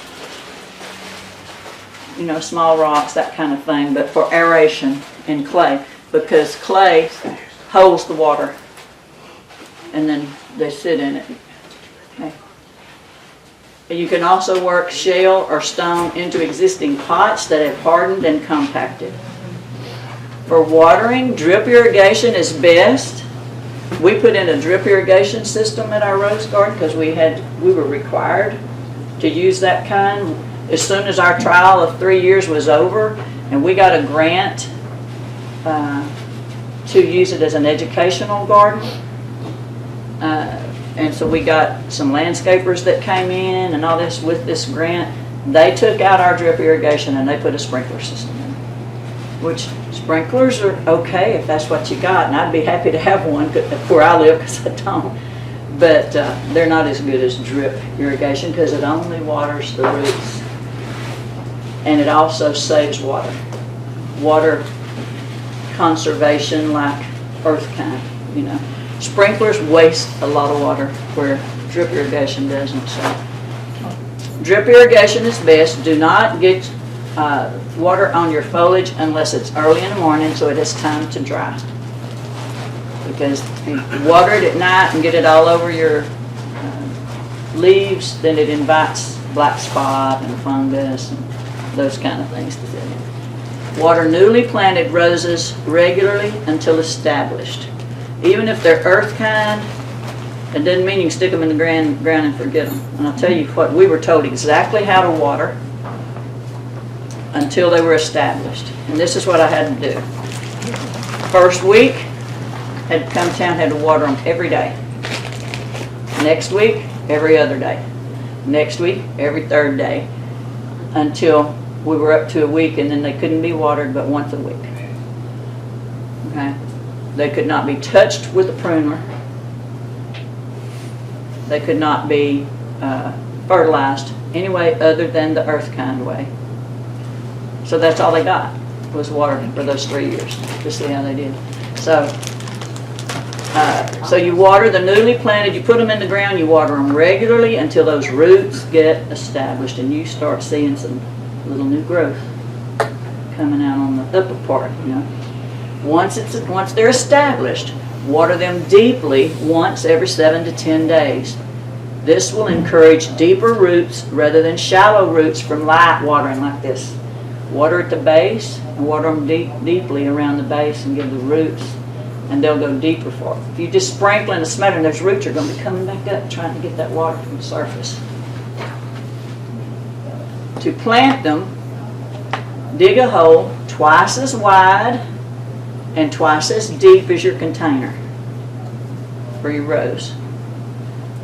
you know, small rocks, that kind of thing, but for aeration in clay, because clay holds the water and then they sit in it. Okay. You can also work shale or stone into existing pots that have hardened and compacted. For watering, drip irrigation is best. We put in a drip irrigation system at our rose garden because we were required to use that kind. As soon as our trial of 3 years was over and we got a grant to use it as an educational garden, and so we got some landscapers that came in and all this with this grant. They took out our drip irrigation and they put a sprinkler system in, which sprinklers are okay if that's what you got, and I'd be happy to have one where I live because I don't. But they're not as good as drip irrigation because it only waters the roots, and it also saves water. Water conservation like Earthkind, you know. Sprinklers waste a lot of water where drip irrigation doesn't. So drip irrigation is best. Do not get water on your foliage unless it's early in the morning so it has time to dry. Because if you water it at night and get it all over your leaves, then it invites black spot and fungus and those kind of things to get in. Water newly planted roses regularly until established. Even if they're Earthkind, it doesn't mean you can stick them in the ground and forget them. And I'll tell you what, we were told exactly how to water until they were established. And this is what I had to do. First week, had to come to town, had to water them every day. Next week, every other day. Next week, every third day. Until we were up to a week, and then they couldn't be watered but once a week. Okay? They could not be touched with a pruner. They could not be fertilized any way other than the Earthkind way. So that's all they got, was water for those 3 years, to see how they did. So you water the newly planted, you put them in the ground, you water them regularly until those roots get established and you start seeing some little new growth coming out on the upper part, you know. Once they're established, water them deeply once every 7 to 10 days. This will encourage deeper roots rather than shallow roots from light watering like this. Water at the base and water them deeply around the base and give the roots, and they'll go deeper for it. If you just sprinkle in a smattering, those roots are going to be coming back up trying to get that water from the surface. To plant them, dig a hole twice as wide and twice as deep as your container for your rose.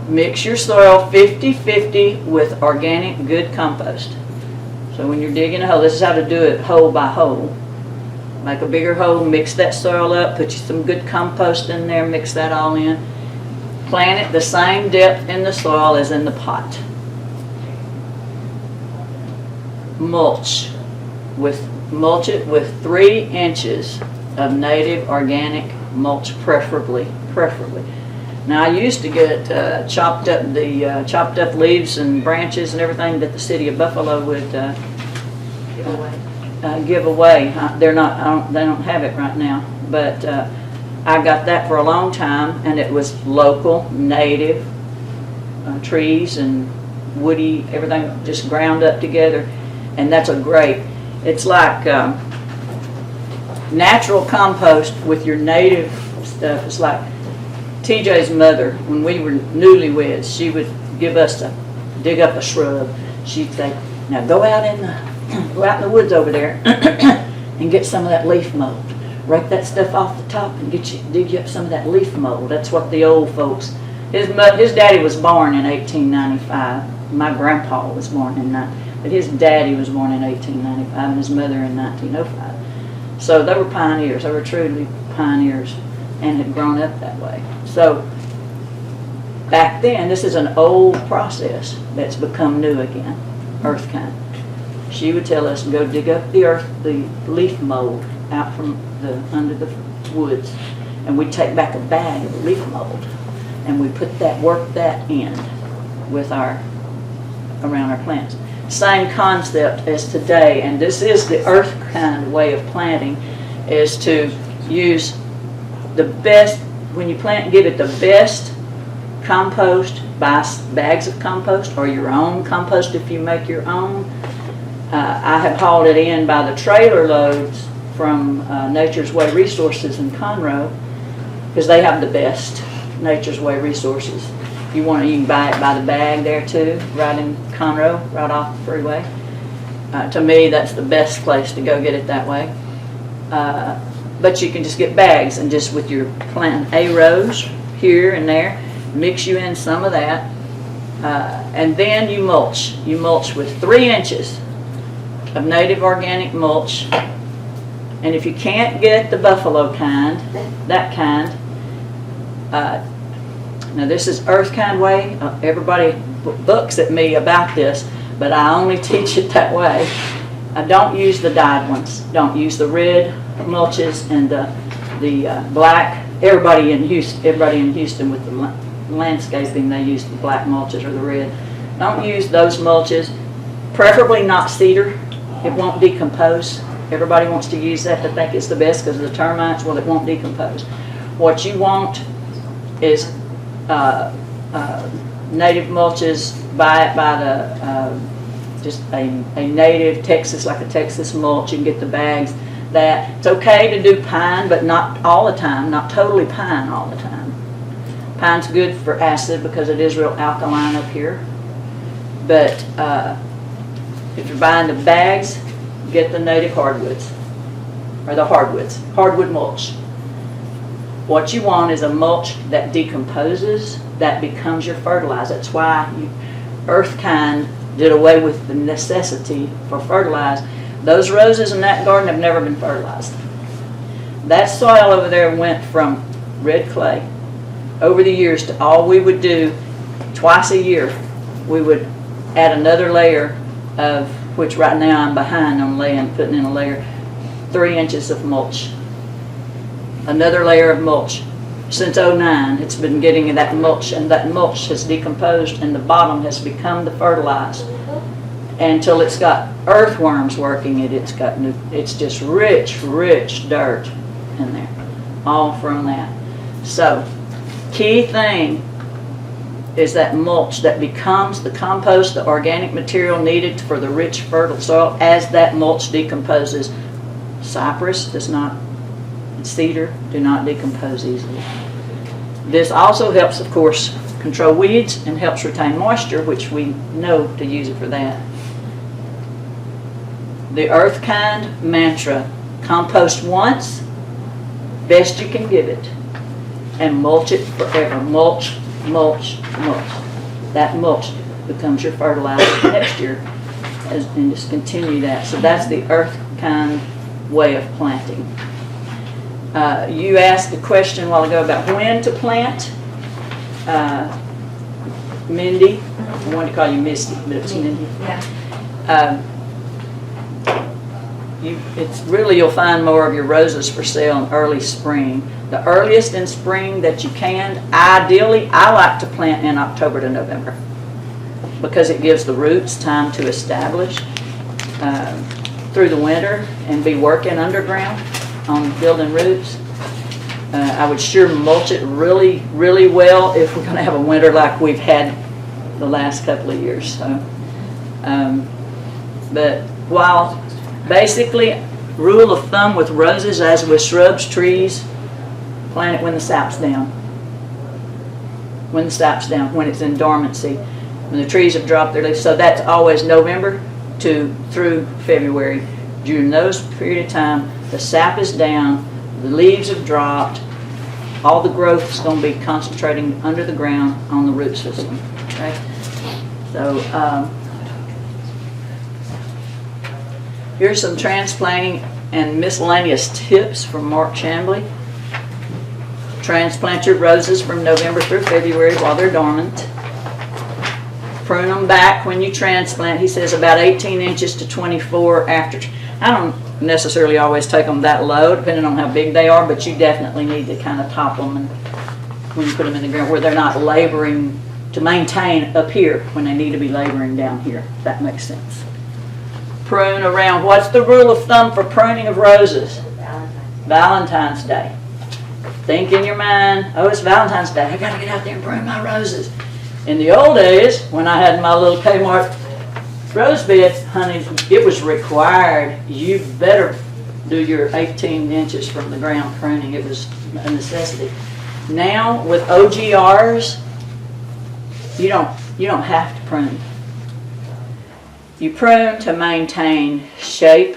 Mix your soil 50-50 with organic good compost. So when you're digging a hole, this is how to do it hole by hole. Make a bigger hole, mix that soil up, put you some good compost in there, mix that all in. Plant it the same depth in the soil as in the pot. Mulch it with 3 inches of native organic mulch, preferably. Now I used to get chopped up leaves and branches and everything that the city of Buffalo would give away. They don't have it right now, but I got that for a long time, and it was local, native trees and woody, everything just ground up together, and that's a great. It's like natural compost with your native stuff. It's like TJ's mother, when we were newlyweds, she would give us to dig up a shrub. She'd say, now go out in the woods over there and get some of that leaf mold. Rake that stuff off the top and dig you up some of that leaf mold. That's what the old folks. His daddy was born in 1895. My grandpa was born in but his daddy was born in 1895 and his mother in 1905. So they were pioneers. They were truly pioneers and had grown up that way. So back then, this is an old process that's become new again. Earthkind. She would tell us to go dig up the leaf mold out from under the woods, and we'd take back a bag of leaf mold, and we work that in with around our plants. Same concept as today, and this is the Earthkind way of planting, is to use the best, when you plant, give it the best compost, buy bags of compost or your own compost if you make your own. I have hauled it in by the trailer loads from Nature's Way Resources in Conroe, because they have the best Nature's Way resources. You can buy it by the bag there too, right in Conroe, right off the freeway. To me, that's the best place to go get it that way. But you can just get bags and just with your planting a rose here and there, mix you in some of that, and then you mulch. You mulch with 3 inches of native organic mulch. And if you can't get the buffalo kind, that kind, now this is Earthkind way. Everybody books at me about this, but I only teach it that way. I don't use the dyed ones. Don't use the red mulches and the black. Everybody in Houston with the landscaping, they use the black mulches or the red. Don't use those mulches. Preferably not cedar. It won't decompose. Everybody wants to use that. They think it's the best because of the termites. Well, it won't decompose. What you want is native mulches. Buy it by the just a native Texas, like a Texas mulch. You can get the bags. That it's okay to do pine, but not all the time. Not totally pine all the time. Pine's good for acid because it is real alkaline up here. But if you're buying the bags, get the native hardwoods, or the hardwood mulch. What you want is a mulch that decomposes, that becomes your fertilizer. That's why Earthkind did away with the necessity for fertilizer. Those roses in that garden have never been fertilized. That soil over there went from red clay over the years to all we would do twice a year. We would add another layer of, which right now I'm behind on putting in a layer, 3 inches of mulch. Another layer of mulch. Since '09, it's been getting that mulch, and that mulch has decomposed, and the bottom has become the fertilized. Until it's got earthworms working it, it's just rich dirt in there, all from that. So, key thing is that mulch that becomes the compost, the organic material needed for the rich, fertile soil as that mulch decomposes. Cypress does not, cedar do not decompose easily. This also helps, of course, control weeds and helps retain moisture, which we know to use it for that. The Earthkind mantra: compost once, best you can give it, and mulch it forever. Mulch, mulch, mulch. That mulch becomes your fertilizer next year, and just continue that. So that's the Earthkind way of planting. You asked a question a while ago about when to plant. Mindy, I wanted to call you Misty, but it's Mindy. Yeah. It's really, you'll find more of your roses for sale in early spring. The earliest in spring that you can, ideally, I like to plant in October to November because it gives the roots time to establish through the winter and be working underground on building roots. I would sure mulch it really, really well if we're going to have a winter like we've had the last couple of years. So, but while basically, rule of thumb with roses, as with shrubs, trees, plant it when the sap's down. When the sap's down, when it's in dormancy, when the trees have dropped their leaves. So that's always November through February. During those period of time, the sap is down, the leaves have dropped, all the growth is going to be concentrating under the ground on the root system. Okay? So, here's some transplanting and miscellaneous tips from Mark Chambly. Transplant your roses from November through February while they're dormant. Prune them back when you transplant. He says about 18 inches to 24 after. I don't necessarily always take them that low, depending on how big they are, but you definitely need to kind of top them and when you put them in the ground, where they're not laboring to maintain up here when they need to be laboring down here. If that makes sense. Prune around. What's the rule of thumb for pruning of roses? Valentine's Day. Think in your mind, oh, it's Valentine's Day. I got to get out there and prune my roses. In the old days, when I had my little Kmart rose bed, honey, it was required. You better do your 18 inches from the ground pruning. It was a necessity. Now with OGRs, you don't have to prune. You prune to maintain shape,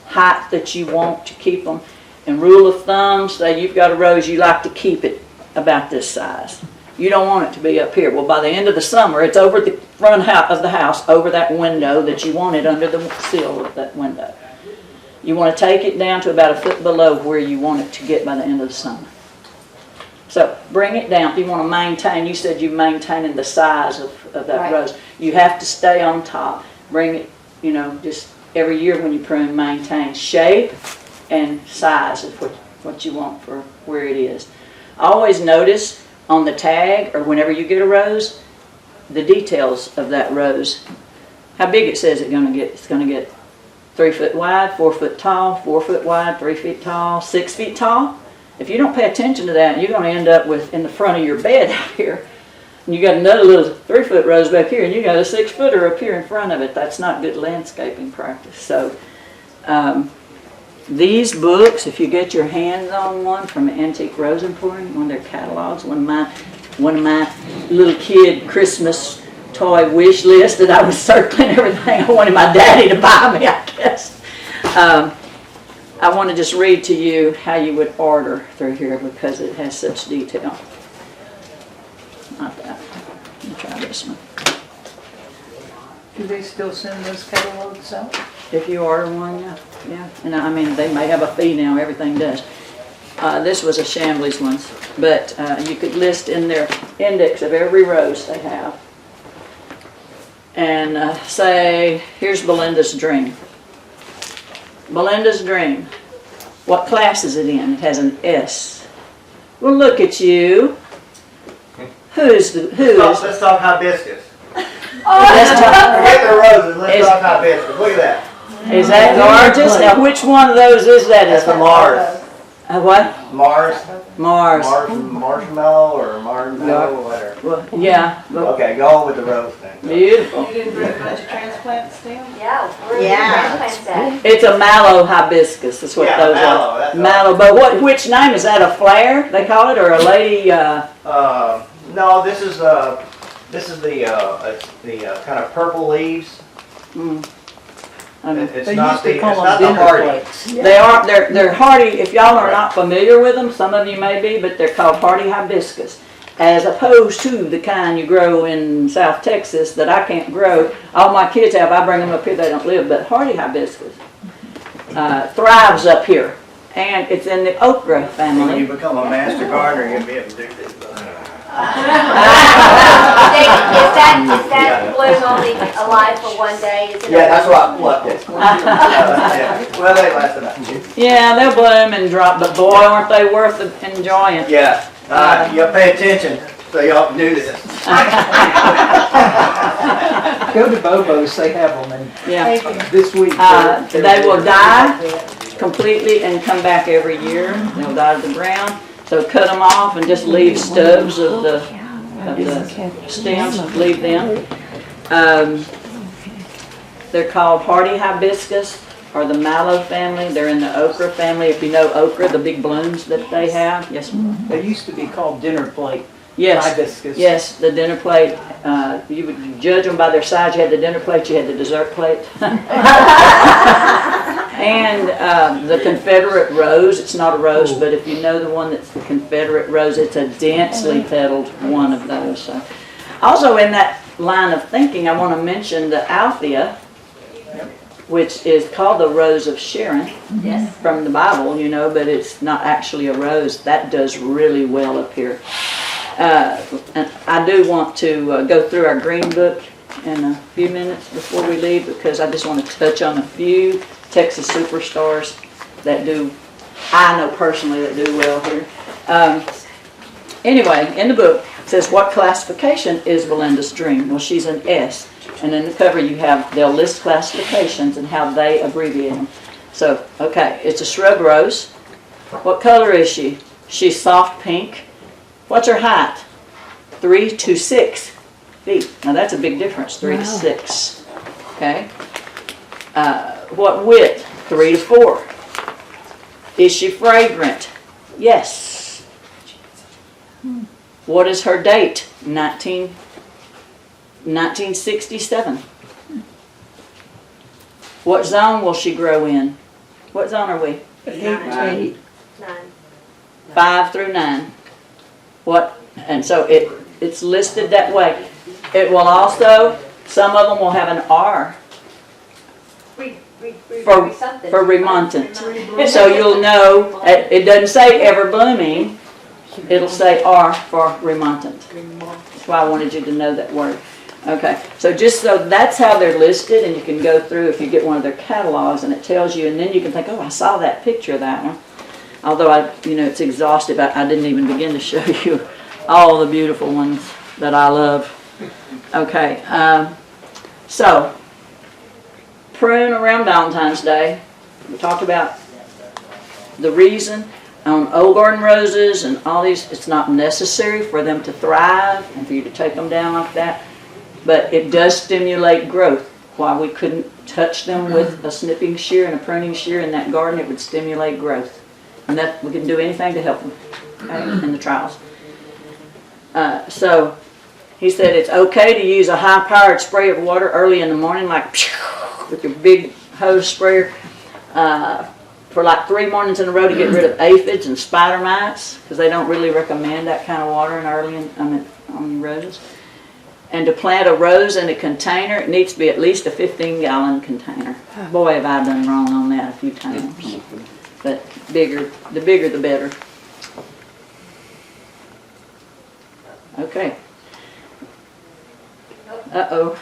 height that you want to keep them. And rule of thumb, say you've got a rose, you like to keep it about this size. You don't want it to be up here. Well, by the end of the summer, it's over the front of the house, over that window that you want it, under the sill of that window. You want to take it down to about a foot below where you want it to get by the end of the summer. So bring it down. If you want to maintain, you said you're maintaining the size of that rose. You have to stay on top. Bring it, just every year when you prune, maintain shape and size is what you want for where it is. Always notice on the tag or whenever you get a rose, the details of that rose. How big it says it's going to get. It's going to get 3 foot wide, 4 foot tall, 4 foot wide, 3 feet tall, 6 feet tall. If you don't pay attention to that, you're going to end up with in the front of your bed out here. And you got another little 3 foot rose back here, and you got a 6 footer up here in front of it. That's not good landscaping practice. So these books, if you get your hands on one from Antique Rose Emporium, one of their catalogs, one of my little kid Christmas toy wish list that I was circling everything I wanted my daddy to buy me, I guess. I want to just read to you how you would order through here because it has such detail. Not that. Let me try this one. Do they still send those catalogs out? If you order one, yeah. And I mean, they may have a fee now, everything does. This was a Shamblies one, but you could list in their index of every rose they have. And say, here's Belinda's Dream. Belinda's Dream. What class is it in? It has an S. Well, look at you. Let's talk hibiscus. Let's talk. Forget the roses. Let's talk hibiscus. Look at that. Is that gorgeous? Now, which one of those is that? That's a Mars. What? Mars. Marshmallow or marshmallow or whatever. Well, yeah. Okay, go on with the rose thing. Beautiful. You didn't bring a bunch of transplants down? Yeah, where are the transplants at? It's a mallow hibiscus. That's what those mallow, are. that's Mallow. But which name is that? A flare? They call it, or a lady? No, this is the kind of purple leaves. It's They not used to the call them dinner hardy. plates. They are. They're hardy. If y'all are not familiar with them, some of you may be, but they're called hardy hibiscus, as opposed to the kind you grow in South Texas that I can't grow. All my kids have. I bring them up here. They don't live, but hardy hibiscus thrives up here, and it's in the okra family. When you become a master gardener, you'll be able to do this. Is that bloom only alive for one day? Is it That's why I plucked it. Well, they last about 2 Yeah, they'll bloom and drop, but boy, aren't they worth enjoying. Yeah, you pay attention so y'all can do this. Go to Bobo's, they have them this week. They will die completely and come back every year. They'll die to the ground. So cut them off and just leave stubs of the stems, leave them. They're called hardy hibiscus or the mallow family. They're in the okra family. If you know okra, the big blooms that they have. Yes, ma'am. They used to be called dinner plate Yes. hibiscus. Yes, the dinner plate. You would judge them by their size. You had the dinner plate, you had the dessert plate. And the Confederate rose, it's not a rose, but if you know the one that's the Confederate rose, it's a densely petaled one of those. So. Also in that line of thinking, I want to mention the Althea, which is called the Rose of Sharon from the Bible, but it's not actually a rose. That does really well up here. And I do want to go through our green book in a few minutes before we leave because I just want to touch on a few Texas superstars that I know personally that do well here. Anyway, in the book, it says, what classification is Belinda's dream? Well, she's an S. And in the cover you have, they'll list classifications and how they abbreviate them. So, okay, it's a shrub rose. What color is she? She's soft pink. What's her height? 3 to 6 feet. Now that's a big difference, 3 to 6. Okay. What width? 3 to 4. Is she fragrant? Yes. What is her date? 1967. What zone will she grow in? What zone are we? 8. 9. 5 through 9. What? And so it's listed that way. It will also, some of them will have an R for remontant. So you'll know, it doesn't say ever blooming, it'll say R for remontant. That's why I wanted you to know that word. Okay, so just so that's how they're listed, and you can go through if you get one of their catalogs and it tells you, and then you can think, oh, I saw that picture of that one. Although it's exhaustive, I didn't even begin to show you all the beautiful ones that I love. Okay, so prune around Valentine's Day. We talked about the reason on old garden roses and all these. It's not necessary for them to thrive and for you to take them down like that, but it does stimulate growth. Why we couldn't touch them with a snipping shear and a pruning shear in that garden, it would stimulate growth. And that we can do anything to help them, okay, in the trials. So he said it's okay to use a high-powered spray of water early in the morning, like with your big hose sprayer, for like 3 mornings in a row to get rid of aphids and spider mites, because they don't really recommend that kind of water on roses. And to plant a rose in a container, it needs to be at least a 15-gallon container. Boy, have I done wrong on that a few times. But the bigger the better. Okay. Uh-oh.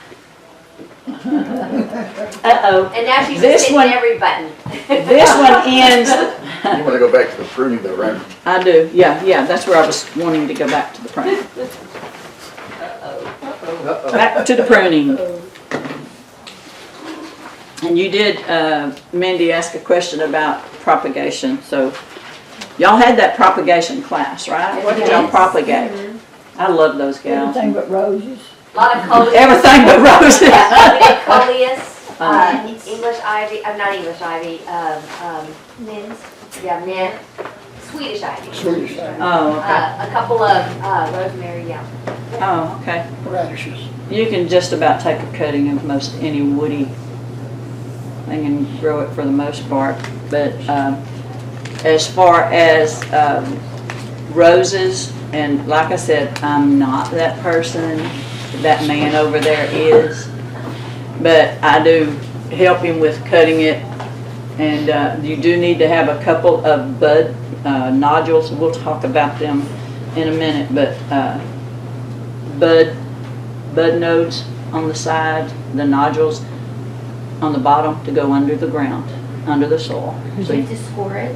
Uh-oh. And now she's This hitting one- every button. This one ends, You want to go back to the pruning though, right? I do, yeah, that's where I was wanting to go back to the pruning. Back to the pruning. And you did, Mindy, ask a question about propagation. So y'all had that propagation class, right? What did y'all propagate? I love those gals. Everything but roses. A lot of coleus. Everything but roses. We did coleus, English ivy, not English ivy, Mint. yeah, mint, Swedish ivy. Swedish ivy. Oh, okay. A couple of rosemary, yeah. Oh, okay. Radishes. You can just about take a cutting of most any woody thing and grow it for the most part. But as far as roses, and like I said, I'm not that person. That man over there is. But I do help him with cutting it. And you do need to have a couple of bud nodules. We'll talk about them in a minute. But bud nodes on the side, the nodules on the bottom to go under the ground, under the soil. Do you have to score it?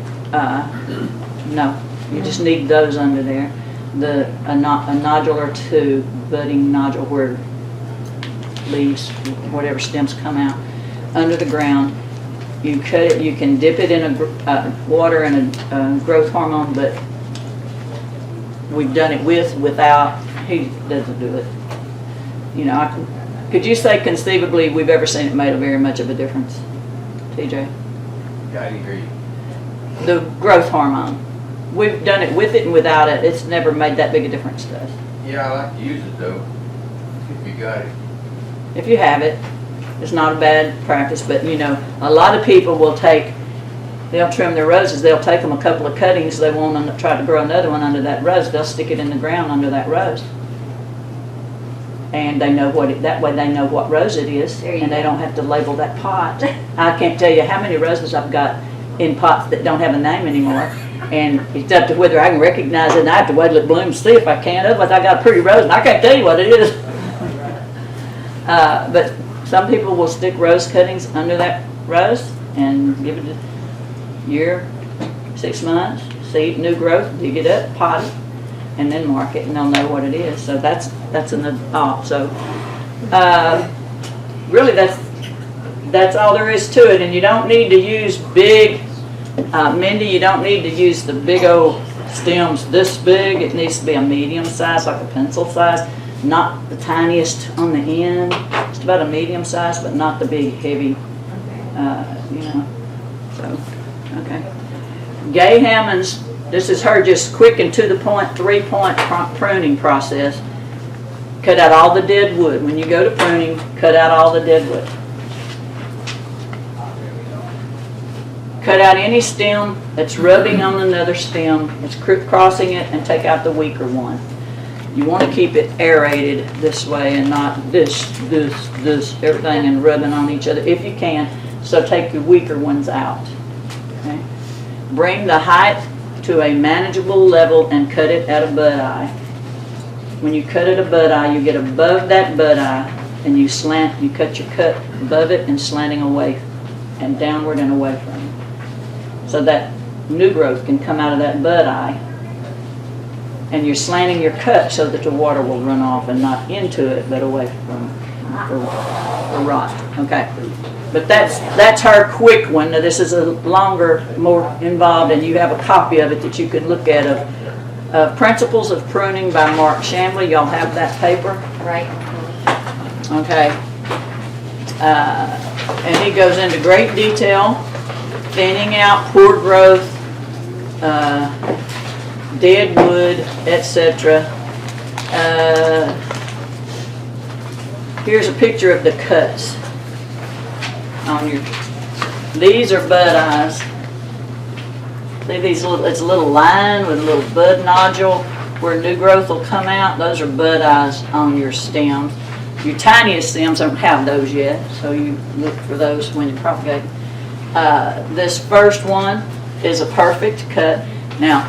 No, you just need those under there. A nodule or two, budding nodule where leaves, whatever stems come out, under the ground. You cut it, you can dip it in water and a growth hormone, but we've done it without, he doesn't do it. You know, could you say conceivably we've ever seen it made very much of a difference, TJ? Yeah, I agree. The growth hormone. We've done it with it and without it. It's never made that big a difference to us. Yeah, I like to use it though, if you got it. If you have it, it's not a bad practice, but you know, a lot of people will they'll trim their roses, they'll take them a couple of cuttings, they want to try to grow another one under that rose, they'll stick it in the ground under that rose. And they know that way they know what rose it is, and they don't have to label that pot. I can't tell you how many roses I've got in pots that don't have a name anymore. And it's up to whether I can recognize it, and I have to wait till it blooms to see if I can. Otherwise, I got a pretty rose, and I can't tell you what it is. But some people will stick rose cuttings under that rose and give it a year, 6 months, seed, new growth, dig it up, pot it. and then mark it, and they'll know what it is. So that's an op. So really, that's all there is to it. And you don't need to use big, Mindy. You don't need to use the big old stems this big. It needs to be a medium size, like a pencil size, not the tiniest on the end. Just about a medium size, but not the big, heavy. You know. So okay. Gay Hammond's. This is her just quick and to the point, 3-point pruning process. Cut out all the dead wood. When you go to pruning, cut out all the dead wood. Cut out any stem that's rubbing on another stem, that's crossing it, and take out the weaker one. You want to keep it aerated this way and not this, everything and rubbing on each other if you can. So take the weaker ones out. Okay? Bring the height to a manageable level and cut it at a bud eye. When you cut at a bud eye, you get above that bud eye and you cut your cut above it and slanting away and downward and away from it. So that new growth can come out of that bud eye, and you're slanting your cut so that the water will run off and not into it but away from the rot. Okay. But that's her quick one. Now, this is a longer, more involved, and you have a copy of it that you can look at of Principles of Pruning by Mark Chambly. Y'all have that paper? Right. Okay. And he goes into great detail, thinning out poor growth, dead wood, etc. Here's a picture of the cuts. These are bud eyes. See these little, it's a little line with a little bud nodule where new growth will come out. Those are bud eyes on your stems. Your tiniest stems don't have those yet, so you look for those when you propagate. This first one is a perfect cut. Now,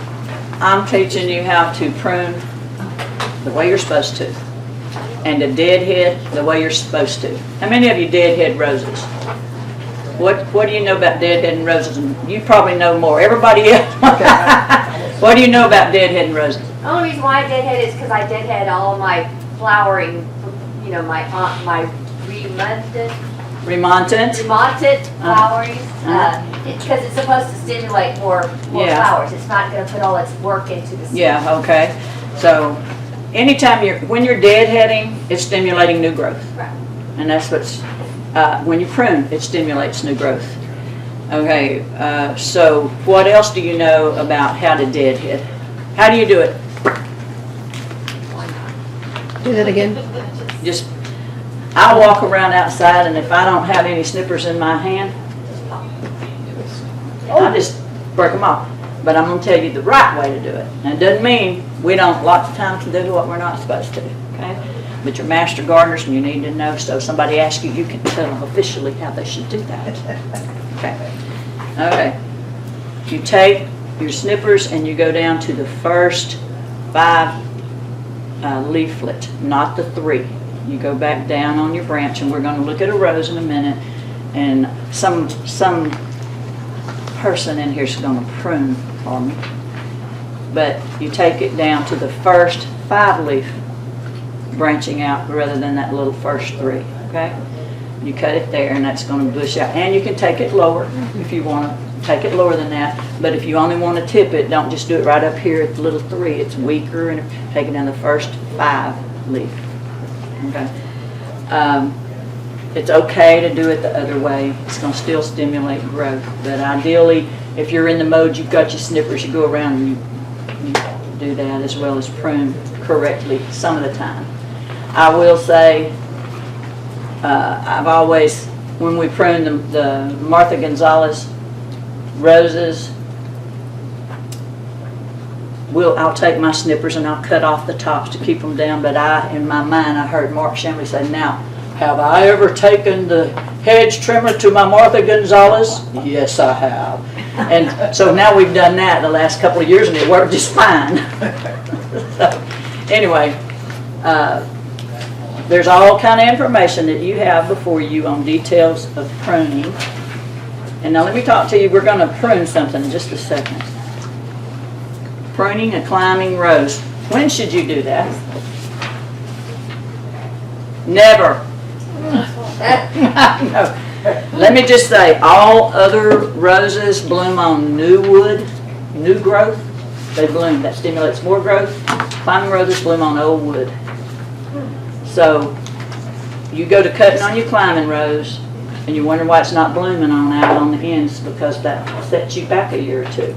I'm teaching you how to prune the way you're supposed to, and to deadhead the way you're supposed to. How many of you deadhead roses? What do you know about deadheading roses? You probably know more. Everybody else. What do you know about deadheading roses? The only reason why I deadhead is because I deadhead all of my flowering, you know, my remontant flowering, because it's supposed to stimulate more flowers. It's not going to put all its work into the stem. Yeah, okay. So anytime when you're deadheading, it's stimulating new growth. Right. And that's what's, when you prune, it stimulates new growth. Okay, so what else do you know about how to deadhead? How do you do it? Do that again. Just, I walk around outside, and if I don't have any snippers in my hand, I just break them off. But I'm going to tell you the right way to do it. And it doesn't mean we don't lots of times do what we're not supposed to, okay? But you're master gardeners and you need to know, so if somebody asks you, you can tell them officially how they should do that. Okay. Okay. You take your snippers and you go down to the first 5 leaflet, not the 3. You go back down on your branch, and we're going to look at a rose in a minute, and some person in here is going to prune for me. But you take it down to the first 5 leaf branching out rather than that little first 3, okay? You cut it there, and that's going to bush out. And you can take it lower if you want to take it lower than that. But if you only want to tip it, don't just do it right up here at the little 3. It's weaker, and take it down the first 5 leaf. Okay. It's okay to do it the other way. It's going to still stimulate growth. But ideally, if you're in the mode you've got your snippers, you go around and you do that as well as prune correctly some of the time. I will say, I've always, when we prune the Martha Gonzalez roses, I'll take my snippers and I'll cut off the tops to keep them down. But in my mind, I heard Mark Chambly say, "Now, have I ever taken the hedge trimmer to my Martha Gonzalez?" Yes, I have. And so now we've done that the last couple of years, and it worked just fine. So, anyway, there's all kind of information that you have before you on details of pruning. And now let me talk to you. We're going to prune something in just a second. Pruning a climbing rose. When should you do that? Never. No. Let me just say, all other roses bloom on new wood, new growth. They bloom, that stimulates more growth. Climbing roses bloom on old wood. So you go to cutting on your climbing rose and you wonder why it's not blooming on out on the ends, because that sets you back a year or two.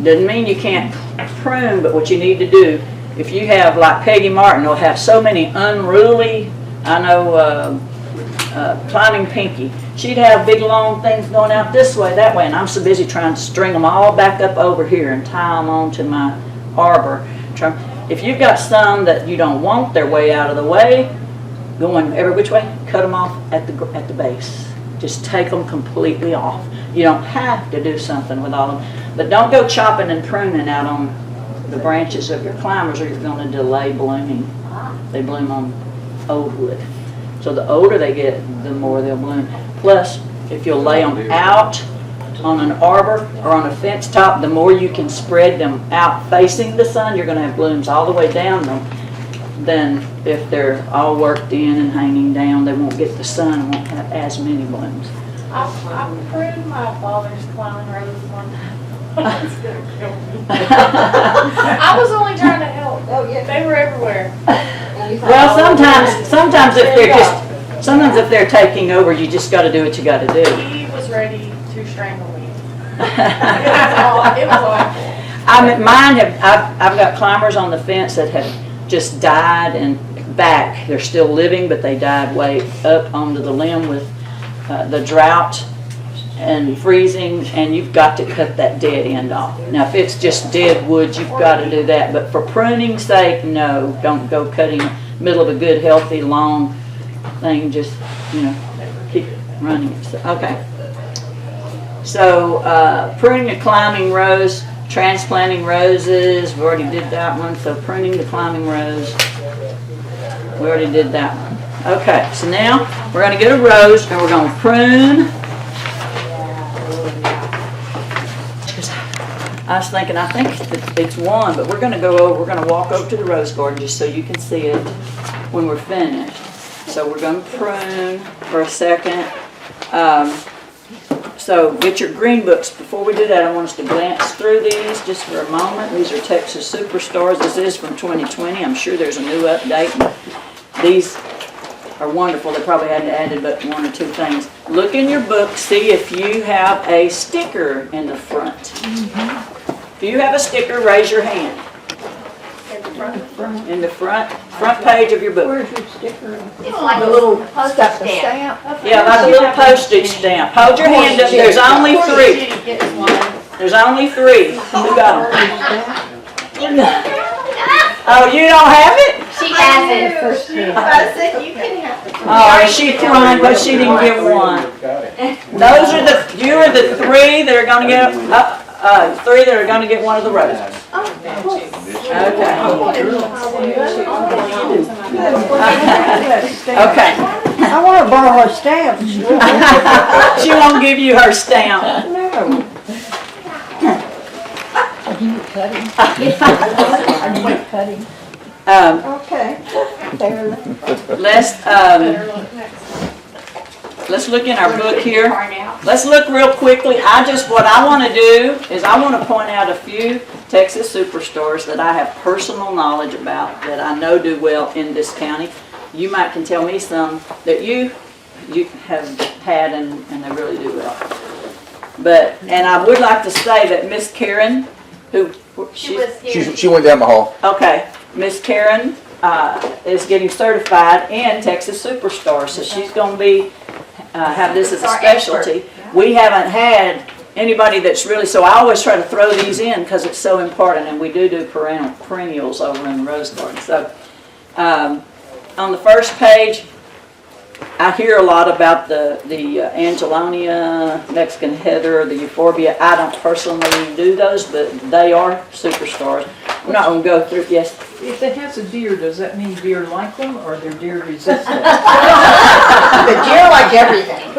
Doesn't mean you can't prune, but what you need to do, if you have, like Peggy Martin will have so many unruly, I know Climbing Pinky, she'd have big long things going out this way, that way, and I'm so busy trying to string them all back up over here and tie them onto my arbor. If you've got some that you don't want their way out of the way, going every which way, cut them off at the base. Just take them completely off. You don't have to do something with all of them, but don't go chopping and pruning out on the branches of your climbers, or you're going to delay blooming. They bloom on old wood. So the older they get, the more they'll bloom. Plus, if you'll lay them out on an arbor or on a fence top, the more you can spread them out facing the sun, you're going to have blooms all the way down them. Then if they're all worked in and hanging down, they won't get the sun and won't have as many blooms. I pruned my father's climbing rose one time. It's gonna kill me. I was only trying to help. Oh yeah, they were everywhere. Well, sometimes if they're taking over, you just got to do what you got to do. He was ready to strangle me. It was awful. I've got climbers on the fence that have just died and back. They're still living, but they died way up onto the limb with the drought and freezing, and you've got to cut that dead end off. Now, if it's just dead wood, you've got to do that. But for pruning's sake, no, don't go cutting middle of a good, healthy, long thing. Just, keep running. So, okay. So, pruning a climbing rose, transplanting roses, we already did that one. So, pruning the climbing rose, we already did that one. Okay, so now we're going to get a rose and we're going to prune. I was thinking, I think it's one, but we're going to walk over to the rose garden just so you can see it when we're finished. So we're going to prune for a second. So get your green books. Before we do that, I want us to glance through these just for a moment. These are Texas Superstars. This is from 2020. I'm sure there's a new update. These are wonderful. They probably hadn't added but one or two things. Look in your book, see if you have a sticker in the front. If you have a sticker, raise your hand. In the front page of your book. Where's your sticker? It's like The a little postage stuff, the stamp. stamp? Yeah, like a little postage stamp. Hold your hand up. There's only three. There's only three. Who got them? Oh, you don't have it? She has it. I said you can have it. Oh, she cried, but she didn't get one. You are the three that are going to get, three that are going to get one of the roses. Okay. I want to borrow a stamp. She won't give you her stamp. No. Are you cutting? Are you cutting? Okay. Let's look in our book here. Let's look real quickly. What I want to do is I want to point out a few Texas Superstars that I have personal knowledge about that I know do well in this county. You might can tell me some that you have had and they really do well. And I would like to say that Miss Karen, She went down the hall. Okay, Miss Karen is getting certified in Texas Superstar, so she's going to have this as a specialty. We haven't had anybody that's really, so I always try to throw these in because it's so important, and we do perennials over in the Rose Garden. So on the first page, I hear a lot about the Angelonia, Mexican Heather, the Euphorbia. I don't personally do those, but they are superstars. I'm not going to go through, yes? If it has a deer, does that mean deer like them or they're deer resistant? The deer like everything.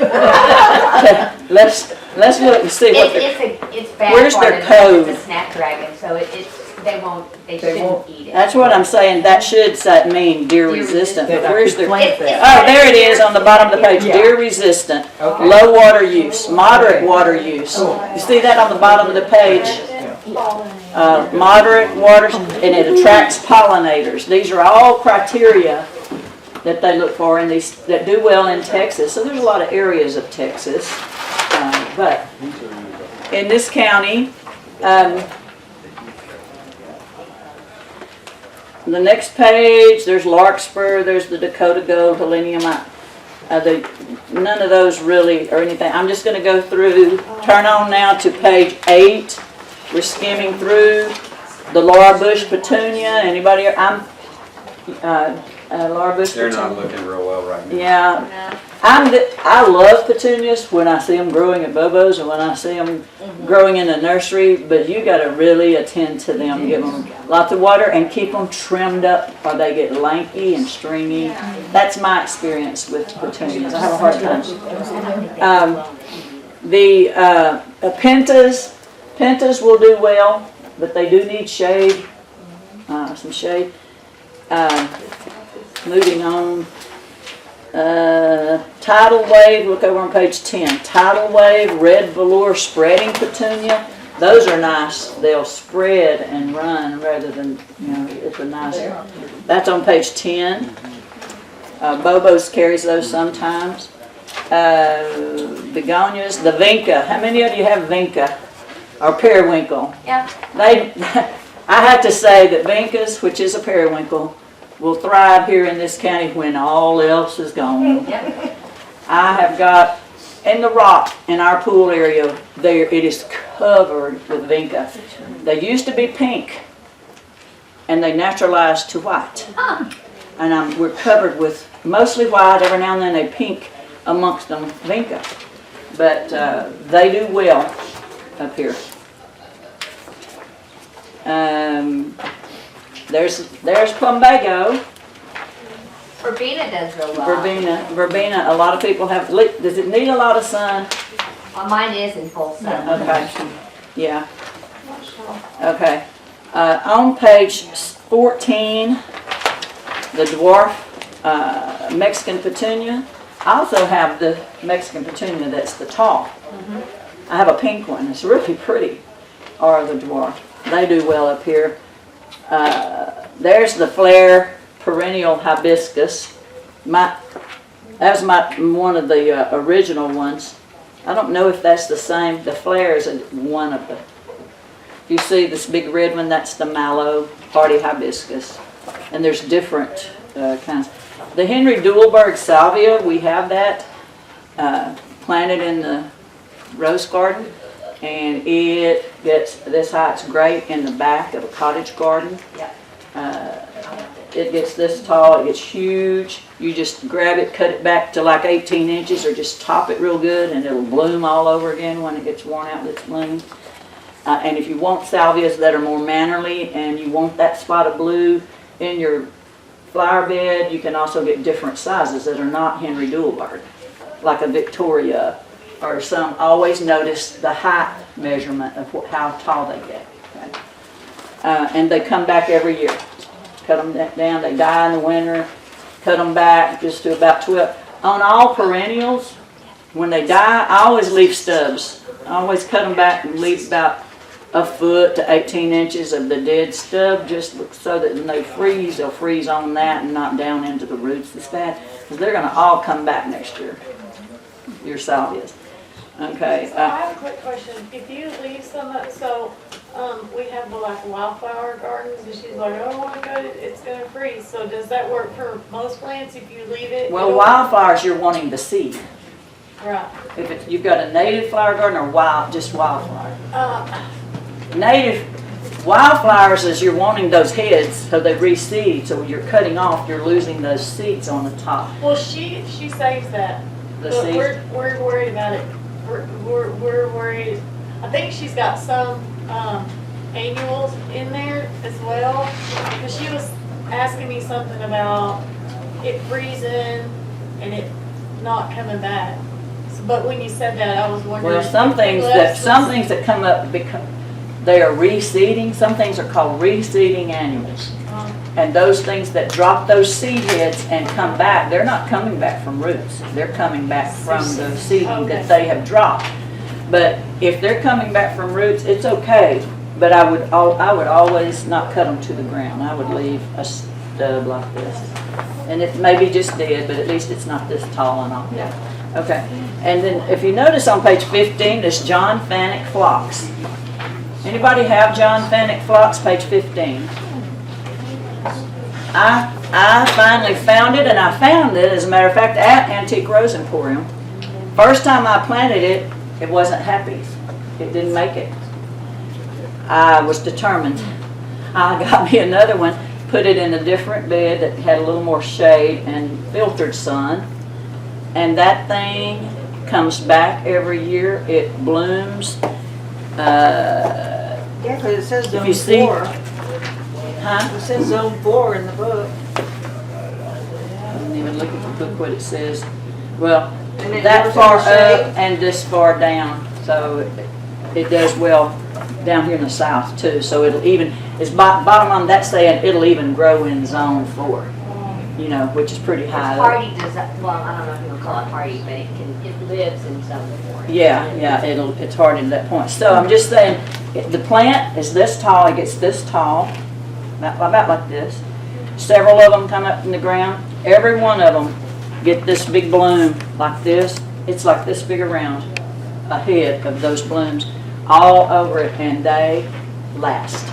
Let's look and see what It's bad where's part their of code? It's a snapdragon, so it's they They won't- shouldn't eat it. That's what I'm saying, that should mean deer resistant, but where's the, Plant It's- that. oh, there it is on the bottom of the page, Yeah. deer resistant, Okay. low water use, moderate water use. You see that on the bottom of the page? Moderate water, and it attracts pollinators. These are all criteria that they look for in these, that do well in Texas. So there's a lot of areas of Texas, but in this county, the next page, there's larkspur, there's the Dakota gold, Helenium. None of those really or anything. I'm just going to go through, turn on now to page 8. We're skimming through the Laura Bush petunia. Anybody? Laura Bush They're petunia. not looking real well right now. Yeah. I love petunias when I see them growing at Bobo's and when I see them growing in the nursery, but you got to really attend to them, give them lots of water and keep them trimmed up or they get lanky and stringy. That's my experience with petunias. I have a hard time. The pentas will do well, but they do need shade, some shade. Moving on. Tidal wave, look over on page 10. Tidal wave, red velour spreading petunia. Those are nice. They'll spread and run rather than, it's a nice. That's on page 10. Bobo's carries those sometimes. Begonias, the vinca. How many of you have vinca or periwinkle? Yeah. I have to say that vincas, which is a periwinkle, will thrive here in this county when all else is gone. Yep. I have got, in the rock in our pool area, there it is covered with vinca. They used to be pink, and they naturalized to white. And we're covered with mostly white, every now and then a pink amongst them vinca. But they do well up here. There's plumbago. Verbena does real well. Verbena, a lot of people have, does it need a lot of sun? Mine is in full sun. Okay, yeah. Okay. On page 14, the dwarf Mexican petunia. I also have the Mexican petunia that's the tall. I have a pink one. It's really pretty. Or the dwarf. They do well up here. There's the flare perennial hibiscus. That was one of the original ones. I don't know if that's the same. The flare is one of the. You see this big red one? That's the mallow hardy hibiscus. And there's different kinds. The Henry Duelberg salvia, we have that planted in the rose garden. And it gets this high. It's great in the back of a cottage garden. It gets this tall. It gets huge. You just grab it, cut it back to like 18 inches, or just top it real good, and it'll bloom all over again when it gets worn out with its bloom. And if you want salvias that are more mannerly, and you want that spot of blue in your flower bed, you can also get different sizes that are not Henry Duelberg, like a Victoria. Or some, always notice the height measurement of how tall they get. Okay? And they come back every year. Cut them down, they die in the winter, cut them back just to about 12. On all perennials, when they die, I always leave stubs. I always cut them back and leave about a foot to 18 inches of the dead stub, just so that when they freeze, they'll freeze on that and not down into the roots that's bad. Because they're going to all come back next year, your salvias. Okay. So I have a quick question. If you leave some, we have the like wildflower gardens, and she's like, oh my God, it's gonna freeze. So does that work for most plants if you leave it? Well, wildflowers, you're wanting the seed. Right. If you've got a native flower garden or just wildflower. Native wildflowers is you're wanting those heads so they reseed. So when you're cutting off, you're losing those seeds on the top. Well, she saves that, The but seeds. we're worried about it. We're worried. I think she's got some annuals in there as well, because she was asking me something about it freezing and it not coming back. So, but when you said that, I was wondering. Well, some things that come up They are reseeding. Some things are called reseeding annuals. And those things that drop those seed heads and come back, they're not coming back from roots. They're coming back from the seeding that they have dropped. But if they're coming back from roots, it's okay. But I would always not cut them to the ground. I would leave a stub like this. And it may be just dead, but at least it's not this tall and all. Yeah. Okay. And then if you notice on page 15, there's John Fanick phlox. Anybody have John Fanick phlox, page 15? I finally found it, and I found it, as a matter of fact, at Antique Rose Emporium. First time I planted it, it wasn't happy. It didn't make it. I was determined. I got me another one, put it in a different bed that had a little more shade and filtered sun, and that thing comes back every year. It blooms. Yeah, because it says If zone you see, 4. huh? It says zone 4 in the book. I didn't even look at the book what it says. Well, And it that grows far in the shade? up and this far down, so it does well down here in the south too. So it'll even, it's bottom line, that's saying it'll even grow in zone 4, you know, which is pretty high up. Hardy does that, well, I don't know if you would call it hardy, but it lives in some form. Yeah, it's hardy to that point. So I'm just saying, the plant is this tall, it gets this tall, about like this. Several of them come up in the ground. Every one of them get this big bloom like this. It's like this big around a head of those blooms all over it, and they last.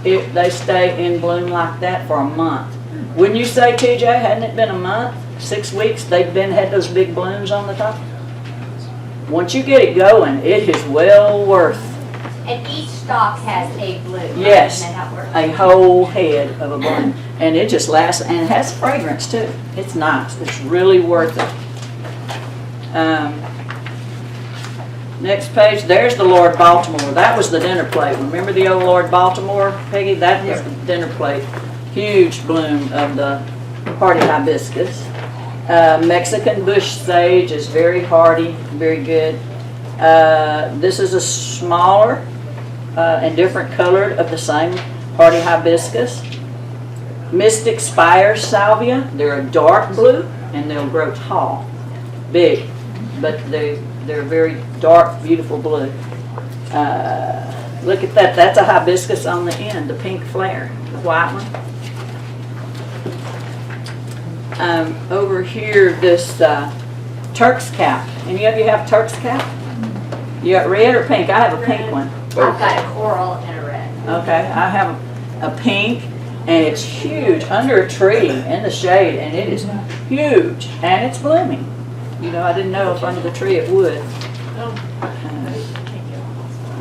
They stay in bloom like that for a month. Wouldn't you say, TJ, hadn't it been a month, 6 weeks, they've had those big blooms on the top? Once you get it going, it is well worth. And each stalk has a bloom. Right? Yes, Isn't that how it works? a whole head of a bloom, and it just lasts, and it has fragrance too. It's nice. It's really worth it. Next page, there's the Lord Baltimore. That was the dinner plate. Remember the old Lord Baltimore, Peggy? That was the dinner plate. Huge bloom of the hardy hibiscus. Mexican bush sage is very hardy, very good. This is a smaller and different colored of the same hardy hibiscus. Mystic Spires salvia, they're a dark blue and they'll grow tall, big, but they're very dark, beautiful blue. Look at that, that's a hibiscus on the end, the pink flare, the white one. Over here, this Turk's cap. Any of you have Turk's cap? You got red or pink? I have a pink one. I've got a coral and a red. Okay, I have a pink, and it's huge under a tree in the shade, and it is huge, and it's blooming. You know, I didn't know if under the tree it would.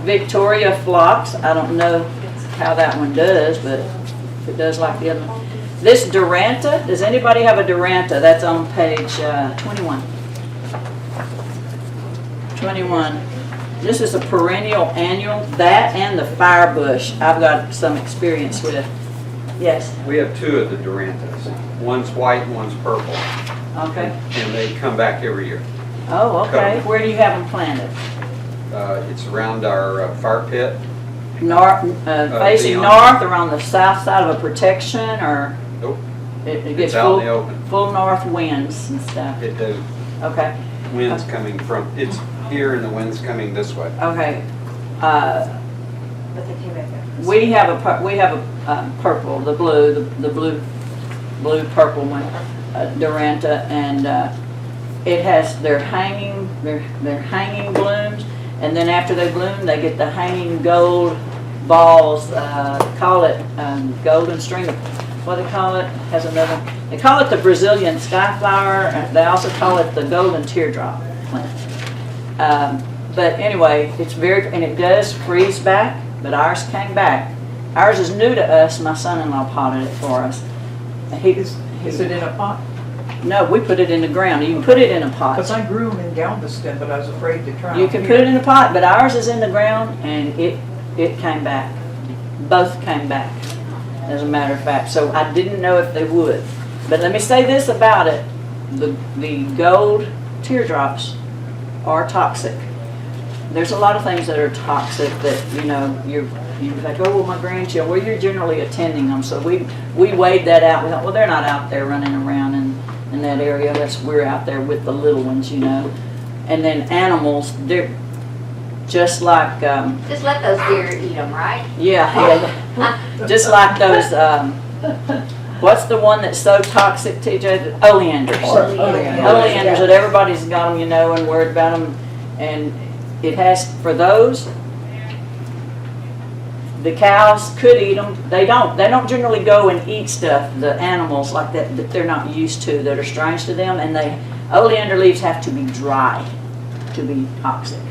Victoria phlox, I don't know how that one does, but if it does like the other one. This Duranta, does anybody have a Duranta? That's on page 21. 21. This is a perennial annual. That and the firebush I've got some experience with. Yes? We have 2 of the Durantas. One's white and one's purple. Okay. And they come back every year. Oh, okay. Where do you have them planted? It's around our fire pit. Facing north or on the south side of a protection, or? Nope. It gets It's out in the open. full north winds and stuff. It does. Okay. Wind's coming from, it's here and the wind's coming this way. Okay. But they came back there. We have a purple, the blue purple one, Duranta, and it has their hanging blooms, and then after they bloom, they get the hanging gold balls. Call it golden string. What they call it has another. They call it the Brazilian skyflower. They also call it the golden teardrop plant. But anyway, it's and it does freeze back. But ours came back. Ours is new to us. My son-in-law potted it for us. Is it in a pot? No, we put it in the ground. You can put it in a pot. Because I grew them in Galveston, but I was afraid to try. You can put it in a pot, but ours is in the ground, and it came back. Both came back, as a matter of fact. So I didn't know if they would. But let me say this about it. The gold teardrops are toxic. there's a lot of things that are toxic that, you know, you're like, oh, well, my grandchildren, well, you're generally attending them, so we weighed that out. We thought, well, they're not out there running around in that area, we're out there with the little ones, you know. And then animals, they're just like, Just let those deer eat them, right? yeah, just like those, what's the one that's so toxic, TJ? Oleanders. Oleanders that everybody's got them, you know, and worried about them. And it has, for those, the cows could eat them. They don't generally go and eat stuff, the animals like that they're not used to, that are strange to them. And oleander leaves have to be dry to be toxic,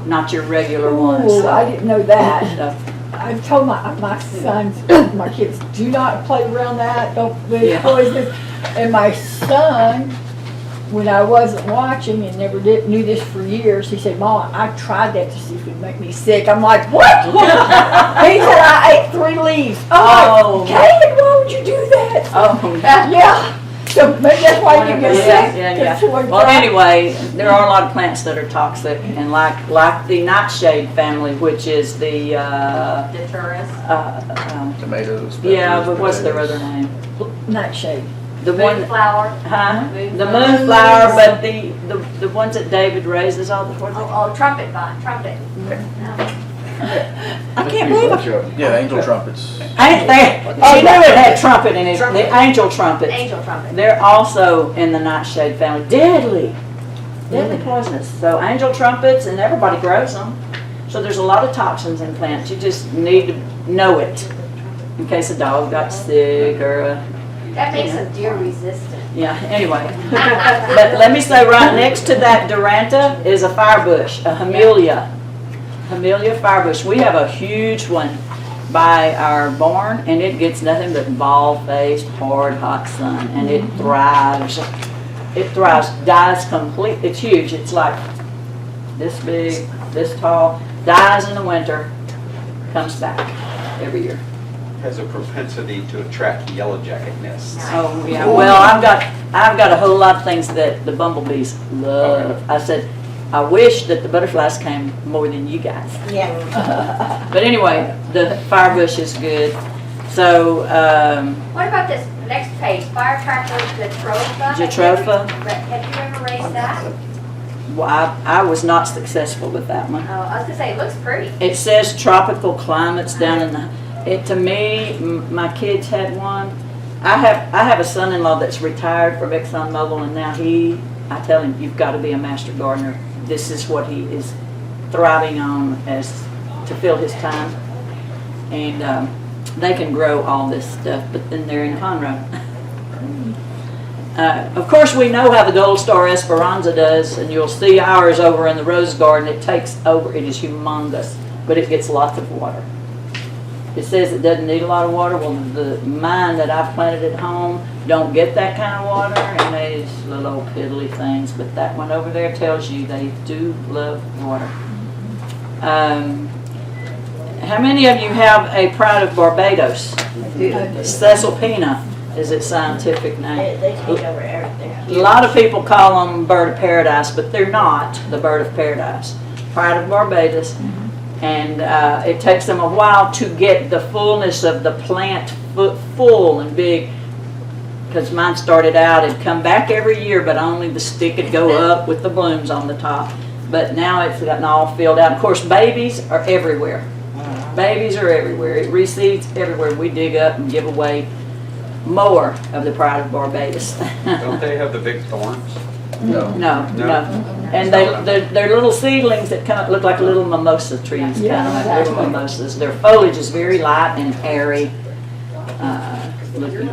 not your regular ones. Ooh, I didn't know that. So, I told my sons, my kids, do not play around that, don't be Yeah. poisonous. And my son, when I wasn't watching and never knew this for years, he said, Mom, I tried that to see if it would make me sick. I'm like, what? He said, I ate 3 leaves. I'm like, Kate, why would you do that? oh, Yeah. So maybe that's why you get sick. yeah. That's what Well, anyway, there are a lot of plants that are toxic, and like the nightshade family, which is the Tomatoes. yeah, peppers, but what's their potatoes. other name? Nightshade. The one, Moonflower. huh? Moonflower. The moonflower, but the ones that David raises all the time. Oh, trumpet vine, trumpet. I can't believe it. Yeah, angel trumpets. Ain't there? She knew it had trumpet in it. The angel trumpets. Angel trumpet. They're also in the nightshade family. Deadly poisonous. So angel trumpets, and everybody grows them. So there's a lot of toxins in plants. You just need to know it in case a dog got sick or That makes them deer resistant. yeah, anyway. But let me say, right next to that Duranta is a firebush, a Hamelia. Hamelia firebush. We have a huge one by our barn, and it gets nothing but bald-faced, hard, hot sun, and it thrives. It thrives, dies complete. It's huge. It's like this big, this tall, dies in the winter, comes back every year. Has a propensity to attract yellow jacket nests. Oh, yeah. Well, I've got a whole lot of things that the bumblebees love. I said, I wish that the butterflies came more than you guys. Yeah. But anyway, the firebush is good. So, What about this next page, firecracker jatropha? Jatropha. Have you ever raised that? well, I was not successful with that one. Oh, I was gonna say, it looks pretty. It says tropical climates down in the, to me, my kids had one. I have a son-in-law that's retired from ExxonMobil, and now I tell him, you've got to be a master gardener. This is what he is thriving on to fill his time. And they can grow all this stuff, but then they're in Conroe. Of course, we know how the Gold Star Esperanza does, and you'll see ours over in the rose garden. It takes over, it is humongous, but it gets lots of water. It says it doesn't need a lot of water. Well, the mine that I've planted at home don't get that kind of water, and they just little old piddly things, but that one over there tells you they do love water. How many of you have a Pride of Barbados? Caesalpina is its scientific name. They take over everything. A lot of people call them bird of paradise, but they're not the bird of paradise. Pride of Barbados. And it takes them a while to get the fullness of the plant full and big. Because mine started out, it'd come back every year, but only the stick would go up with the blooms on the top. But now it's gotten all filled out. Of course, babies are everywhere. Babies are everywhere. It reseeds everywhere. We dig up and give away more of the Pride of Barbados. Don't they have the big thorns? No. And they're little seedlings that kind of look like little mimosa trees, kind of like little mimosas. Their foliage is very light and airy looking.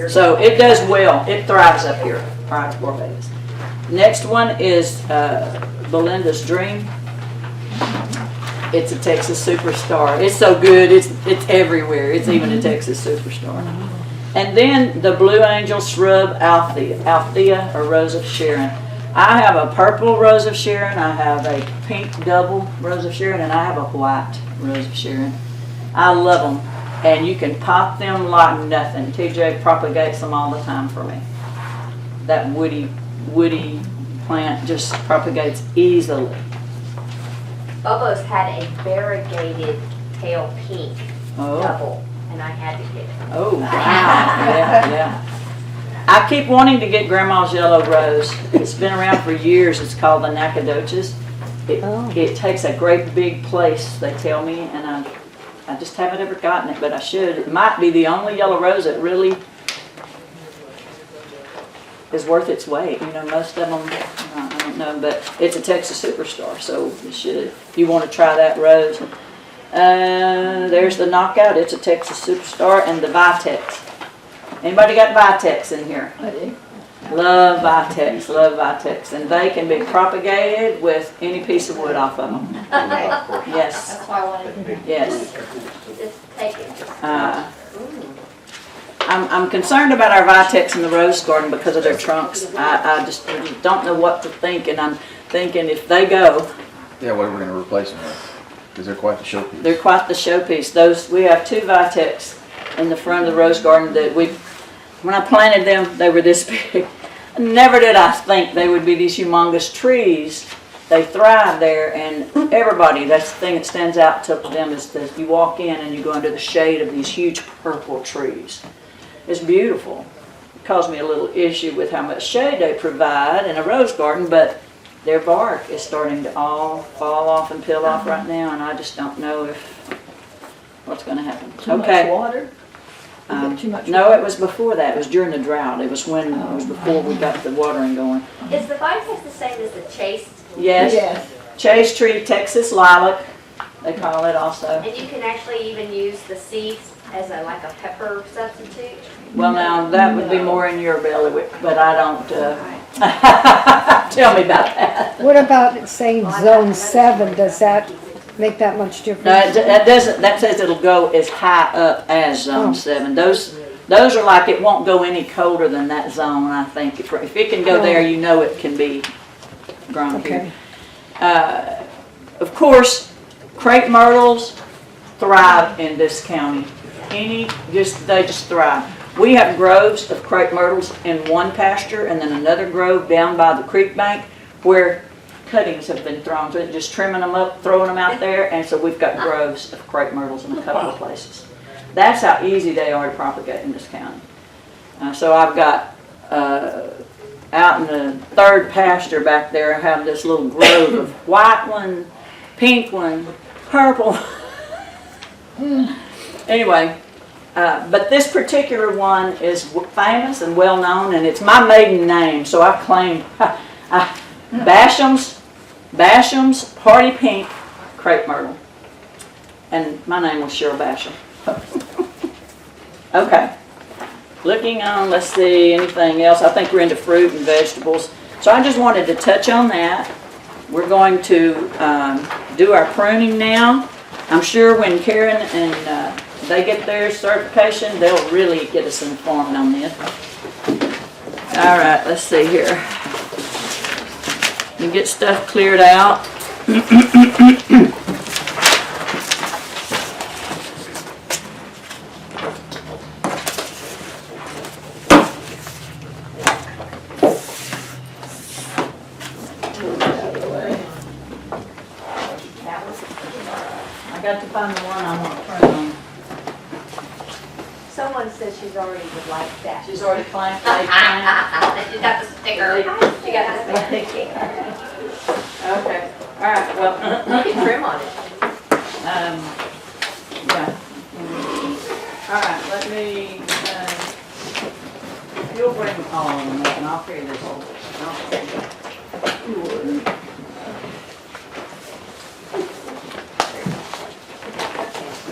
So it does well. It thrives up here, Pride of Barbados. Next one is Belinda's Dream. It's a Texas superstar. It's so good. It's everywhere. It's even a Texas superstar. And then the Blue Angel Shrub Althea or Rose of Sharon. I have a purple Rose of Sharon. I have a pink double Rose of Sharon, and I have a white Rose of Sharon. I love them, and you can pop them like nothing. TJ propagates them all the time for me. That woody plant just propagates easily. Bobo's had a variegated pale pink Oh, double, and I had to get it. oh, wow, yeah. I keep wanting to get Grandma's yellow rose. It's been around for years. It's called the Nacogdoches. It takes a great big place, they tell me, and I just haven't ever gotten it, but I should. It might be the only yellow rose that really is worth its weight. You know, most of them, I don't know, but it's a Texas Superstar, so you should. If you want to try that rose. There's the Knockout. It's a Texas Superstar, and the Vitex. Anybody got Vitex in here? I do. Love Vitex, love Vitex, and they can be propagated with any piece of wood off of them. Yes, That's why I wanted. yes. Just take it. I'm concerned about our Vitex in the rose garden because of their trunks. I just don't know what to think, and I'm thinking if they go, Yeah, what are we gonna replace them with? Because they're quite the showpiece. they're quite the showpiece. We have 2 Vitex in the front of the rose garden that when I planted them, they were this big. Never did I think they would be these humongous trees. They thrive there, and everybody, that's the thing that stands out to them is that you walk in and you go under the shade of these huge purple trees. It's beautiful. It caused me a little issue with how much shade they provide in a rose garden, but their bark is starting to all fall off and peel off right now, and I just don't know what's going to happen. Too much water? Too much No, it was before that. It was during the drought. It was before we got the watering going. Is the Vitex the same as the Chase? Yes. Yes. Chase tree, Texas lilac, they call it also. And you can actually even use the seeds as like a pepper substitute? Well, now, that would be more in your bailiwick, but I don't, tell me about that. What about saying zone 7, does that make that much No, difference? that doesn't, that says it'll go as high up as zone 7. Those are like, it won't go any colder than that zone, I think. If it can go there, you know it can be grown here. Of course, crepe myrtles thrive in this county. They just thrive. We have groves of crepe myrtles in one pasture and then another grove down by the creek bank where cuttings have been thrown. So just trimming them up, throwing them out there, and so we've got groves of crepe myrtles in a couple of places. That's how easy they are to propagate in this county. So I've got, out in the third pasture back there, I have this little grove of white one, pink one, purple. Anyway, but this particular one is famous and well known, and it's my maiden name, so I claim Basham's Party Pink Crepe Myrtle. And my name was Cheryl Basham. Okay. Looking on, let's see, anything else? I think we're into fruit and vegetables. So I just wanted to touch on that. We're going to do our pruning now. I'm sure when Karen and they get their certification, they'll really get us informed on this. All right, let's see here. You get stuff cleared out. I got to find the one I want to prune on. Someone says she's already would like that. She's already planted. She got the sticker. She got the sticker. Okay. All right. Well, You can trim on it. Yeah. All right. Let me. You'll bring all of them up, and I'll carry this over. You wouldn't.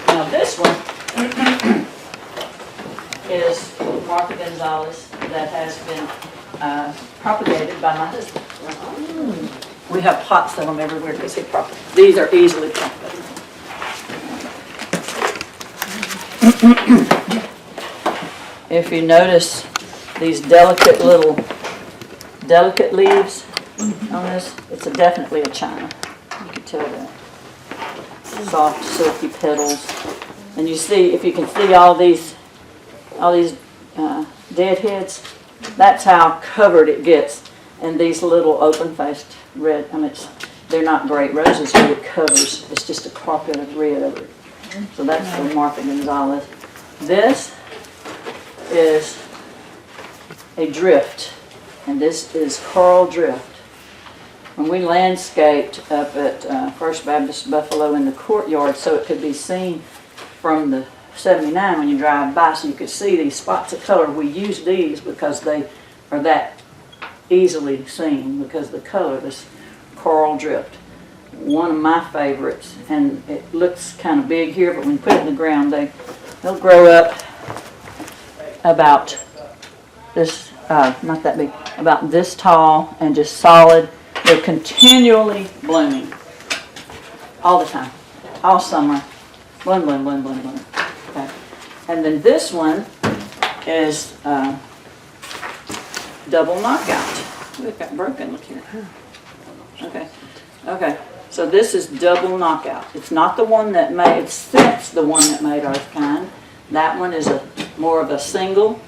Now this one is Martha Gonzalez that has been propagated by my husband. We have pots of them everywhere because these are easily propagated. If you notice these delicate leaves on this, it's definitely a China. You can tell that. Soft, silky petals. And you see, if you can see all these deadheads, that's how covered it gets. And these little open-faced red, I mean, they're not great roses, but it covers, it's just a carpet of red over it. So that's the Martha Gonzalez. This is a drift, and this is coral drift. When we landscaped up at First Baptist Buffalo in the courtyard so it could be seen from the 79 when you drive by, so you could see these spots of color, we used these because they are that easily seen because the color, this coral drift. One of my favorites, and it looks kind of big here, but when you put it in the ground, they'll grow up about this, not that big, about this tall and just solid. They're continually blooming all the time, all summer. Bloom, bloom, bloom, bloom, bloom. Okay. And then this one is double knockout. Ooh, it got broken, look here. Okay, okay. So this is double knockout. It's not the one that made, it's since the one that made Earthkind. That one is more of a single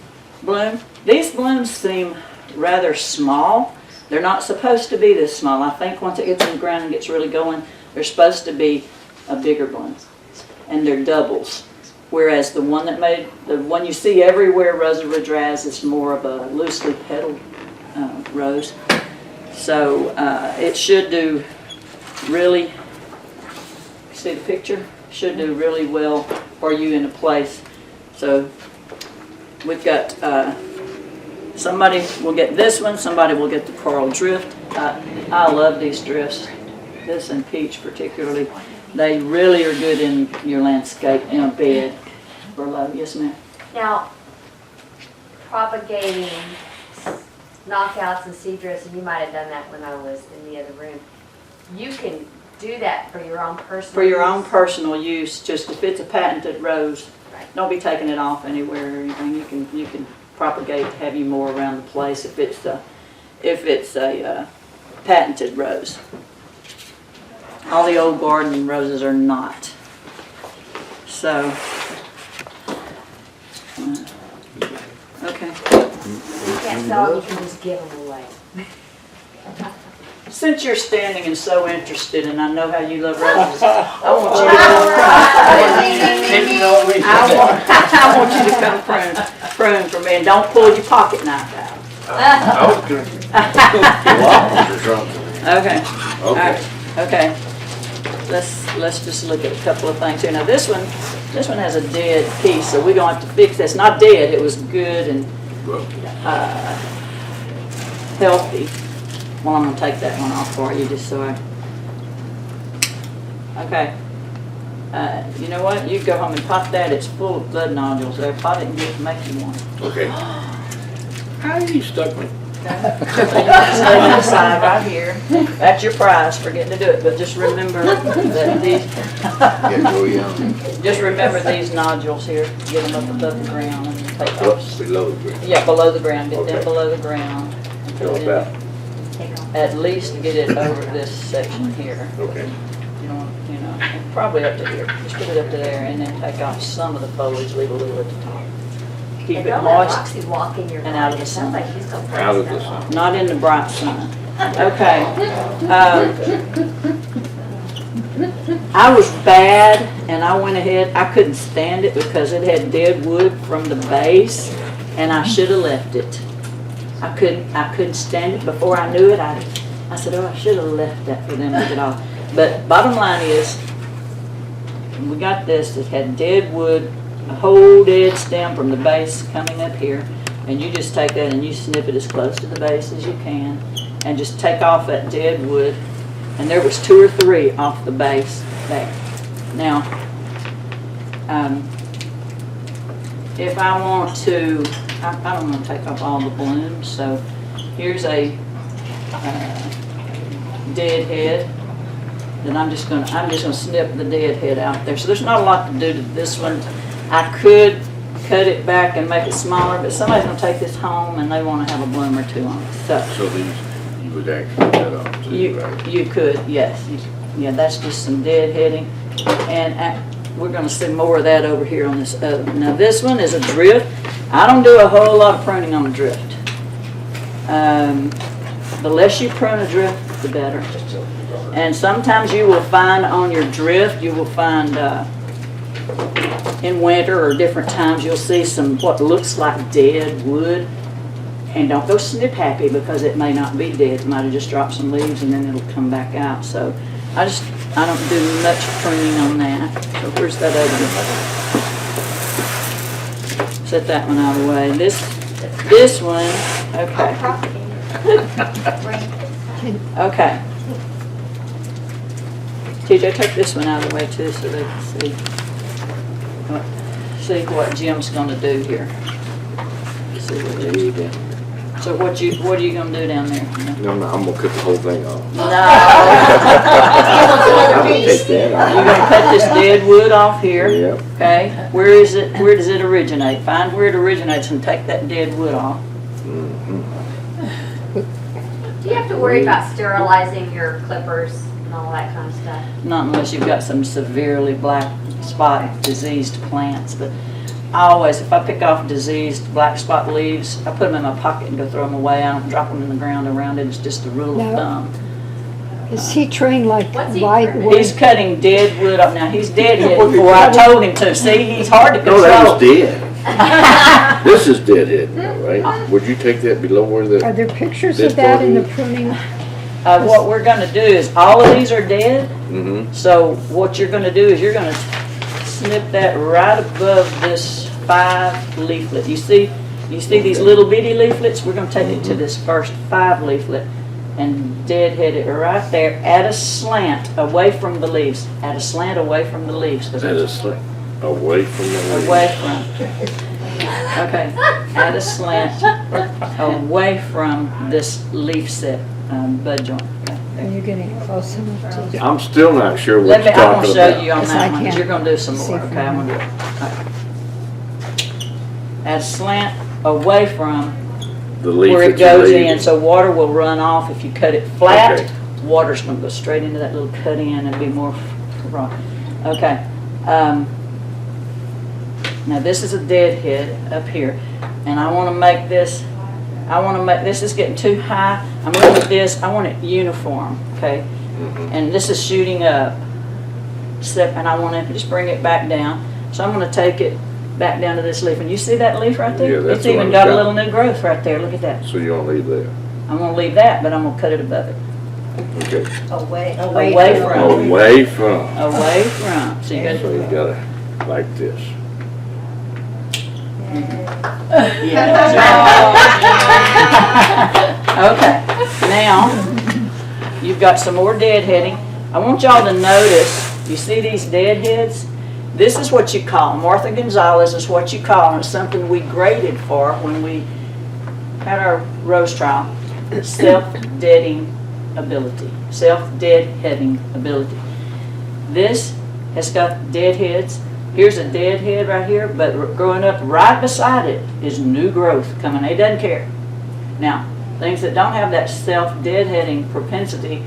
bloom. These blooms seem rather small. They're not supposed to be this small. I think once it gets in the ground and gets really going, they're supposed to be a bigger bloom. And they're doubles. Whereas the one that made, the one you see everywhere, Rosa Redraz, is more of a loosely petaled rose. So it should do really, see the picture? Should do really well for you in a place. So we've got, somebody will get this one, somebody will get the coral drift. I love these drifts, this and peach particularly. They really are good in your landscape in a bed or low. Yes, ma'am? Now, propagating knockouts and sea drifts, and you might have done that when I was in the other room. You can do that for your own personal For your use. own personal use, just if it's a patented rose, Right. don't be taking it off anywhere or anything. You can propagate to have you more around the place if it's a patented rose. All the old garden roses are not. So, okay. You can't sell them, you can just give them away. Since you're standing and so interested, and I know how you love roses, I want you to come prune for me, and don't pull your pocket knife out. I was gonna or something. Okay. All Okay. right. Okay. Let's just look at a couple of things here. Now this one has a dead piece, so we're gonna have to fix this. Not dead, it was good and healthy. Well, I'm gonna take that one off for you just so I. Okay. You know what? You go home and pop that. It's full of blood nodules there. Pop it and get to make you one. Okay. How you stuck me? Stay on the side right here. That's your prize for getting to do it. But just remember that these. Get go young. Just remember these nodules here. Get them up above the ground and take off. Below the ground. Yeah, below the ground. Get them Okay. below the ground. Go about. At least get it over this section here. Okay. You know, probably up to here. Just put it up to there, and then take off some of the foliage. Leave a little at the top. Keep And it don't let moist Roxy walk in your and out of garden. the It sounds sun. like she's gonna Out of freeze the that sun. Not in the bright sun. Okay. I was bad, and I went ahead. I couldn't stand it because it had dead wood from the base, and I should have left it. I couldn't stand it. Before I knew it, I said, oh, I should have left that for them to get off. But bottom line is, we got this. It had dead wood, a whole dead stem from the base coming up here, and you just take that and you snip it as close to the base as you can, and just take off that dead wood. And there was 2 or 3 off the base there. Now, if I want to, I don't want to take off all the blooms, so here's a dead head. Then I'm just gonna snip the dead head out there. So there's not a lot to do to this one. I could cut it back and make it smaller, but somebody's gonna take this home and they want to have a bloom or 2 on it. So these, you would actually cut off too, right? You could, yes. Yeah, that's just some dead heading. And we're going to see more of that over here on this other one. Now this one is a drift. I don't do a whole lot of pruning on a drift. The less you prune a drift, the better. And sometimes you will find on your drift, you will find in winter or different times, you'll see some what looks like dead wood. And don't go snip happy because it may not be dead. It might have just dropped some leaves and then it'll come back out. So I don't do much pruning on that. So where's that other one? Set that one out of the way. This one, okay. Okay. TJ, take this one out of the way too so they can see what Jim's gonna do here. See what Jim's doing. So what are you gonna do down there? No, I'm gonna cut the whole thing off. No. I'm gonna take that off. You're gonna cut this dead wood off here. Yep. Okay. Where does it originate? Find where it originates and take that dead wood off. Do you have to worry about sterilizing your clippers and all that kind of stuff? Not unless you've got some severely black spot diseased plants. But I always, if I pick off diseased black spot leaves, I put them in my pocket and go throw them away. I don't drop them in the ground around it. It's just a rule of thumb. Is he trained like What's he white trimming? wood? He's cutting dead wood up now. He's deadhead before I told him to. See, he's hard to control. No, that was dead. This is deadhead now, right? Would you take that below where Are the, there pictures this of that in the part pruning? What we're going to do is, all of these are dead. mm-hmm, So what you're going to do is you're going to snip that right above this 5 leaflet. You see these little bitty leaflets? We're going to take it to this first 5 leaflet and deadhead it right there at a slant away from the leaves. At a slant away from the leaves. that is like away from the leaves. Away from. Okay. At a slant away from this leaf set bud joint. Okay. Are you getting close enough to? I'm still not sure what you're I'm going talking to show about. you on Yes, that I one, 'cause can you're going to do some see more. from Okay, I'm going to do it. Okay. At a slant away from The leaf where it that you're goes leaving. in, so water will run off. If you cut it flat, Okay. water's going to go straight into that little cut in and be more raw. Okay. Now this is a deadhead up here, and I want to make this. This is getting too high. I'm looking at this. I want it uniform. Okay. Mhm. And this is shooting up. And I want to just bring it back down. So I'm going to take it back down to this leaf. And you see that leaf right there? Yeah, that's It's the even one got a that's little new growth right there. Look at that. So you don't leave that. I'm going to leave that, but I'm going to cut it above it. Okay. Away. Away from. Away from. Away from. So you got So you gotta like this. Okay, now, you've got some more deadheading. I want y'all to notice, you see these deadheads? This is what you call, Martha Gonzalez is what you call, and it's something we graded for when we had our rose trial, self-deading ability, self-deadheading ability. This has got deadheads. Here's a deadhead right here, but growing up right beside it is new growth coming. It doesn't care. Now, things that don't have that self-deadheading propensity,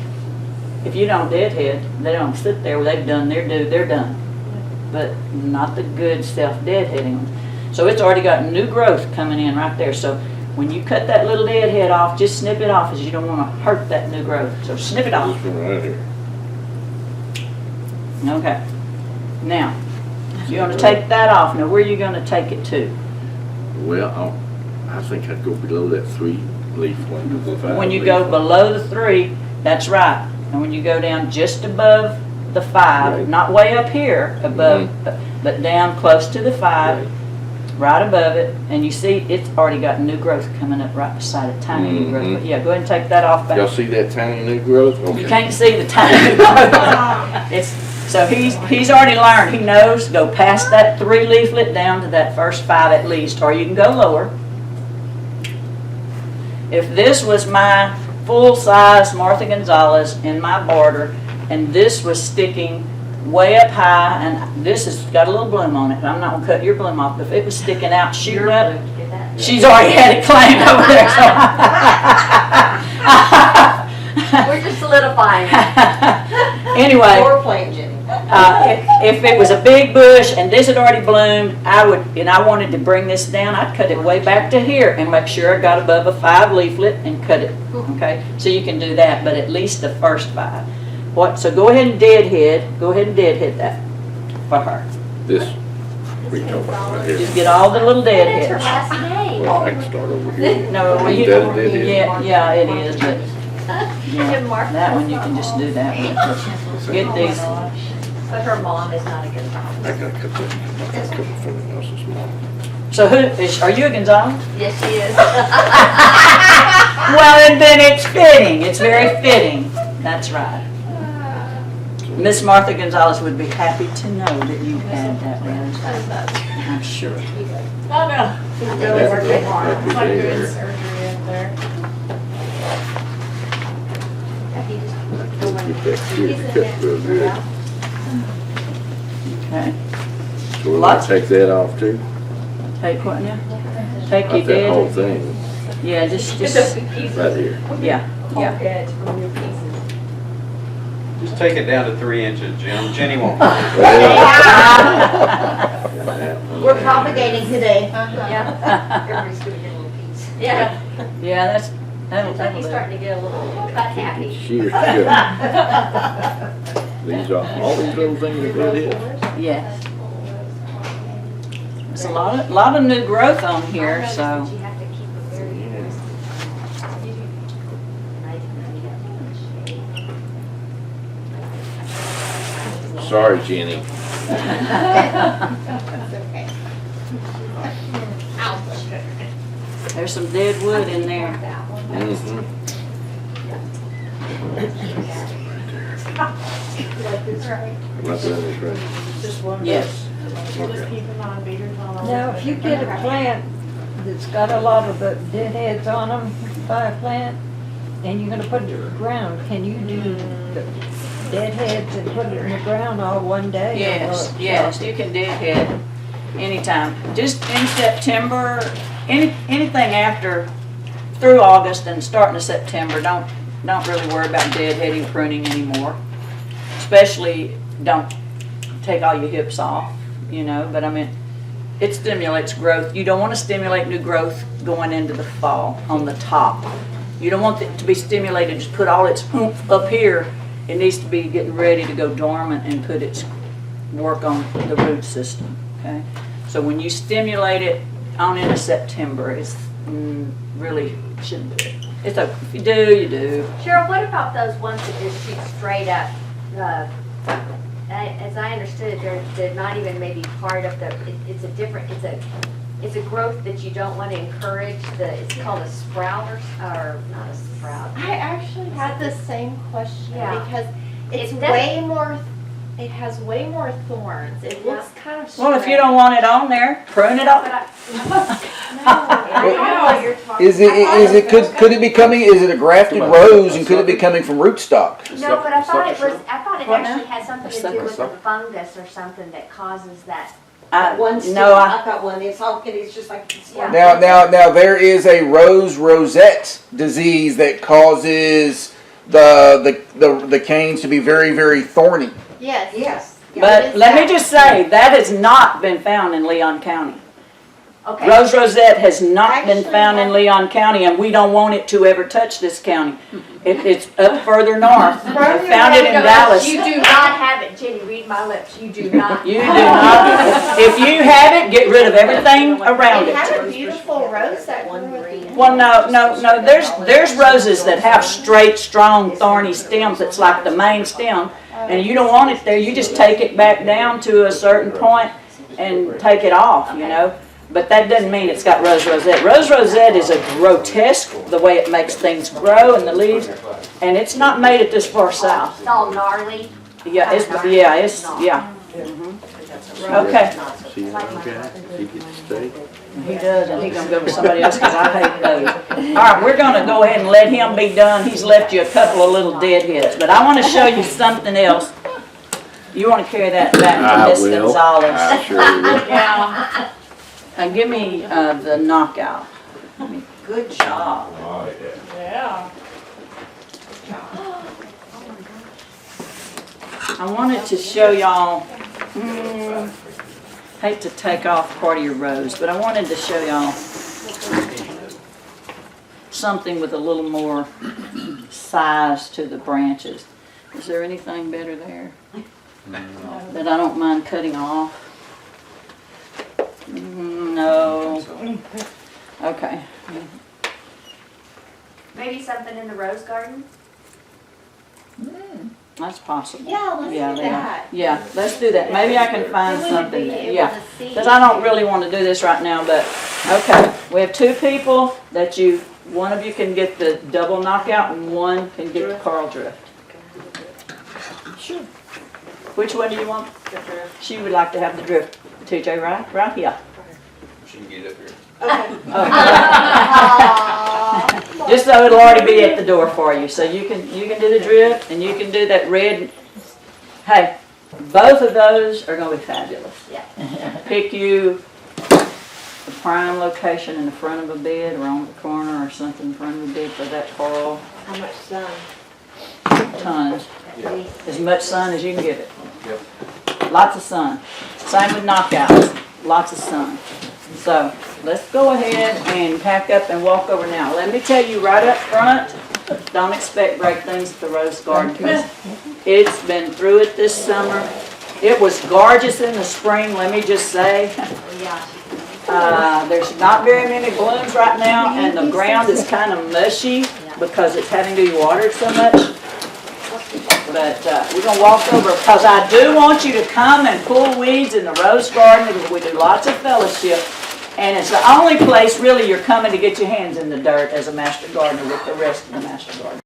if you don't deadhead, they don't sit there. They've done their due, they're done. But not the good self-deadheading. So it's already got new growth coming in right there. So when you cut that little deadhead off, just snip it off, as you don't want to hurt that new growth. So snip it off. This one right here. Okay. Now, you're going to take that off. Now, where are you going to take it to? Well, I think I'd go below that 3-leaf one to the 5-leaf. When you go below the 3, that's right. And when you go down just above the 5, Right. not way up here above, but down close to the 5, right above it, and you see it's already got new growth coming up right beside it, tiny new growth. But yeah, go ahead and take that off back. Y'all see that tiny new growth? Okay. You can't see the tiny new growth. So he's already learned. He knows, go past that 3 leaflet down to that first 5 at least, or you can go lower. If this was my full-size Martha Gonzalez in my border, and this was sticking way up high, and this has got a little bloom on it, and I'm not going to cut your bloom off, but if it was sticking out, shooting up, she's already had it claimed over there. We're just solidifying. Anyway. Or plain Jenny. If it was a big bush and this had already bloomed, and I wanted to bring this down, I'd cut it way back to here and make sure I got above a 5 leaflet and cut it, okay? So you can do that, but at least the first 5. So go ahead and deadhead that for her. This, we talking about right here. Just get all the little That's her deadheads. last name. Well, I can start over here. No, well, Is you, that a deadhead? yeah, it is, but, yeah, Jim Mark. that one you can just do that one. Get these. But her mom is not a good mom. I gotta cut that, I gotta cut it from the house this morning. So are you a Gonzalez? Yes, she is. Well, and then it's fitting, it's very fitting, that's right. Miss Martha Gonzalez would be happy to know that you had that rose, I'm sure. Oh, no. She's really working hard. It's like doing surgery up there. Get that tree cut real good. Okay, So we're gonna take that off too? take what now? Take your Not that whole dead, thing, yeah, just, right here. yeah. Just take it down to 3 inches, Jim. Jenny won't. We're propagating today. Yeah. Everybody's gonna get a little piece. Yeah. Yeah, that'll He's do. starting to get a little cut happy. Shears cut. These are, all these little things are good here. Yes. There's a lot of new growth on here, so. You have to keep it very Sorry, Jenny. There's some dead wood in there. Mm-hmm. Right there, that's right. Just one. Yes. Just keep in mind beaters on all. Now, if you get a plant that's got a lot of the deadheads on them, buy a plant, and you're gonna put it in the ground, can you do the deadheads and put it in the ground all one day? or Yes, what? yes, you can deadhead anytime. Just in September, anything after, through August and starting of September, don't really worry about deadheading, pruning anymore. Especially, don't take all your hips off, but I mean, it stimulates growth. You don't want to stimulate new growth going into the fall on the top. You don't want it to be stimulated, just put all its oomph up here. It needs to be getting ready to go dormant and put its work on the root system, okay? So when you stimulate it on into September, it's really shouldn't do it. It's okay. If you do, you do. Cheryl, what about those ones that just shoot straight up? As I understood it, they're not even maybe part of the, it's a growth that you don't want to encourage. It's called a sprout or not a sprout. I actually had the same question because It it has way more thorns. It looks kind of Well, if you don't want it on there, prune it off. Could it be coming, is it a grafted rose and could it be coming from rootstock? No, but I thought it What now? actually had something to do with the fungus or something that causes that. One stem, No, I've got one, it's just like. Yeah. Now, there is a rose rosette disease that causes the canes to be very, very thorny. Yes. Yes. But let me just say, that has not been found in Leon County. Okay. Rose rosette has not been found in Leon County, and we don't want it to ever touch this county. It's up further north. I found it in Dallas. You do not have it, Jenny, read my lips, you do not. You do not. If you have it, get rid of everything around It it. had a beautiful rose that grew at the end. Well, no. There's roses that have straight, strong, thorny stems. It's like the main stem, and you don't want it there. You just take it back down to a certain point and take it off, But that doesn't mean it's got rose rosette. Rose rosette is a grotesque, the way it makes things grow in the leaves, and it's not made it this far south. It's all gnarly. Yeah. Okay. See that guy? He gets to stay. He does, and he's gonna go with somebody else because I hate those. All right, we're gonna go ahead and let him be done. He's left you a couple of little deadheads, but I want to show you something else. You want to carry that back to Miss Gonzalez? I sure will. Yeah. And give me the knockout. Good job. Yeah. I wanted to show y'all, hate to take off part of your rose, but I wanted to show y'all something with a little more size to the branches. Is there anything better there that I don't mind cutting off? No. Okay. Maybe something in the rose garden? That's possible. Yeah, let's do they are. that. Yeah, let's do that. Maybe I can find We would something be there. able Yeah. to see. Because I don't really want to do this right now, but, okay. We have two people that one of you can get the double knockout and one can get the Carl drift. Sure. Which one do you want? She would like to have the drift. TJ, right here. She can get up here. Just so it'll already be at the door for you. So you can do the drift and you can do that red. Hey, both of those are going to be fabulous. Yeah. Pick you a prime location in the front of a bed or on the corner or something in front of a bed for that coral. How much sun? Tons. Yeah. As much sun as you can give it. Yep. Lots of sun. Same with knockouts. Lots of sun. So let's go ahead and pack up and walk over now. Let me tell you right up front, don't expect great things at the Rose Garden because it's been through it this summer. It was gorgeous in the spring, let me just say. There's not very many blooms right now and the ground is kind of mushy because it's having to be watered so much. But we're going to walk over because I do want you to come and pull weeds in the Rose Garden because we do lots of fellowship. And it's the only place really you're coming to get your hands in the dirt as a master gardener with the rest of the master gardeners.